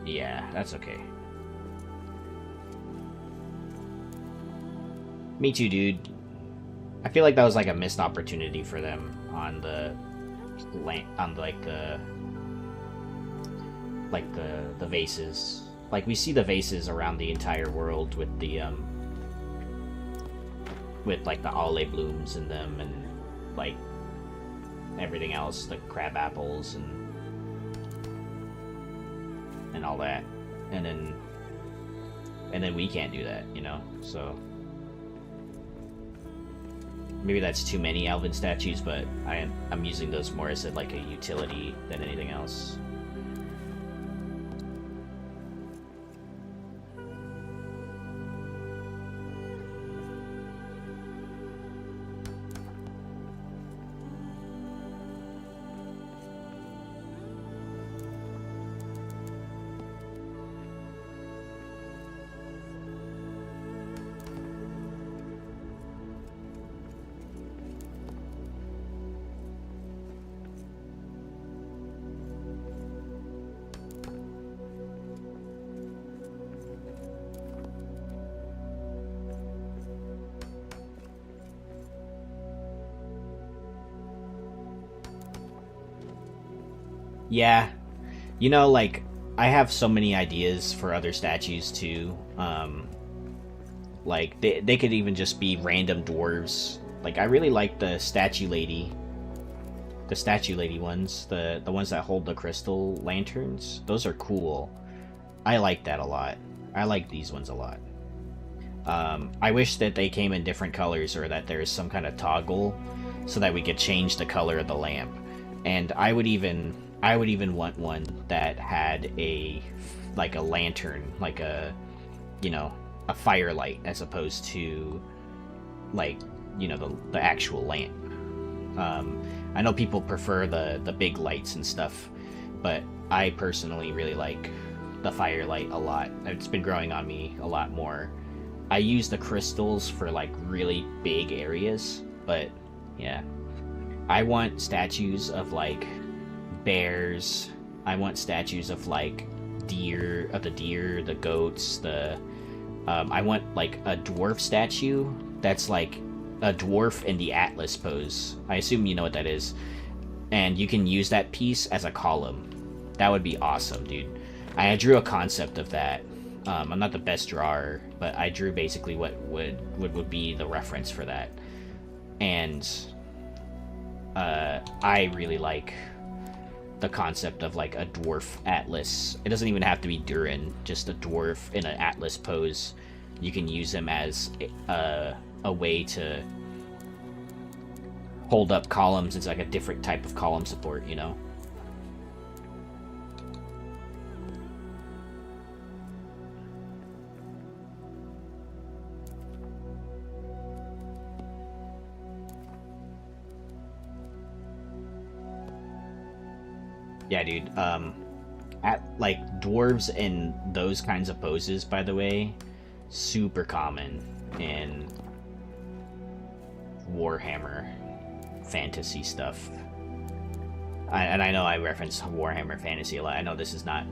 Yeah, that's okay. Me too, dude. I feel like that was like a missed opportunity for them on the vases. Like, we see the vases around the entire world with the like the olive blooms in them and like everything else, the crab apples and all that, and then we can't do that, you know. So maybe that's too many elven statues, but I'm using those more as like a utility than anything else. Yeah, you know, like, I have so many ideas for other statues too. Like, they could even just be random dwarves. Like, I really like the statue lady ones, the ones that hold the crystal lanterns. Those are cool. I like that a lot. I like these ones a lot. I wish that they came in different colors, or that there's some kind of toggle so that we could change the color of the lamp. And I would even want one that had a lantern, like a, you know, a firelight, as opposed to, like, you know, the actual lamp. I know people prefer the big lights and stuff, but I personally really like the firelight a lot. It's been growing on me a lot more I use the crystals for like really big areas, but yeah. I want statues of like bears. I want statues of like deer, the goats, I want like a dwarf statue that's like a dwarf in the Atlas pose. I assume you know what that is. And you can use that piece as a column. That would be awesome, dude. I drew a concept of that. I'm not the best drawer, but I drew basically what would be the reference for that. And I really like the concept of like a dwarf Atlas. It doesn't even have to be Durin, just a dwarf in an Atlas pose. You can use him as a way to hold up columns. It's like a different type of column support, you know? Yeah, dude. At like dwarves in those kinds of poses, by the way, super common in Warhammer fantasy stuff. And I know I reference Warhammer Fantasy a lot. I know this is not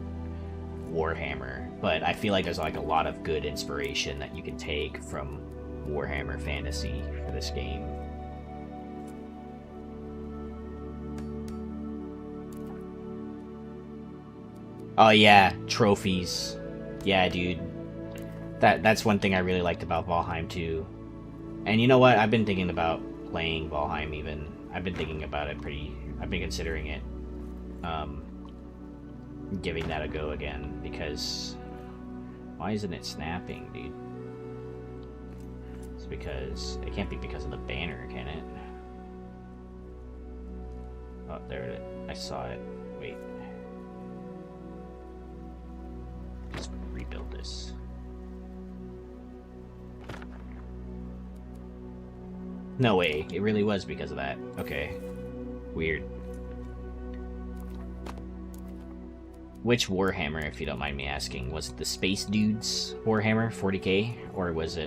Warhammer, but I feel like there's like a lot of good inspiration that you can take from Warhammer Fantasy for this game. Oh yeah, trophies. Yeah, dude. That's one thing I really liked about Valheim too. And you know what? I've been thinking about playing Valheim even. I've been thinking about it I've been considering it. Giving that a go again, because why isn't it snapping, dude? It's because it can't be because of the banner, can it? Oh, there it is. I saw it. Wait. Let's rebuild this. No way, it really was because of that. Okay. Weird. Which Warhammer, if you don't mind me asking? Was it the Space Dudes Warhammer 40k? Or was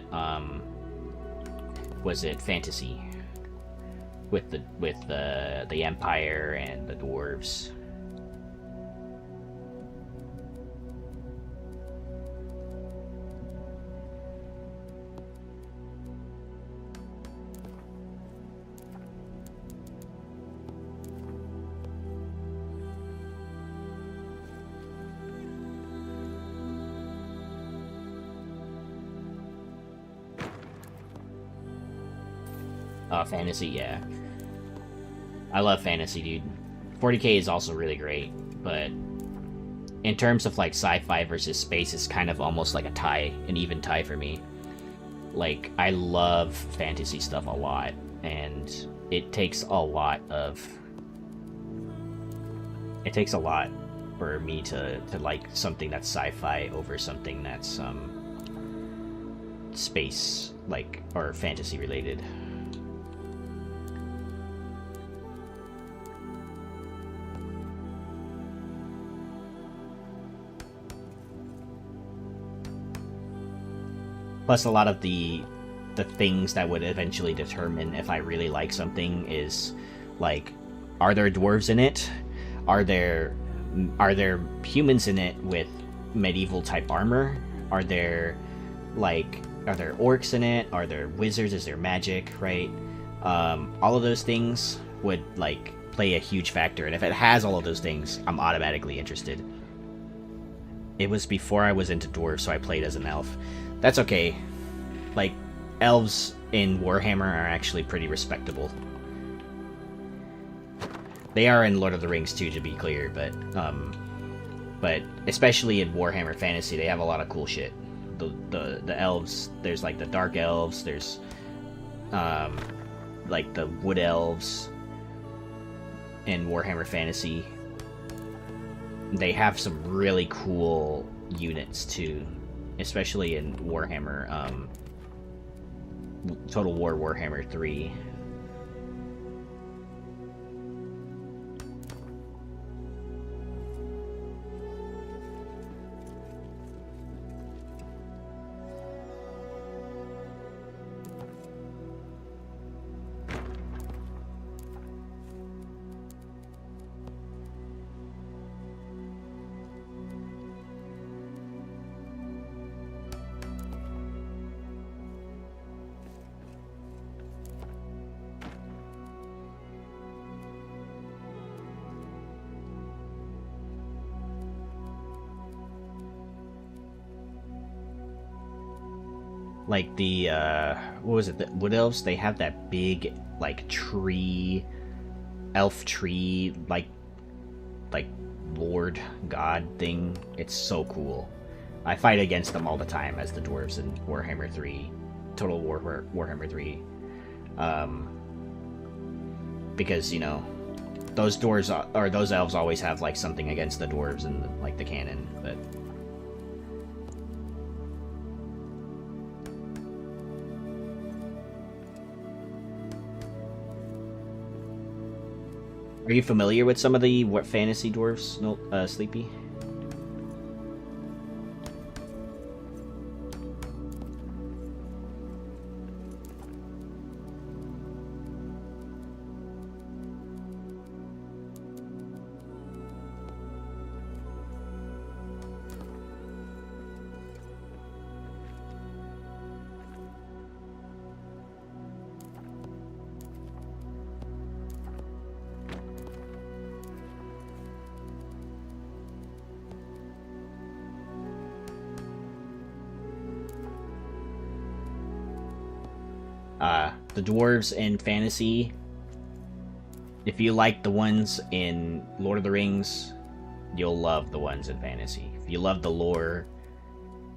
it fantasy? With the Empire and the dwarves? Fantasy, yeah. I love fantasy, dude. 40k is also really great, but in terms of like sci-fi versus space, it's kind of almost like a tie, an even tie for me. Like, I love fantasy stuff a lot, and it takes a lot for me to like something that's sci-fi over something that's space, like, or fantasy related. Plus, a lot of the things that would eventually determine if I really like something is, like, are there dwarves in it? Are there humans in it with medieval type armor? Are there orcs in it? Are there wizards? Is there magic? Right? All of those things would like play a huge factor, and if it has all of those things, I'm automatically interested. It was before I was into dwarves, so I played as an elf. That's okay. Like, elves in Warhammer are actually pretty respectable. They are in Lord of the Rings too, to be clear, but especially in Warhammer Fantasy, they have a lot of cool shit. The elves, there's like the dark elves, there's like the wood elves in Warhammer Fantasy. They have some really cool units too. Especially in Warhammer, Total War Warhammer 3. like the what was it? The wood elves. They have that big like tree, elf tree, like lord god thing. It's so cool. I fight against them all the time as the dwarves in Warhammer 3, Total War Warhammer 3, because you know those dwarves or those elves always have like something against the dwarves and like the canon, but. Are you familiar with some of the fantasy dwarves, Sleepy? The dwarves in fantasy, if you like the ones in Lord of the Rings, you'll love the ones in fantasy. If you love the lore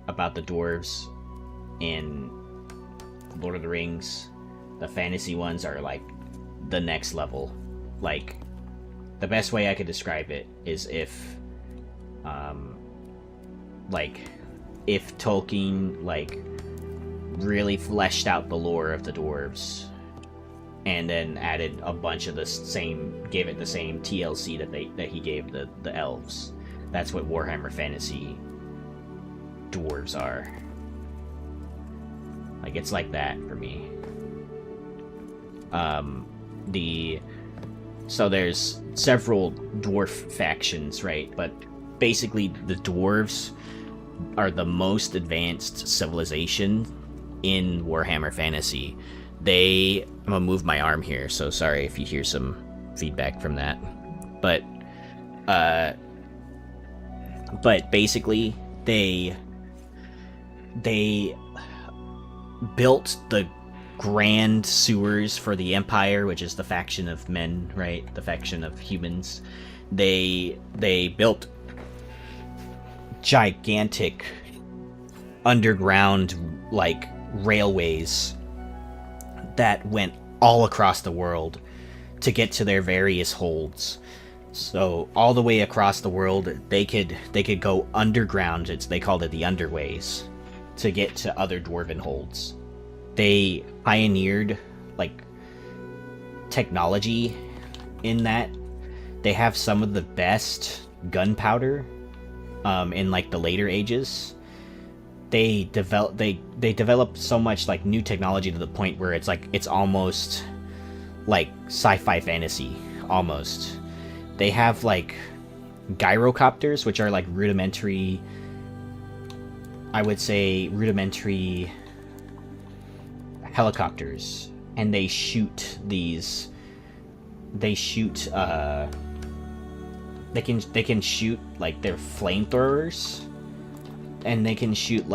about the dwarves in Lord of the Rings, the fantasy ones are like the next level. Like, the best way I could describe it is if Tolkien really fleshed out the lore of the dwarves and then added a bunch of the same, gave it the same TLC that he gave the elves. That's what Warhammer Fantasy dwarves are. Like, it's like that for me. So there's several dwarf factions, right? But basically the dwarves are the most advanced civilization in Warhammer Fantasy. I'm gonna move my arm here, so sorry if you hear some feedback from that. But basically they built the grand sewers for the Empire, which is the faction of men, right? The faction of humans. They built gigantic underground railways that went all across the world to get to their various holds. So all the way across the world, they could go underground. They called it the underways to get to other dwarven holds. They pioneered technology in that. They have some of the best gunpowder in the later ages. They developed so much new technology to the point where it's almost like sci-fi fantasy almost. They have gyrocopters, which are rudimentary, I would say rudimentary helicopters, and they shoot they can shoot their flamethrowers, and they can shoot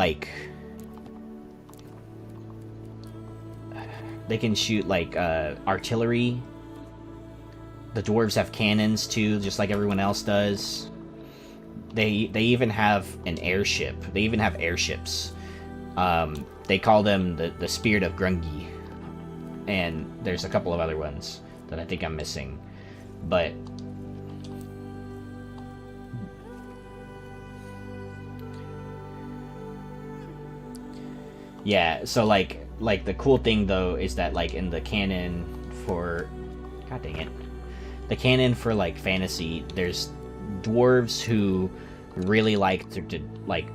artillery. The dwarves have cannons too, just like everyone else does. They even have an airship. They even have airships. They call them the Spirit of Grungi, and there's a couple of other ones that I think I'm missing, but yeah. So the cool thing though is that in the canon for, god dang it, the canon for fantasy, there's dwarves who really like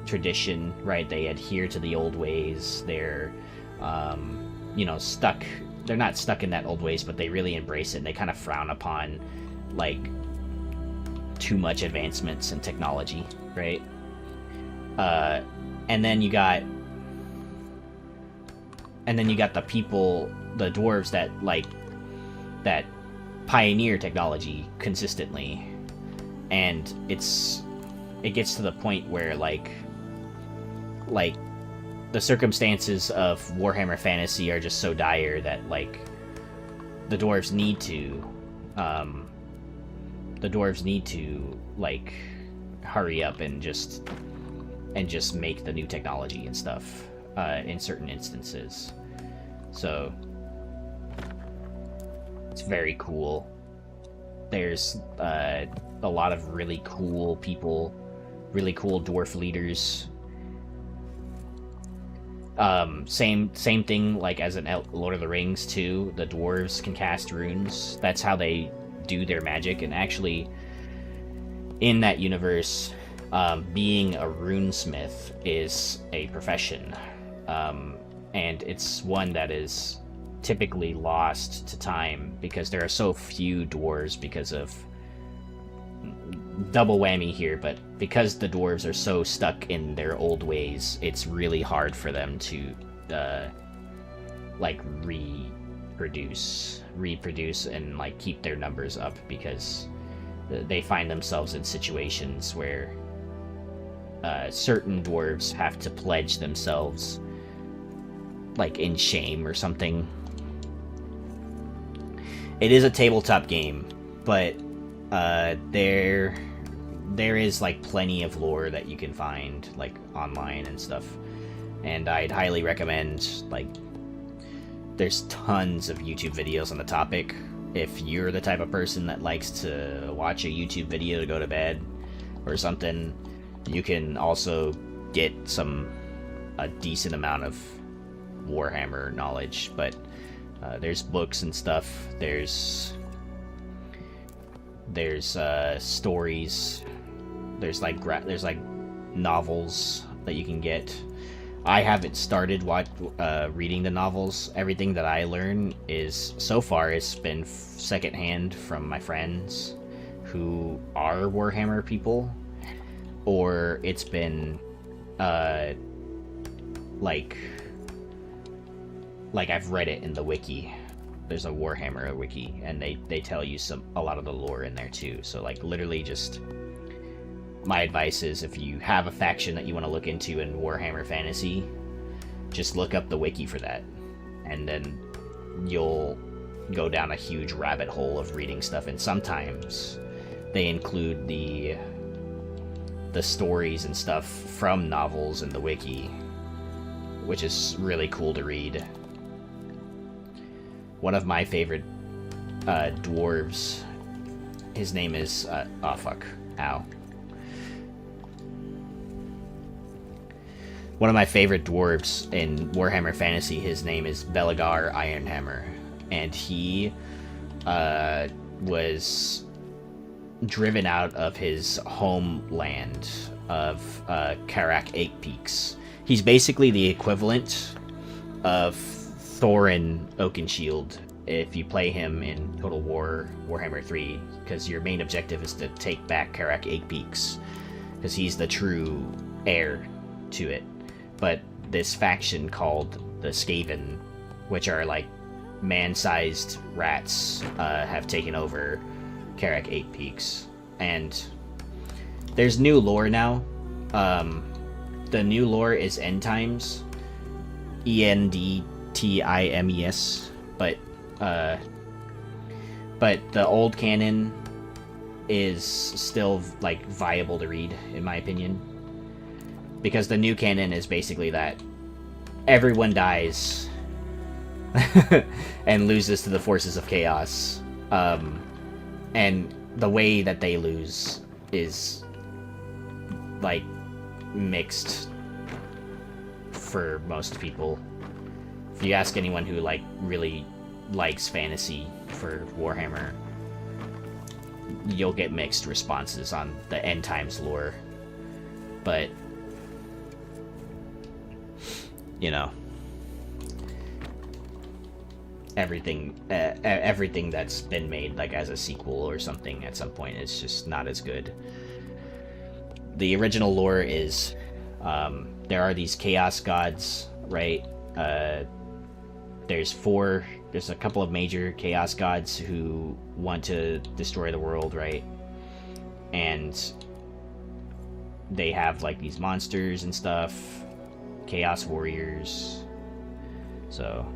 tradition, right? They adhere to the old ways. They're stuck. They're not stuck in that old ways, but they really embrace it. And they kind of frown upon too much advancements in technology, right? And then you got the people, the dwarves that pioneer technology consistently, and it gets to the point where the circumstances of Warhammer Fantasy are just so dire that, like, the dwarves need to like hurry up and just make the new technology and stuff in certain instances. So it's very cool. There's a lot of really cool people, really cool dwarf leaders. Same thing like as in Lord of the Rings too. The dwarves can cast runes. That's how they do their magic. And actually, in that universe, being a runesmith is a profession, and it's one that is typically lost to time because there are so few dwarves because of double whammy here, but because the dwarves are so stuck in their old ways, it's really hard for them to like reproduce and like keep their numbers up, because they find themselves in situations where certain dwarves have to pledge themselves like in shame or something. It is a tabletop game, but there is like plenty of lore that you can find like online and stuff, and I'd highly recommend, like, there's tons of YouTube videos on the topic. If you're the type of person that likes to watch a YouTube video to go to bed or something, you can also get a decent amount of Warhammer knowledge. But there's books and stuff. There's stories. There's like novels that you can get. I haven't started reading the novels. Everything that I learn is, so far, it's been secondhand from my friends who are Warhammer people, or it's been like I've read it in the wiki. There's a Warhammer wiki, and they tell you a lot of the lore in there too. So like literally just my advice is, if you have a faction that you want to look into in Warhammer Fantasy, just look up the wiki for that, and then you'll go down a huge rabbit hole of reading stuff. And sometimes they include the stories and stuff from novels in the wiki, which is really cool to read. One of my favorite dwarves, his name is one of my favorite dwarves in Warhammer Fantasy, his name is Belegar Ironhammer, and he was driven out of his homeland of Karak Eight Peaks. He's basically the equivalent of Thorin Oakenshield if you play him in Total War Warhammer 3, because your main objective is to take back Karak Eight Peaks, because he's the true heir to it. But this faction called the Skaven, which are like man-sized rats, have taken over Karak Eight Peaks. And there's new lore now. The new lore is End Times, ENDTIMES, but the old canon is still like viable to read, in my opinion, because the new canon is basically that everyone dies and loses to the forces of chaos, and the way that they lose is like mixed for most people. If you ask anyone who like really likes fantasy for Warhammer, you'll get mixed responses on the End Times lore. But you know, everything that's been made like as a sequel or something at some point is just not as good. The original lore is there are these chaos gods, right? There's a couple of major chaos gods who want to destroy the world, right? And they have like these monsters and stuff, chaos warriors. So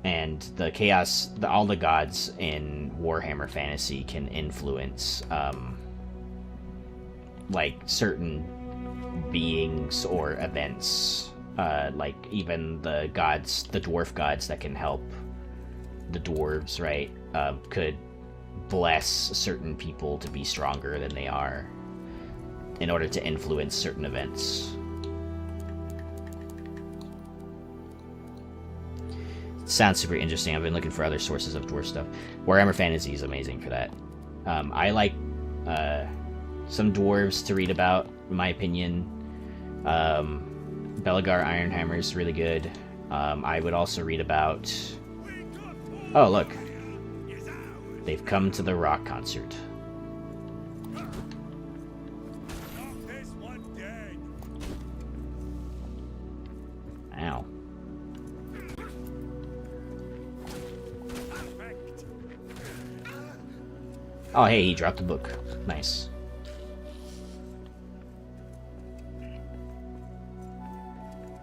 and the chaos, all the gods in Warhammer Fantasy can influence like certain beings or events. Like even the gods, the dwarf gods that can help the dwarves, right? Could bless certain people to be stronger than they are in order to influence certain events. Sounds super interesting. I've been looking for other sources of dwarf stuff. Warhammer Fantasy is amazing for that. I like some dwarves to read about, in my opinion. Belegar Ironhammer is really good. I would also read about... Oh, look. They've come to the rock concert. Ow. Oh, hey, he dropped the book. Nice.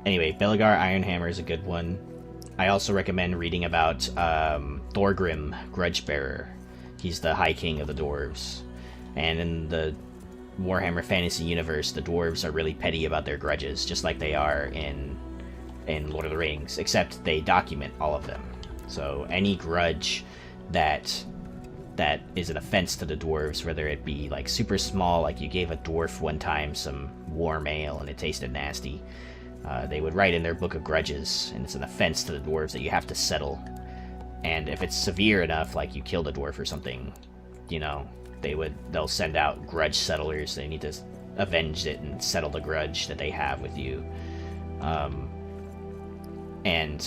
Anyway, Belegar Ironhammer is a good one. I also recommend reading about Thorgrim Grudgebearer. He's the High King of the Dwarves. And in the Warhammer Fantasy universe, the dwarves are really petty about their grudges, just like they are in Lord of the Rings, except they document all of them. So any grudge that is an offense to the dwarves, whether it be like super small, like you gave a dwarf one time some warm ale and it tasted nasty, they would write in their book of grudges, and it's an offense to the dwarves that you have to settle. And if it's severe enough, like you killed a dwarf or something, you know, they'll send out grudge settlers. They need to avenge it and settle the grudge that they have with you. And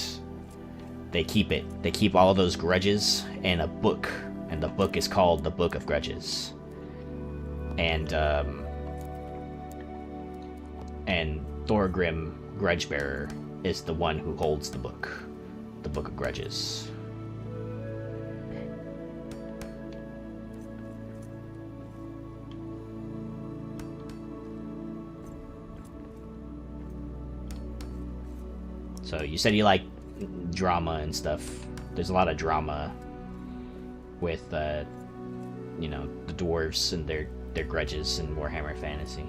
they keep it. They keep all of those grudges in a book, and the book is called the Book of Grudges. And Thorgrim Grudgebearer is the one who holds the Book of Grudges. So you said you like drama and stuff. There's a lot of drama with, you know, the dwarves and their grudges in Warhammer Fantasy.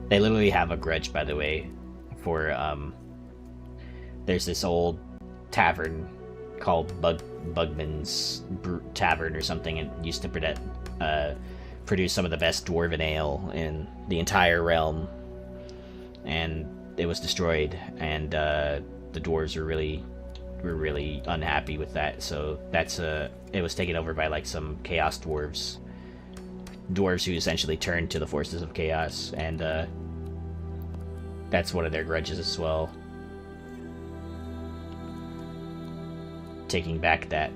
They literally have a grudge, by the way, for, there's this old tavern called Bugman's Tavern or something. It used to produce some of the best dwarven ale in the entire realm, and it was destroyed, and the dwarves were really unhappy with that. So it was taken over by like some chaos dwarves who essentially turned to the forces of chaos, and that's one of their grudges as well. Taking back that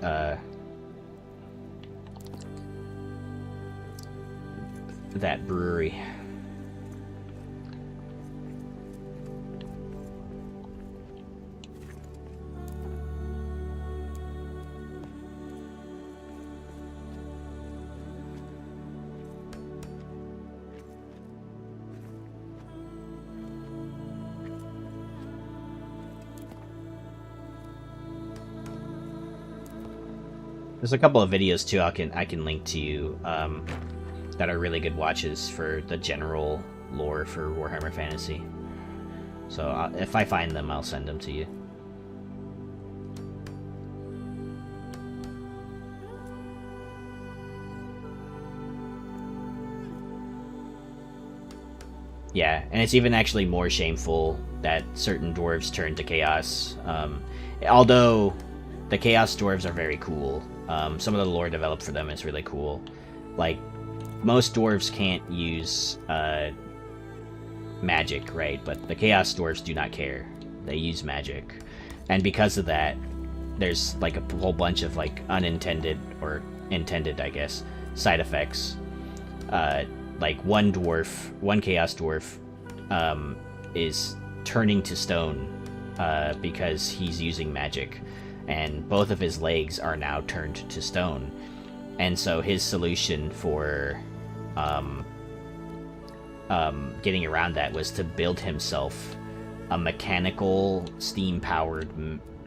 brewery. There's a couple of videos too I can link to you that are really good watches for the general lore for Warhammer Fantasy. So if I find them, I'll send them to you. Yeah, and it's even actually more shameful that certain dwarves turn to chaos. Although the chaos dwarves are very cool. Some of the lore developed for them is really cool. Like, most dwarves can't use magic, right? But the chaos dwarves do not care. They use magic. And because of that, there's like a whole bunch of like unintended, or intended, I guess, side effects. Like one chaos dwarf, is turning to stone because he's using magic, and both of his legs are now turned to stone. And so his solution for getting around that was to build himself a mechanical, steam-powered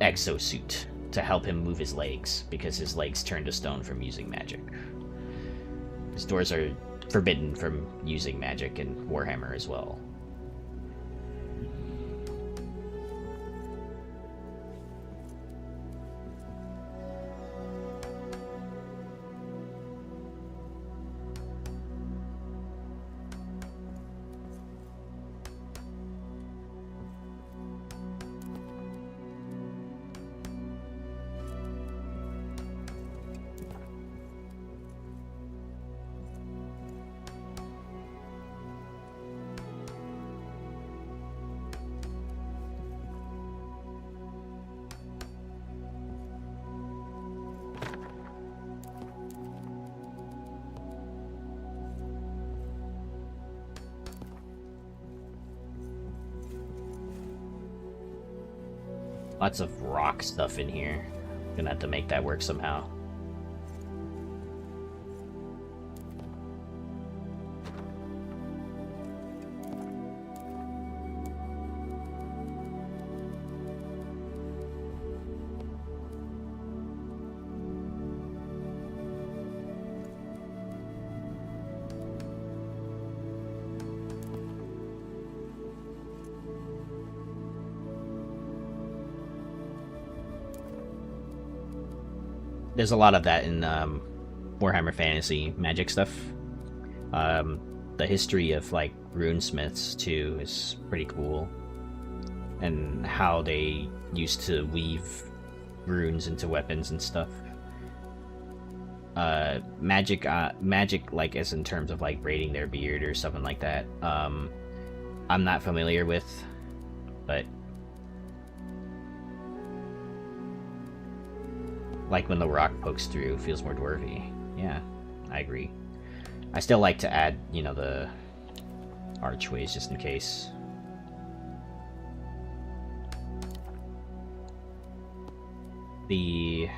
exosuit to help him move his legs, because his legs turn to stone from using magic. His doors are forbidden from using magic in Warhammer as well. Lots of rock stuff in here. Gonna have to make that work somehow. There's a lot of that in Warhammer Fantasy magic stuff. The history of like runesmiths too is pretty cool, and how they used to weave runes into weapons and stuff. Magic like as in terms of like braiding their beard or something like that. I'm not familiar with, but like when the rock pokes through, feels more dwarvy. Yeah, I agree. I still like to add, you know, the archways just in case. The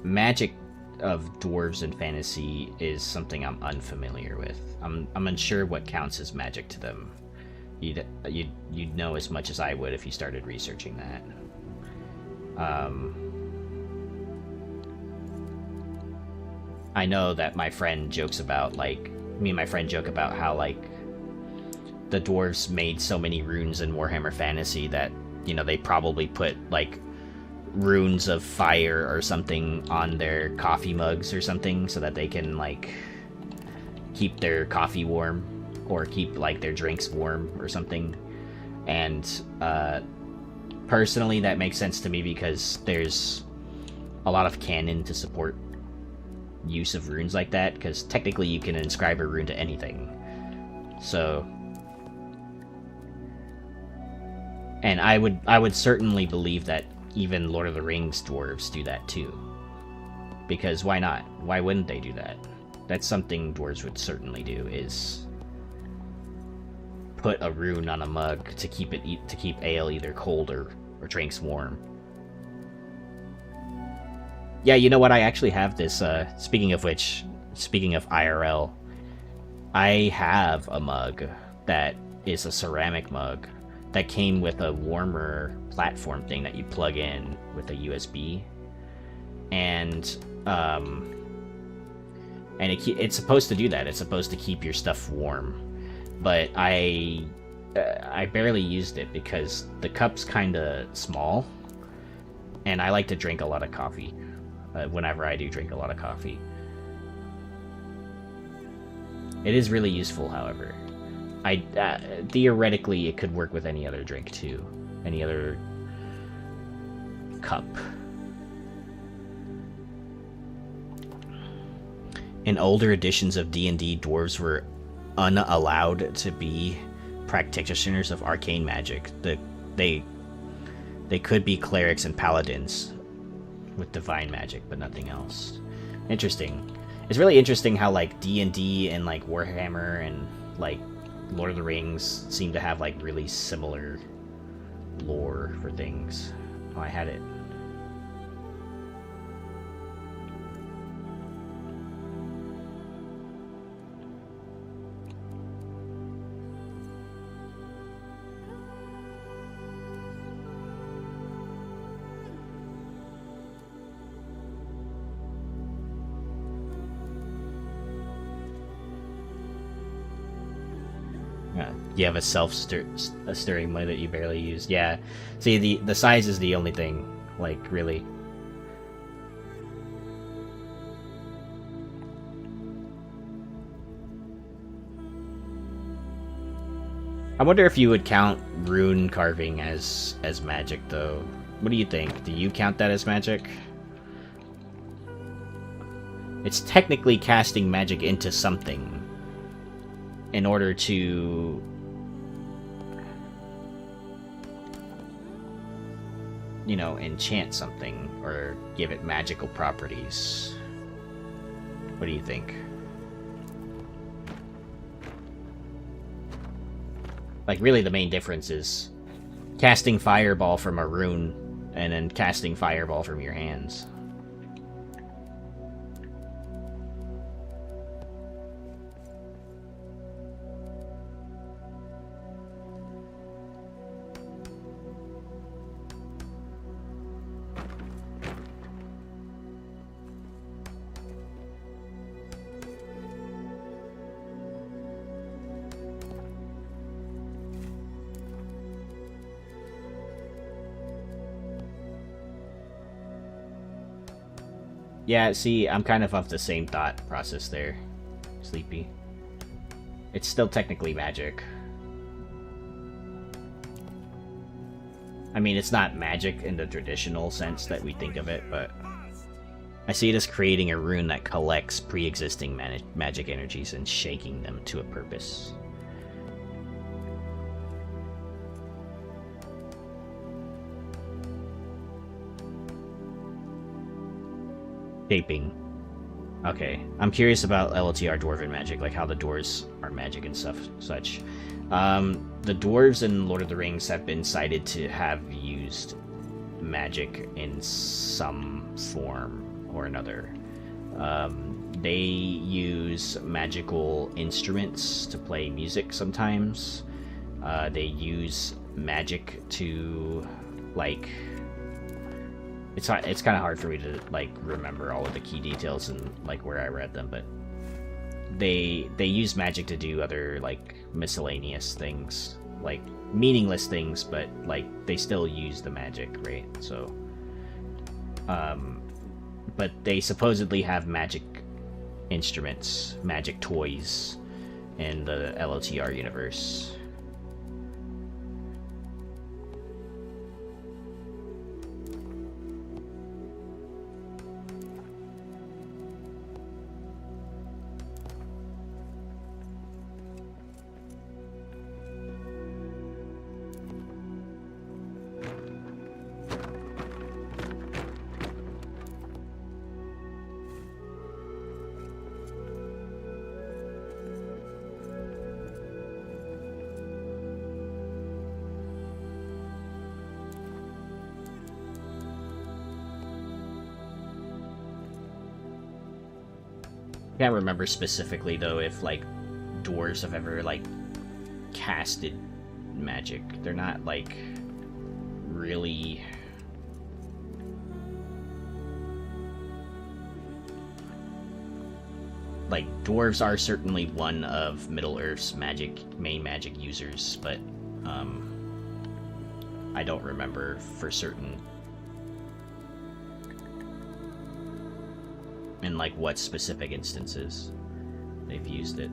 magic of dwarves in fantasy is something I'm unfamiliar with. I'm unsure what counts as magic to them. You'd know as much as I would if you started researching that. I know that my friend jokes about, like, me and my friend joke about how, like, the dwarves made so many runes in Warhammer Fantasy that, you know, they probably put, like, runes of fire or something on their coffee mugs or something so that they can, like, keep their coffee warm or keep, like, their drinks warm or something. And, personally, that makes sense to me because there's a lot of canon to support use of runes like that, because technically you can inscribe a rune to anything. So, and I would certainly believe that even Lord of the Rings dwarves do that too, because why not? Why wouldn't they do that? That's something dwarves would certainly do, is put a rune on a mug to keep ale either cold or drinks warm. Yeah, you know what? I actually have this, speaking of which, speaking of IRL, I have a mug that is a ceramic mug that came with a warmer platform thing that you plug in with a USB. And it's supposed to do that. It's supposed to keep your stuff warm. But I barely used it because the cup's kind of small, and I like to drink a lot of coffee. Whenever I do drink a lot of coffee. It is really useful, however. Theoretically, it could work with any other drink, too. Any other cup. In older editions of D&D, dwarves were unallowed to be practitioners of arcane magic. They could be clerics and paladins with divine magic, but nothing else. Interesting. It's really interesting how like D&D and like Warhammer and like Lord of the Rings seem to have like really similar lore for things. Oh, I had it. You have a self-stirring one that you barely use. Yeah. See, the size is the only thing, like, really. I wonder if you would count rune carving as magic, though. What do you think? Do you count that as magic? It's technically casting magic into something in order to, you know, enchant something or give it magical properties. What do you think? Like, really the main difference is casting fireball from a rune and then casting fireball from your hands. Yeah, see, I'm kind of the same thought process there, Sleepy. It's still technically magic. I mean, it's not magic in the traditional sense that we think of it, but I see it as creating a rune that collects pre-existing magic energies and shaking them to a purpose. Shaping. Okay, I'm curious about LTR dwarven magic, like how the dwarves are magic and stuff, such. The dwarves in Lord of the Rings have been cited to have used magic in some form or another. They use magical instruments to play music sometimes. They use magic to, like... It's kind of hard for me to, like, remember all of the key details and, like, where I read them, but they use magic to do other, like, miscellaneous things, like, meaningless things, but, like, they still use the magic, right? So, but they supposedly have magic instruments, magic toys in the LOTR universe. I can't remember specifically though if like dwarves have ever like casted magic. They're not like really like dwarves are certainly one of Middle-earth's main magic users, but I don't remember for certain in like what specific instances they've used it.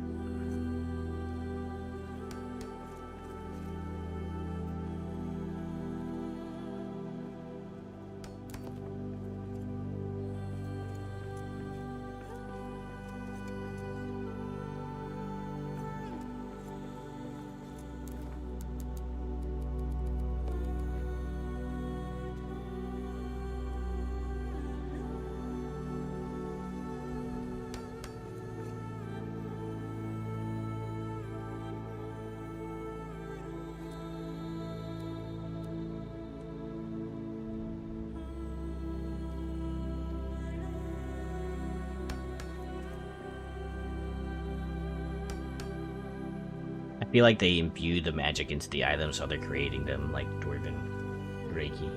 feel like they imbue the magic into the items while they're creating them, like Dwarven Reiki.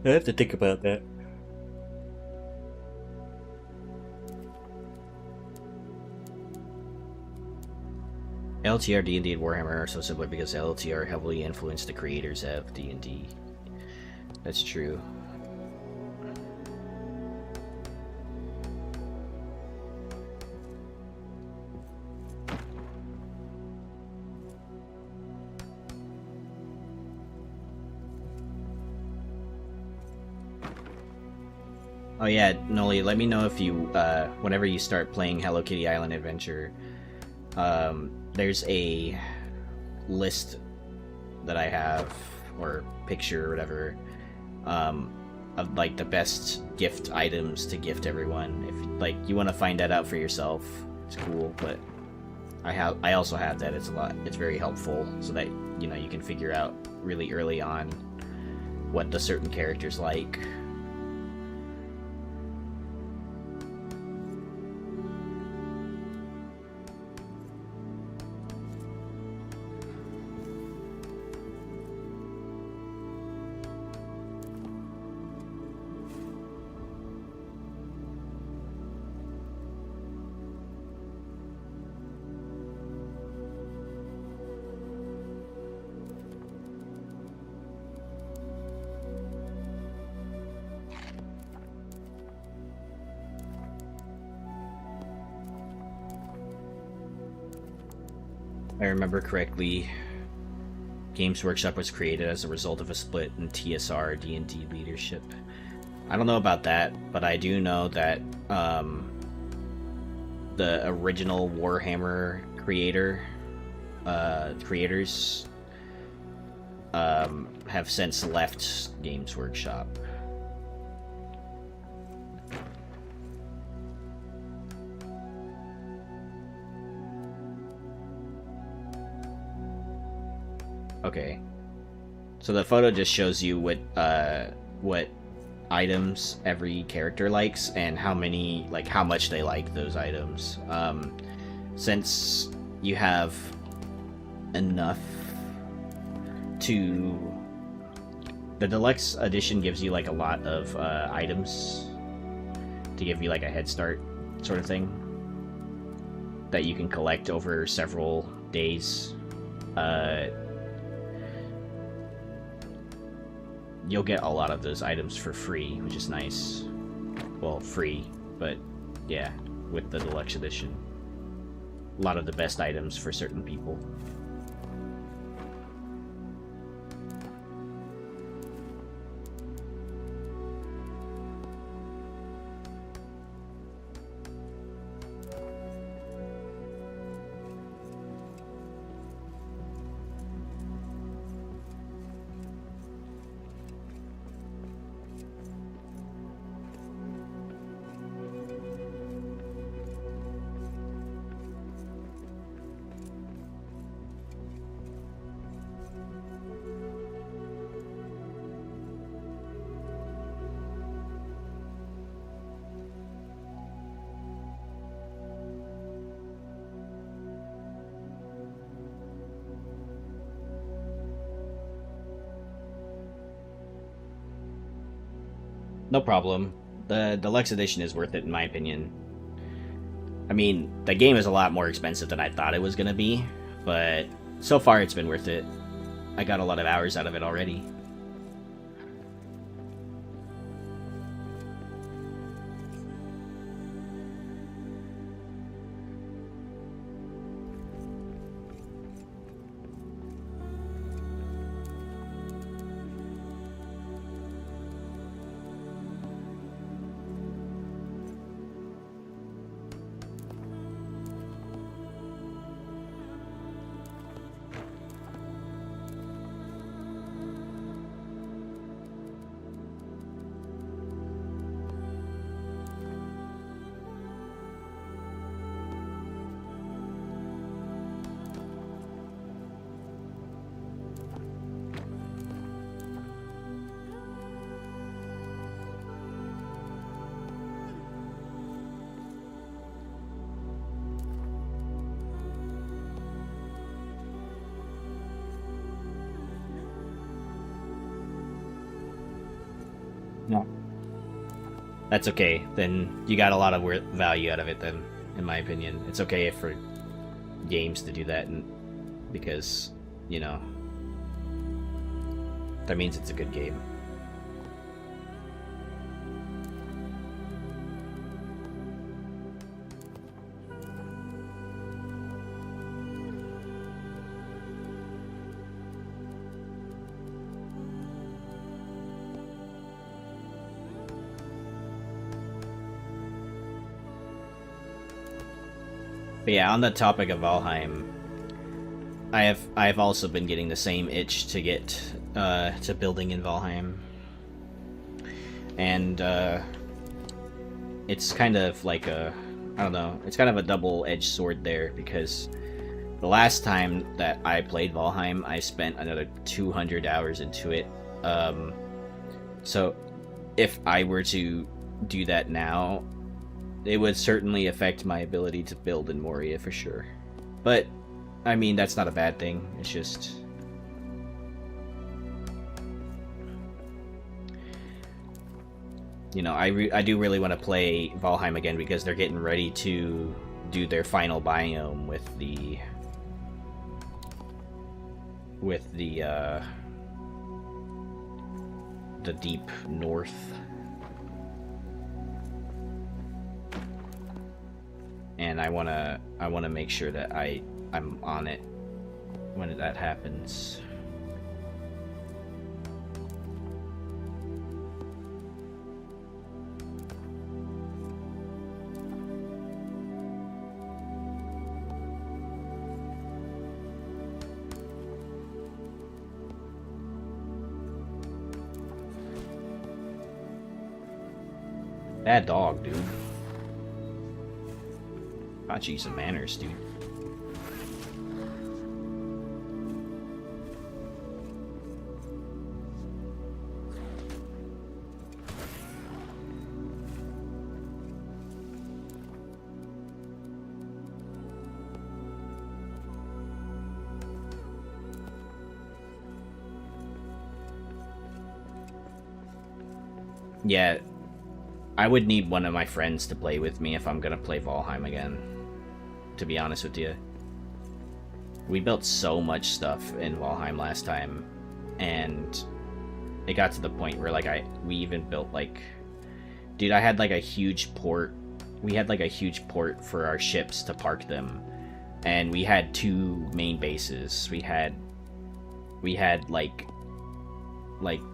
I have to think about that. LTR, D&D, and Warhammer are so similar because LTR heavily influenced the creators of D&D. That's true. Oh yeah, Noli, let me know if you, whenever you start playing Hello Kitty Island Adventure, there's a list that I have, or picture or whatever, of like the best gift items to gift everyone. If like you want to find that out for yourself, it's cool, but I also have that. It's very helpful so that, you know, you can figure out really early on what the certain characters like. I remember correctly, Games Workshop was created as a result of a split in TSR D&D leadership. I don't know about that, but I do know that the original Warhammer creators have since left Games Workshop. Okay, so the photo just shows you what items every character likes and how much they like those items. Since you have enough to, the deluxe edition gives you like a lot of items to give you like a head start sort of thing that you can collect over several days. You'll get a lot of those items for free, which is nice. Well, free, but yeah, with the deluxe edition. A lot of the best items for certain people. No problem. The deluxe edition is worth it in my opinion. I mean, the game is a lot more expensive than I thought it was gonna be, but so far it's been worth it. I got a lot of hours out of it already. No. That's okay. Then you got a lot of value out of it. Then, in my opinion, it's okay for games to do that, and because you know that means it's a good game. But yeah, on the topic of Valheim, I've also been getting the same itch to get to building in Valheim, and it's kind of like I don't know, it's kind of a double-edged sword there, because the last time that I played Valheim, I spent another 200 hours into it. So if I were to do that now, it would certainly affect my ability to build in Moria for sure. But, I mean, that's not a bad thing. It's just... you know, I do really want to play Valheim again, because they're getting ready to do their final biome with the deep north. And I wanna make sure that I'm on it when that happens. Bad dog, dude. Got you some manners, dude. Yeah, I would need one of my friends to play with me if I'm gonna play Valheim again, to be honest with you. We built so much stuff in Valheim last time, and it got to the point where we even built dude, I had a huge port. We had a huge port for our ships to park them, and we had 2 main bases. We had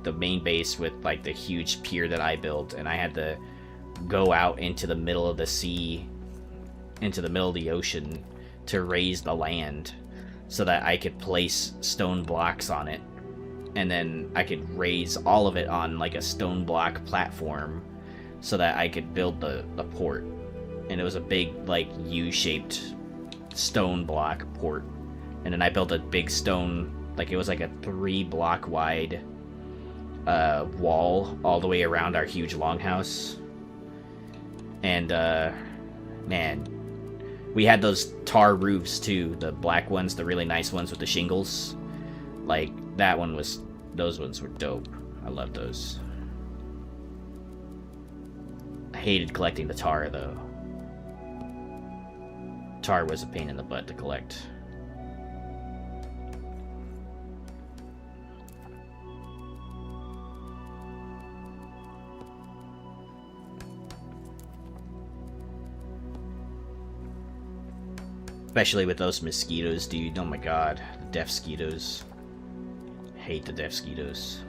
the main base with the huge pier that I built, and I had to go out into the middle of the sea, into the middle of the ocean, to raise the land so that I could place stone blocks on it, and then I could raise all of it on a stone block platform so that I could build the port. And it was a big U-shaped stone block port, and then I built a big stone, it was a 3-block wide wall all the way around our huge longhouse. And man, we had those tar roofs too, the black ones, the really nice ones with the shingles. Those ones were dope. I love those. I hated collecting the tar though. Tar was a pain in the butt to collect. Especially with those mosquitoes, dude. Oh my god. The death mosquitoes. Hate the death mosquitoes.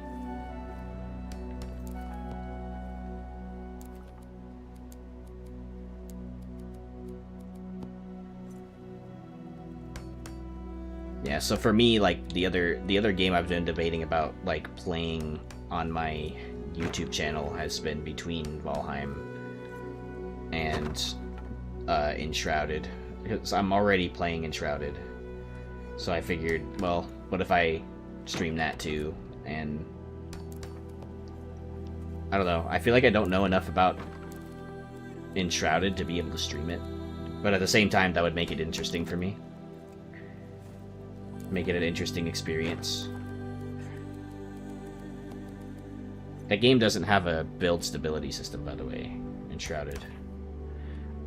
Yeah, so for me, the other game I've been debating about playing on my YouTube channel has been between Valheim and Enshrouded. Because I'm already playing Enshrouded. So I figured, well, what if I stream that too? And I don't know. I feel like I don't know enough about Enshrouded to be able to stream it. But at the same time, that would make it interesting for me. Make it an interesting experience. That game doesn't have a build stability system, by the way, in Shrouded.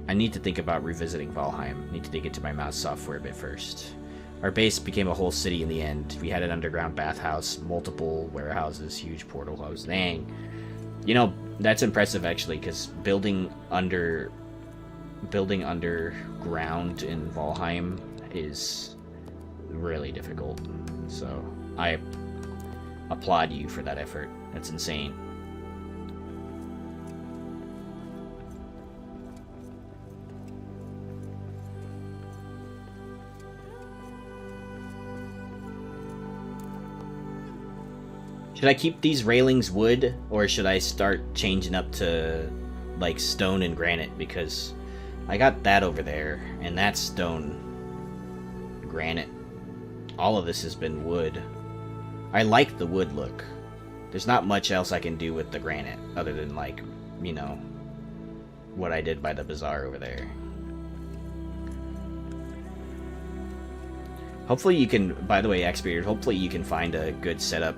I need to think about revisiting Valheim. I need to dig into my mouse software a bit first. Our base became a whole city in the end. We had an underground bathhouse, multiple warehouses, huge portal hubs. Dang. You know, that's impressive, actually, because building underground in Valheim is really difficult. So, I applaud you for that effort. That's insane. Should I keep these railings wood, or should I start changing up to, like, stone and granite? Because I got that over there, and that's stone, granite. All of this has been wood. I like the wood look. There's not much else I can do with the granite, other than, like, you know, what I did by the bazaar over there. Hopefully you can, by the way, Xbeard, hopefully you can find a good setup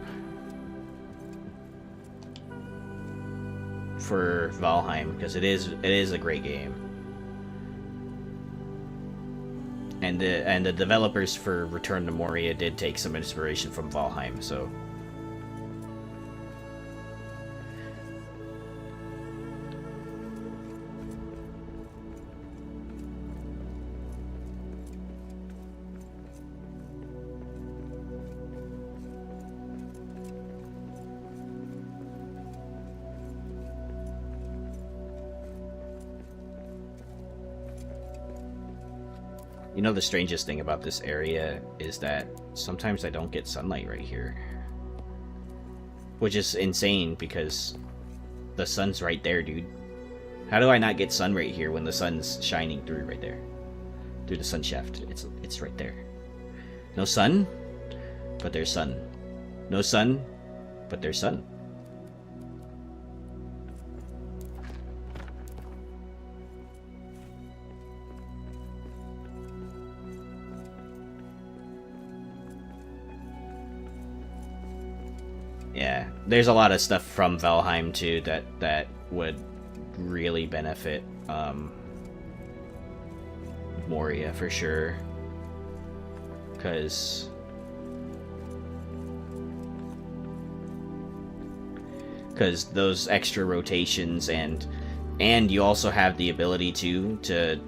for Valheim, because it is a great game. And the developers for Return to Moria did take some inspiration from Valheim, so you know, the strangest thing about this area is that sometimes I don't get sunlight right here. Which is insane, because the sun's right there, dude. How do I not get sun right here when the sun's shining through right there? Through the sun shaft. It's right there. No sun, but there's sun. No sun, but there's sun. Yeah, there's a lot of stuff from Valheim too that would really benefit Moria for sure, because those extra rotations, and you also have the ability to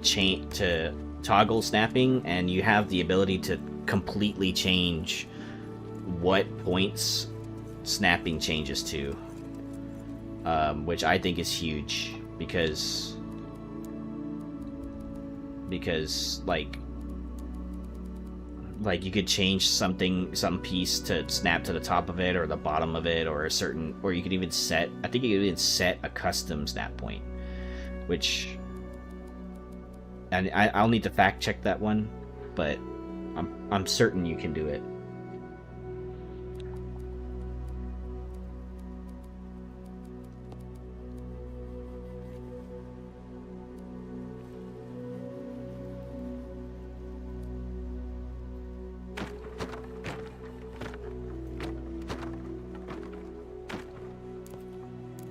toggle snapping, and you have the ability to completely change what points snapping changes to, which I think is huge, because like you could change some piece to snap to the top of it or the bottom of it, or you could even set, I think you could even set a custom snap point, which, and I'll need to fact check that one, but I'm certain you can do it.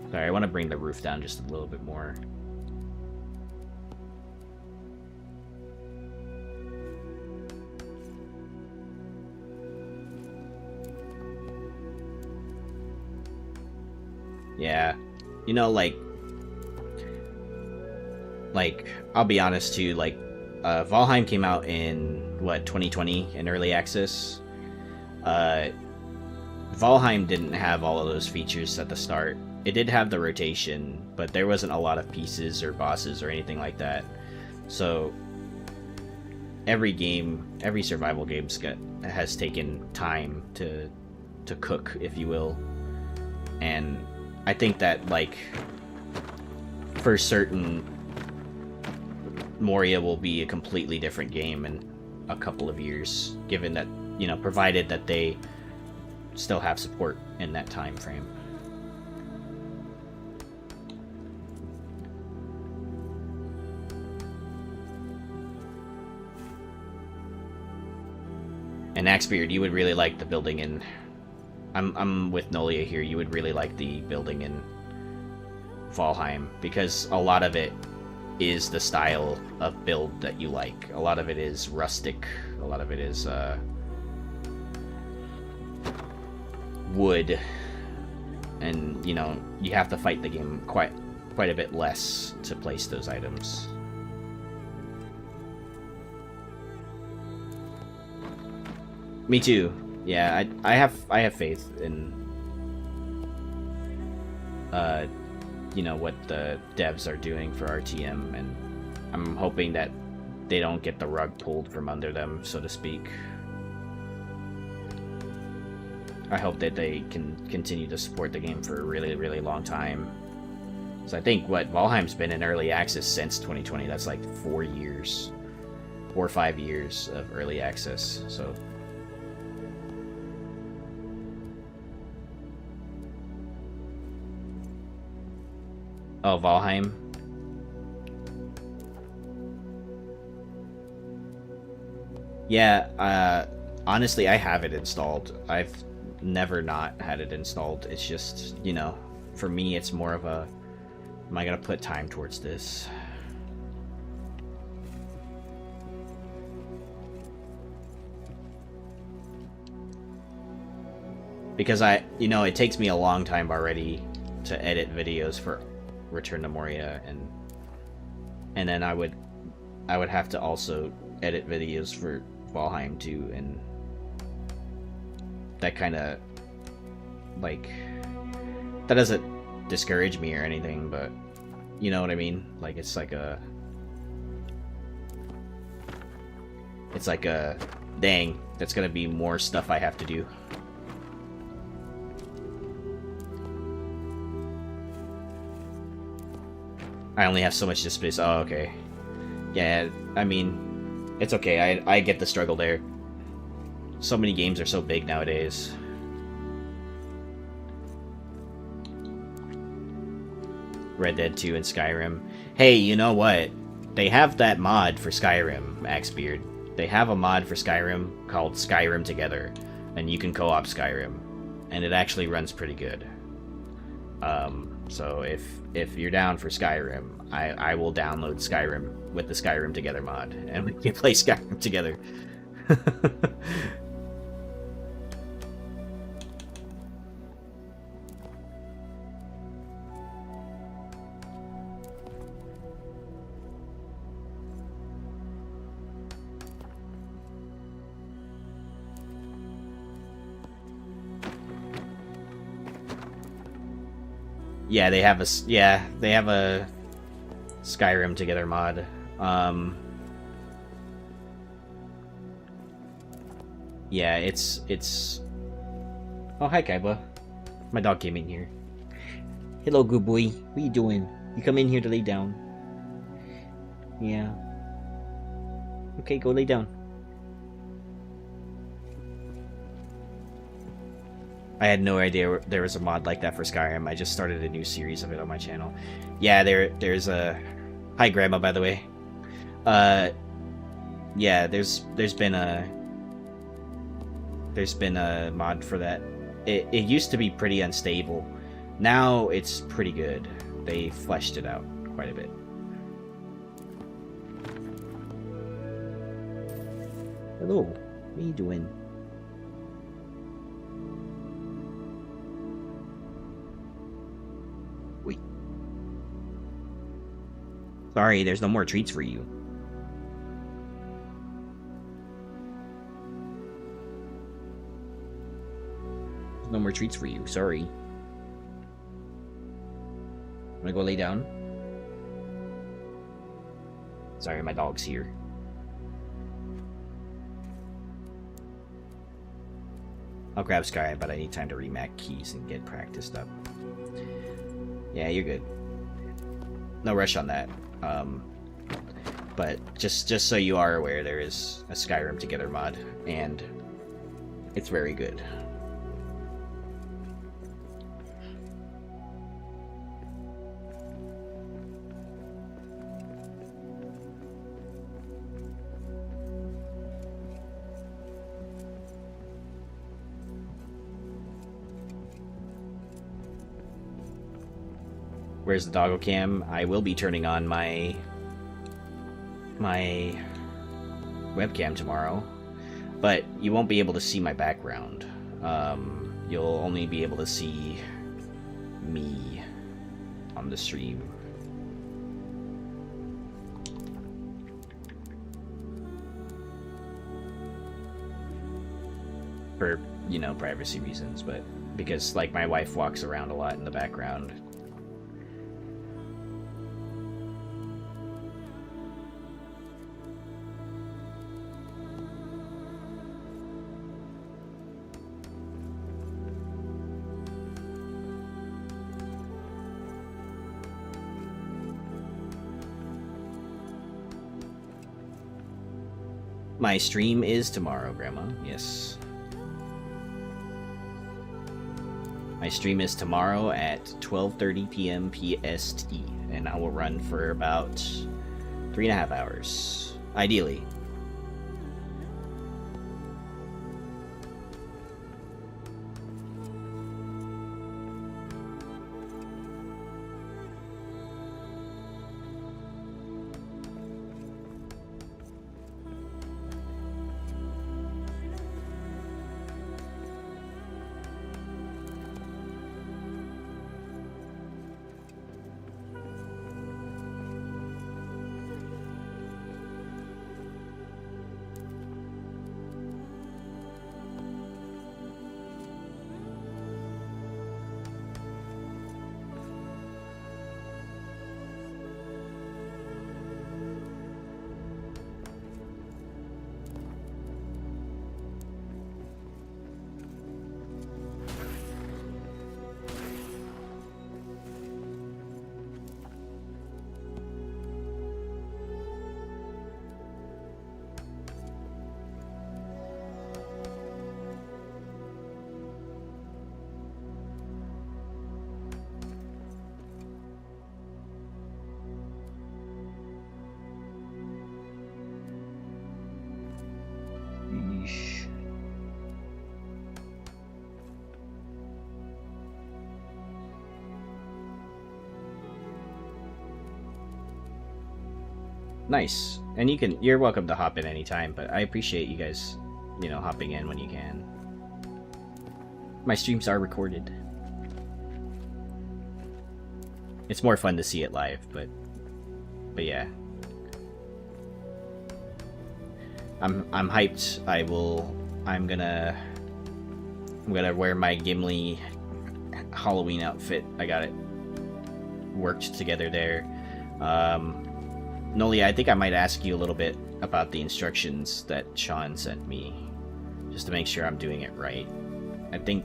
Sorry, I want to bring the roof down just a little bit more. Yeah, you know, like I'll be honest too, like Valheim came out in what, 2020 in early access. Valheim didn't have all of those features at the start. It did have the rotation, but there wasn't a lot of pieces or bosses or anything like that. So every survival game has taken time to cook, if you will. And I think that, like, for certain, Moria will be a completely different game in a couple of years, given that, you know, provided that they still have support in that time frame. And Axebeard, you would really like the building in I'm with Nolia here. You would really like the building in Valheim because a lot of it is the style of build that you like. A lot of it is rustic. A lot of it is wood, and you know you have to fight the game quite a bit less to place those items. Me too. Yeah, I have faith in you know what the devs are doing for RTM, and I'm hoping that they don't get the rug pulled from under them, so to speak. I hope that they can continue to support the game for a really long time. So I think Valheim's been in early access since 2020. That's like 4 years, 4 or 5 years of early access. So. Oh, Valheim. Yeah, honestly, I have it installed. I've never not had it installed. It's just, you know, for me, it's more of a, am I gonna put time towards this? Because you know, it takes me a long time already to edit videos for Return to Moria, and then I would have to also edit videos for Valheim too, and that kind of, like, that doesn't discourage me or anything, but you know what I mean? Like, it's like a dang, that's gonna be more stuff I have to do. I only have so much disk space. Oh, okay. Yeah, I mean, it's okay. I get the struggle there. So many games are so big nowadays. Red Dead 2 and Skyrim. Hey, you know what? They have that mod for Skyrim, Axebeard. They have a mod for Skyrim called Skyrim Together, and you can co-op Skyrim, and it actually runs pretty good. So if you're down for Skyrim, I will download Skyrim with the Skyrim Together mod, and we can play Skyrim together. Yeah, they have a Skyrim Together mod. Yeah, it's. Oh, hi, Kaiba. My dog came in here. Hello, good boy. What are you doing? You come in here to lay down. Yeah. Okay, go lay down. I had no idea there was a mod like that for Skyrim. I just started a new series of it on my channel. Yeah, there's a... Hi, Grandma, by the way. Yeah, there's been a mod for that. It used to be pretty unstable. Now it's pretty good. They fleshed it out quite a bit. Hello, what are you doing? Wait. Sorry, there's no more treats for you. There's no more treats for you, sorry. Wanna go lay down? Sorry, my dog's here. I'll grab Sky, but I need time to remap keys and get practiced up. Yeah, you're good. No rush on that. But just so you are aware, there is a Skyrim Together mod, and it's very good. Where's the doggo cam? I will be turning on my webcam tomorrow, but you won't be able to see my background. You'll only be able to see me on the stream. For, you know, privacy reasons, but because, like, my wife walks around a lot in the background. My stream is tomorrow, Grandma. Yes. My stream is tomorrow at 12:30 p.m. PST, and I will run for about 3.5 hours, ideally. Nice. And you're welcome to hop in anytime, but I appreciate you guys, you know, hopping in when you can. My streams are recorded. It's more fun to see it live, but yeah. I'm hyped. I'm gonna wear my Gimli Halloween outfit. I got it worked together there. Noli, I think I might ask you a little bit about the instructions that Sean sent me, just to make sure I'm doing it right. I think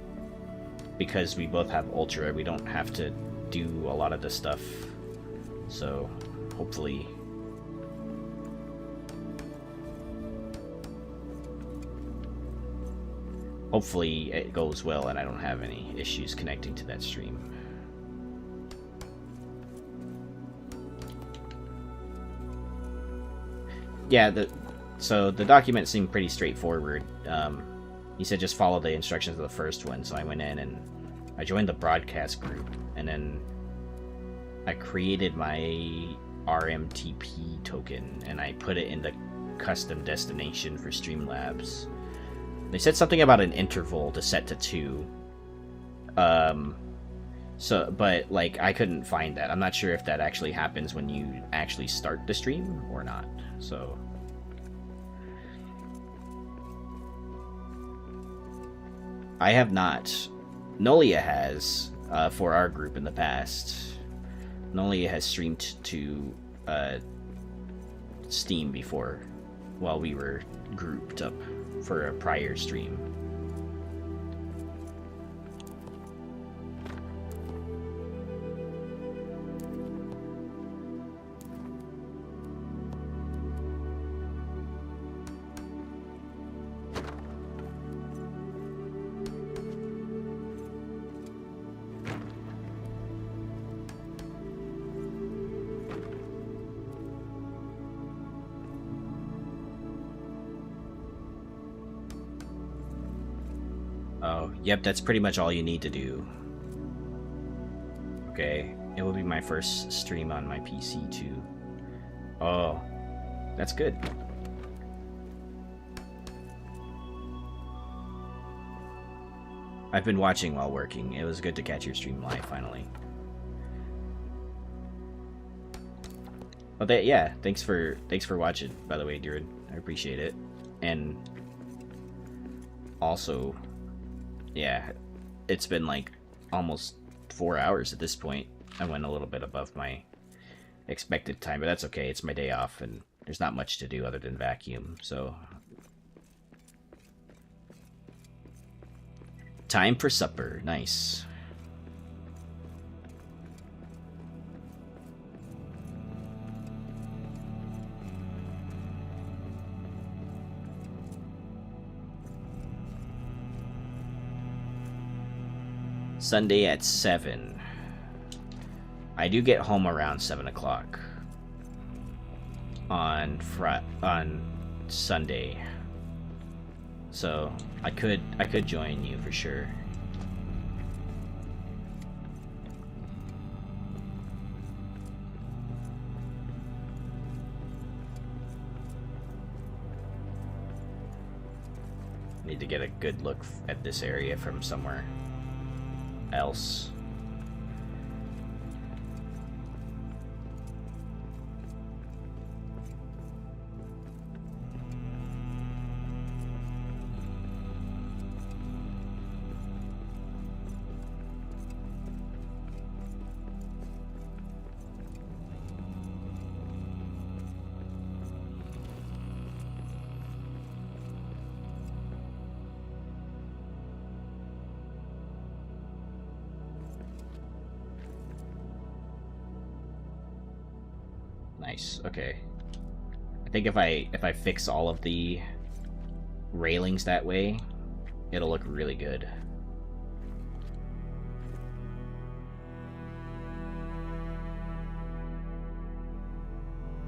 because we both have Ultra, we don't have to do a lot of the stuff, so hopefully it goes well and I don't have any issues connecting to that stream. Yeah, so the document seemed pretty straightforward. He said just follow the instructions of the first one, so I went in and I joined the broadcast group, and then I created my RMTP token and I put it in the custom destination for Streamlabs. They said something about an interval to set to 2. But like I couldn't find that. I'm not sure if that actually happens when you actually start the stream or not. So I have not. Nolia has for our group in the past. Nolia has streamed to Steam before while we were grouped up for a prior stream. Oh, yep, that's pretty much all you need to do. Okay, it will be my first stream on my PC too. Oh, that's good. I've been watching while working. It was good to catch your stream live finally. Well, yeah, thanks for watching. By the way, Durin, I appreciate it. And also, yeah, it's been like almost 4 hours at this point. I went a little bit above my expected time, but that's okay. It's my day off, and there's not much to do other than vacuum. So, time for supper. Nice. Sunday at 7. I do get home around 7 o'clock on Sunday, so I could join you for sure. Need to get a good look at this area from somewhere else. Nice. Okay. I think if I fix all of the railings that way, it'll look really good.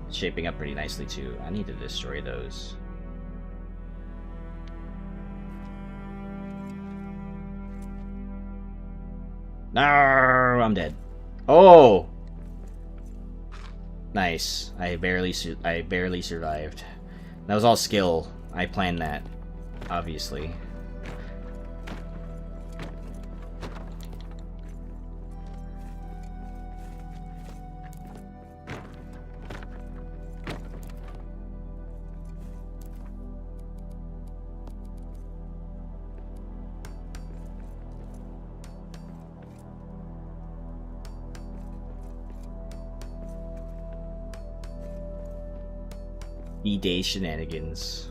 It's shaping up pretty nicely too. I need to destroy those. No, I'm dead. Oh. Nice. I barely survived. That was all skill. I planned that, obviously. E-Day shenanigans.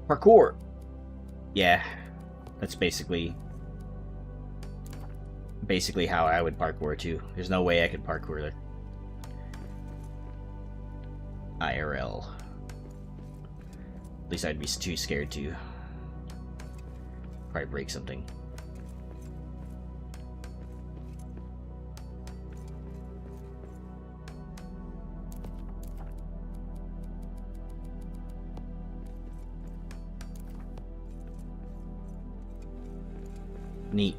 Parkour. Yeah, that's basically how I would parkour too. There's no way I could parkour there. IRL. At least I'd be too scared to. Probably break something. Neat.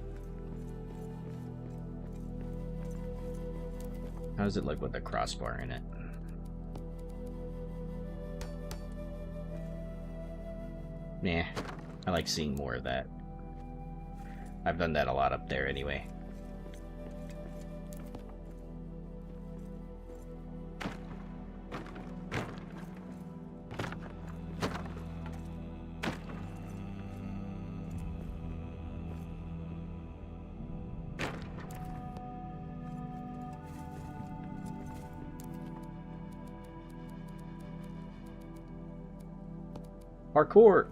How does it look with a crossbar in it? Nah, I like seeing more of that. I've done that a lot up there anyway. Parkour.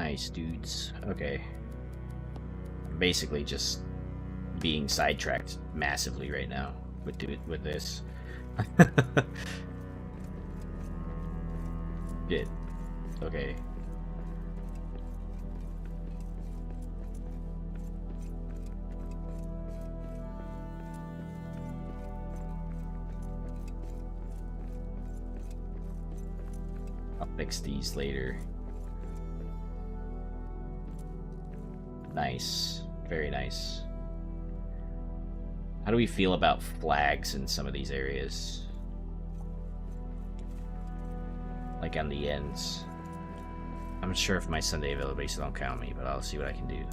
Nice, dudes. Okay. Basically just being sidetracked massively right now with this. Shit. Okay. I'll fix these later. Nice. Very nice. How do we feel about flags in some of these areas? Like on the ends. I'm not sure if my Sunday availability don't count me, but I'll see what I can do.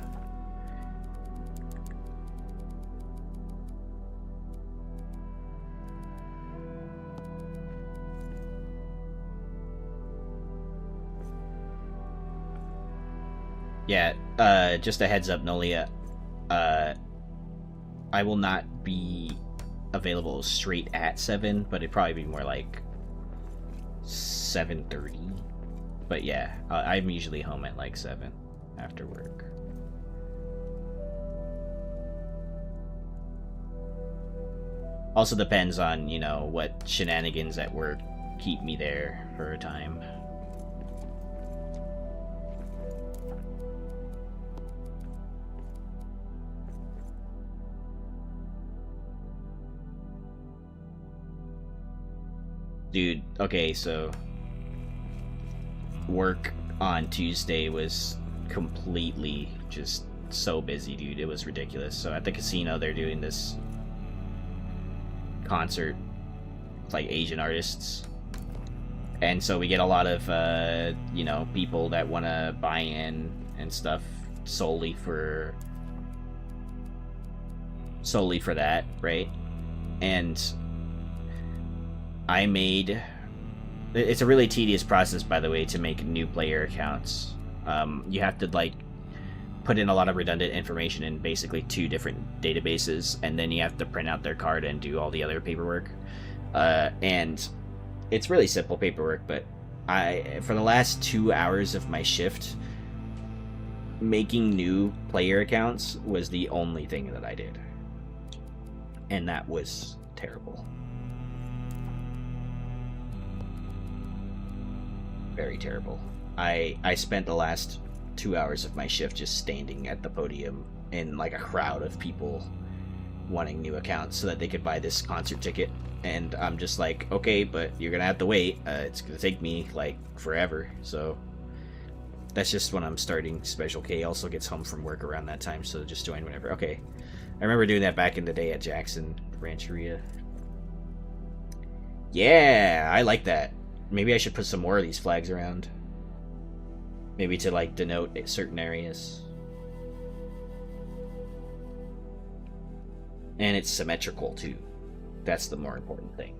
Yeah, just a heads up, Nolia. I will not be available straight at 7, but it'd probably be more like 7:30. But yeah, I'm usually home at like 7 after work. Also depends on, you know, what shenanigans at work keep me there for a time. Dude, okay, so work on Tuesday was completely just so busy, dude. It was ridiculous. So at the casino, they're doing this concert with like Asian artists. And so we get a lot of, you know, people that want to buy in and stuff solely for that, right? And I made... It's a really tedious process, by the way, to make new player accounts. You have to, like, put in a lot of redundant information in basically 2 different databases, and then you have to print out their card and do all the other paperwork. And it's really simple paperwork, but for the last 2 hours of my shift, making new player accounts was the only thing that I did. And that was terrible. Very terrible. I spent the last 2 hours of my shift just standing at the podium in like a crowd of people wanting new accounts so that they could buy this concert ticket, and I'm just like, okay, but you're gonna have to wait. It's gonna take me like forever. So that's just when I'm starting. Special K also gets home from work around that time, so just join whenever. Okay, I remember doing that back in the day at Jackson Rancheria. Yeah, I like that. Maybe I should put some more of these flags around. Maybe to, like, denote certain areas. And it's symmetrical, too. That's the more important thing.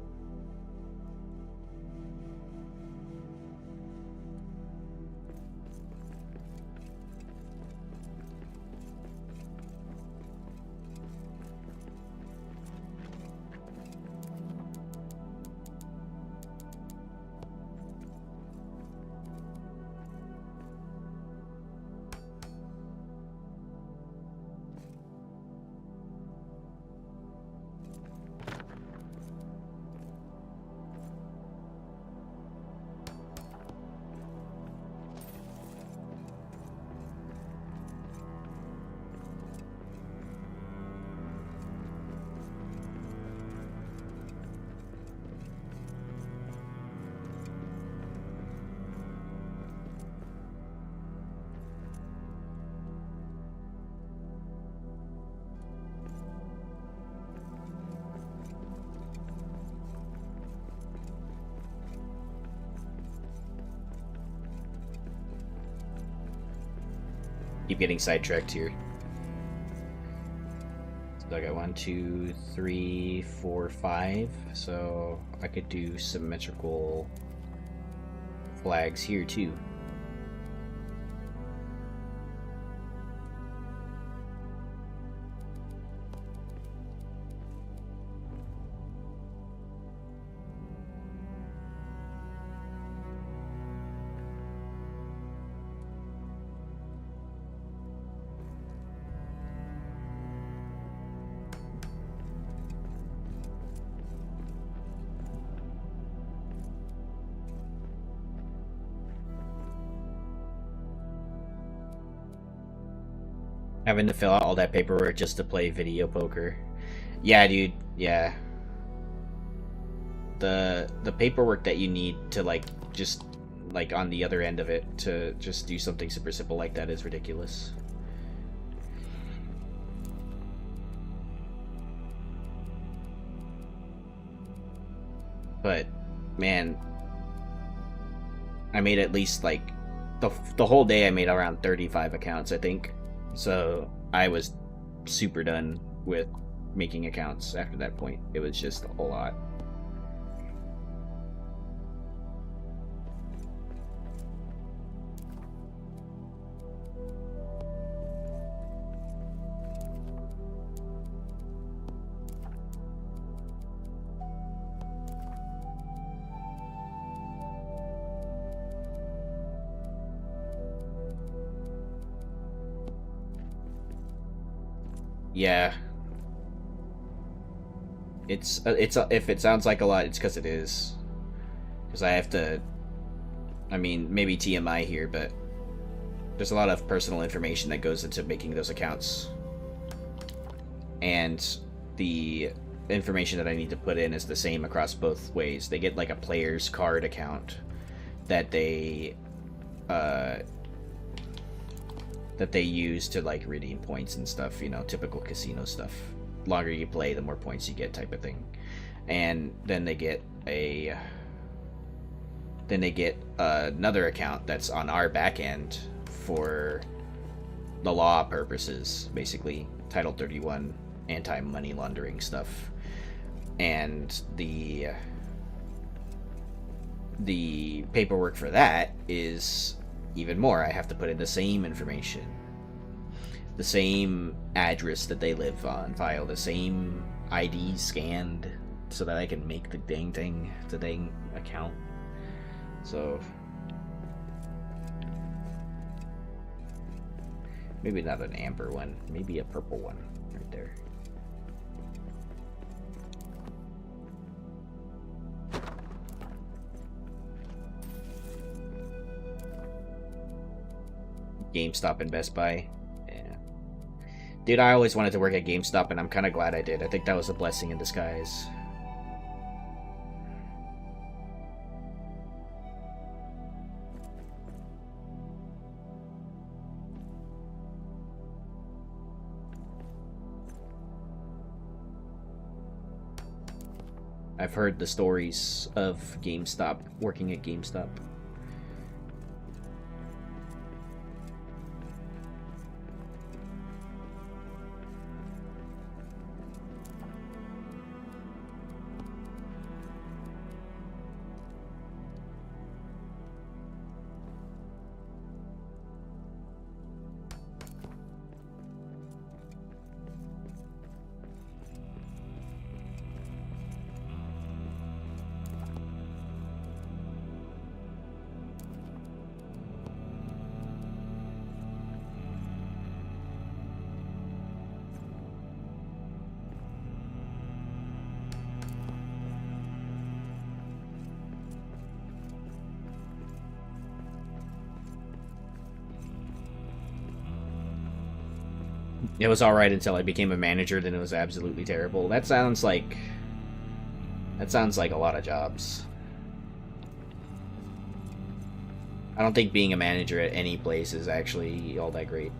Keep getting sidetracked here. So I got 1, 2, 3, 4, 5. So I could do symmetrical flags here too. Having to fill out all that paperwork just to play video poker. Yeah, dude. Yeah. The paperwork that you need to like just like on the other end of it to just do something super simple like that is ridiculous. But man, I made at least like the whole day I made around 35 accounts, I think. So I was super done with making accounts after that point. It was just a whole lot. Yeah. If it sounds like a lot, it's because it is. Because I have to, I mean, maybe TMI here, but there's a lot of personal information that goes into making those accounts. And the information that I need to put in is the same across both ways. They get like a player's card account that they use to like redeem points and stuff, you know, typical casino stuff. The longer you play, the more points you get, type of thing. And then they get another account that's on our back end for the law purposes, basically Title 31 anti-money laundering stuff. And the paperwork for that is even more. I have to put in the same information, the same address that they live on file, the same ID scanned so that I can make the dang thing, the dang account. So maybe not an amber one, maybe a purple one right there. GameStop and Best Buy. Yeah. Dude, I always wanted to work at GameStop, and I'm kind of glad I did. I think that was a blessing in disguise. I've heard the stories of GameStop, working at GameStop. It was alright until I became a manager, then it was absolutely terrible. That sounds like a lot of jobs. I don't think being a manager at any place is actually all that great.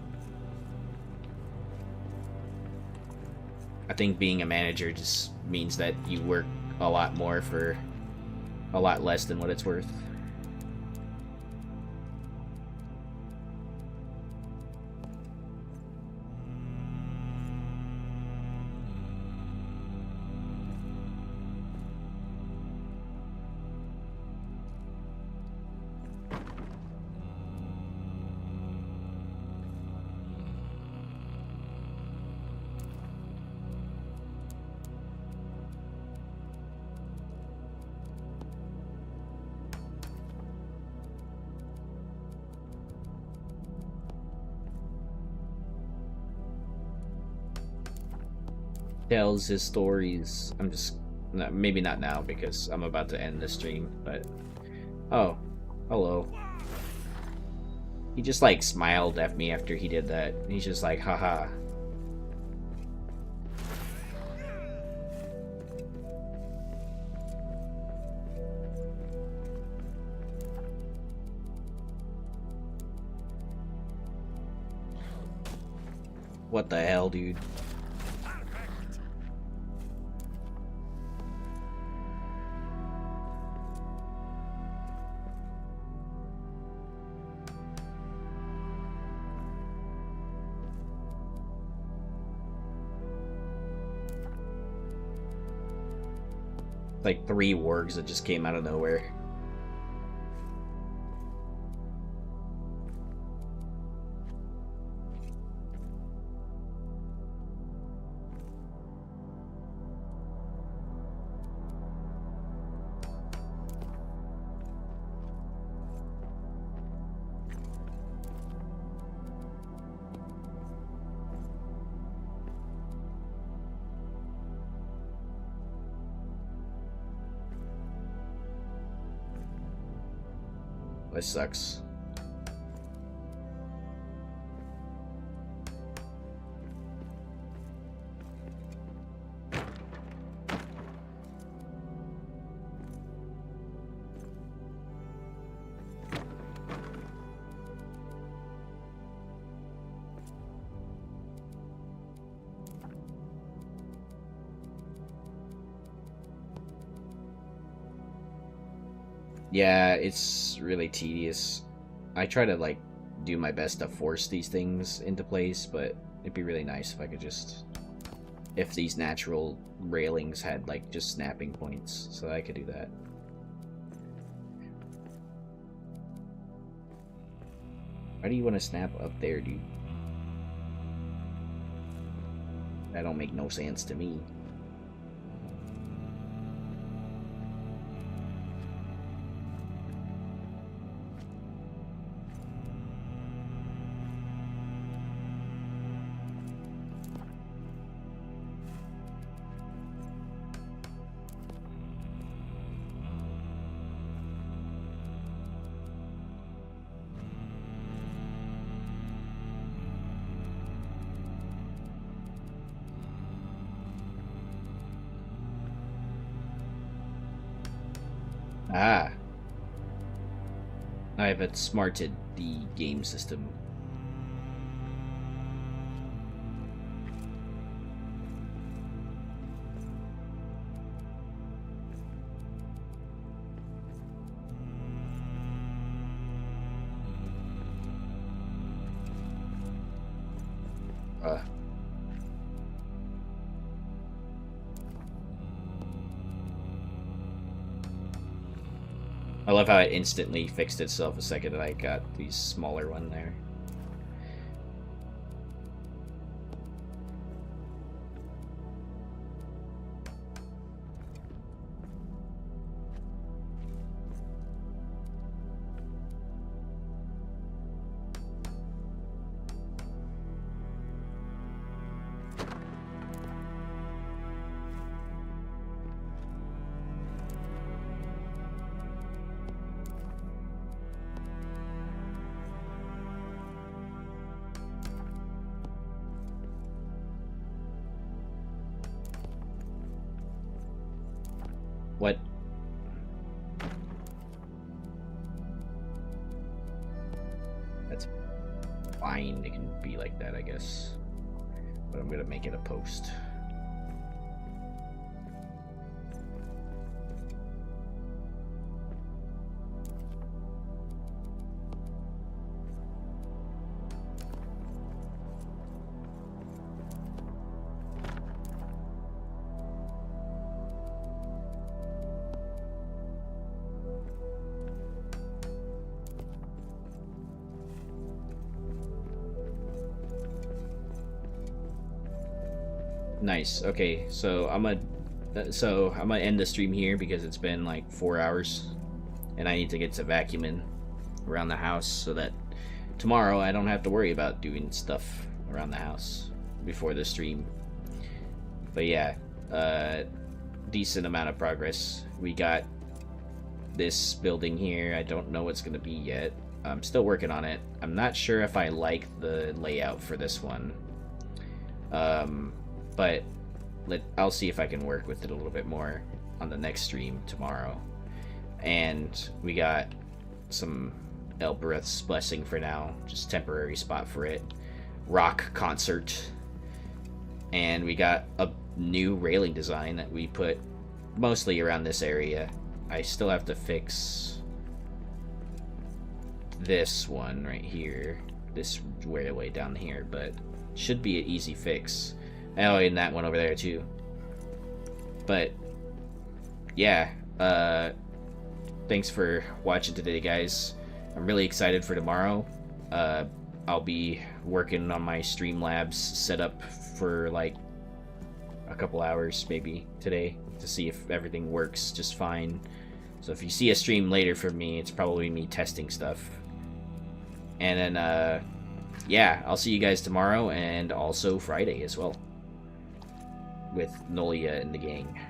I think being a manager just means that you work a lot more for a lot less than what it's worth. Tells his stories. I'm just maybe not now because I'm about to end the stream, but oh, hello. He just like smiled at me after he did that. He's just like, haha. What the hell, dude? Like 3 wargs that just came out of nowhere. That sucks. Yeah, it's really tedious. I try to like do my best to force these things into place, but it'd be really nice if I could just, if these natural railings had like just snapping points, so I could do that. Why do you want to snap up there, dude? That don't make no sense to me. Ah. I've outsmarted the game system. I love how it instantly fixed itself the second that I got the smaller one there. What? That's fine. It can be like that, I guess. But I'm gonna make it a post. Nice. Okay, so I'm gonna end the stream here because it's been like 4 hours, and I need to get to vacuuming around the house so that tomorrow I don't have to worry about doing stuff around the house before the stream. But yeah, decent amount of progress. We got this building here. I don't know what's gonna be yet. I'm still working on it. I'm not sure if I like the layout for this one. But I'll see if I can work with it a little bit more on the next stream tomorrow. And we got some Elbereth's Blessing for now, just temporary spot for it. Rock concert. And we got a new railing design that we put mostly around this area. I still have to fix this one right here, this way down here, but should be an easy fix. Oh, and that one over there too. But yeah, thanks for watching today, guys. I'm really excited for tomorrow. I'll be working on my Streamlabs setup for like a couple hours maybe today to see if everything works just fine. So if you see a stream later from me, it's probably me testing stuff. And then yeah, I'll see you guys tomorrow and also Friday as well with Nolia and the gang.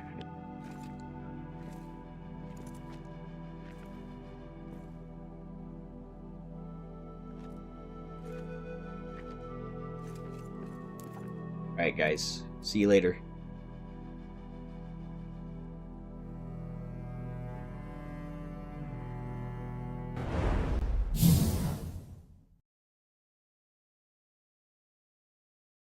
Alright guys, see you later.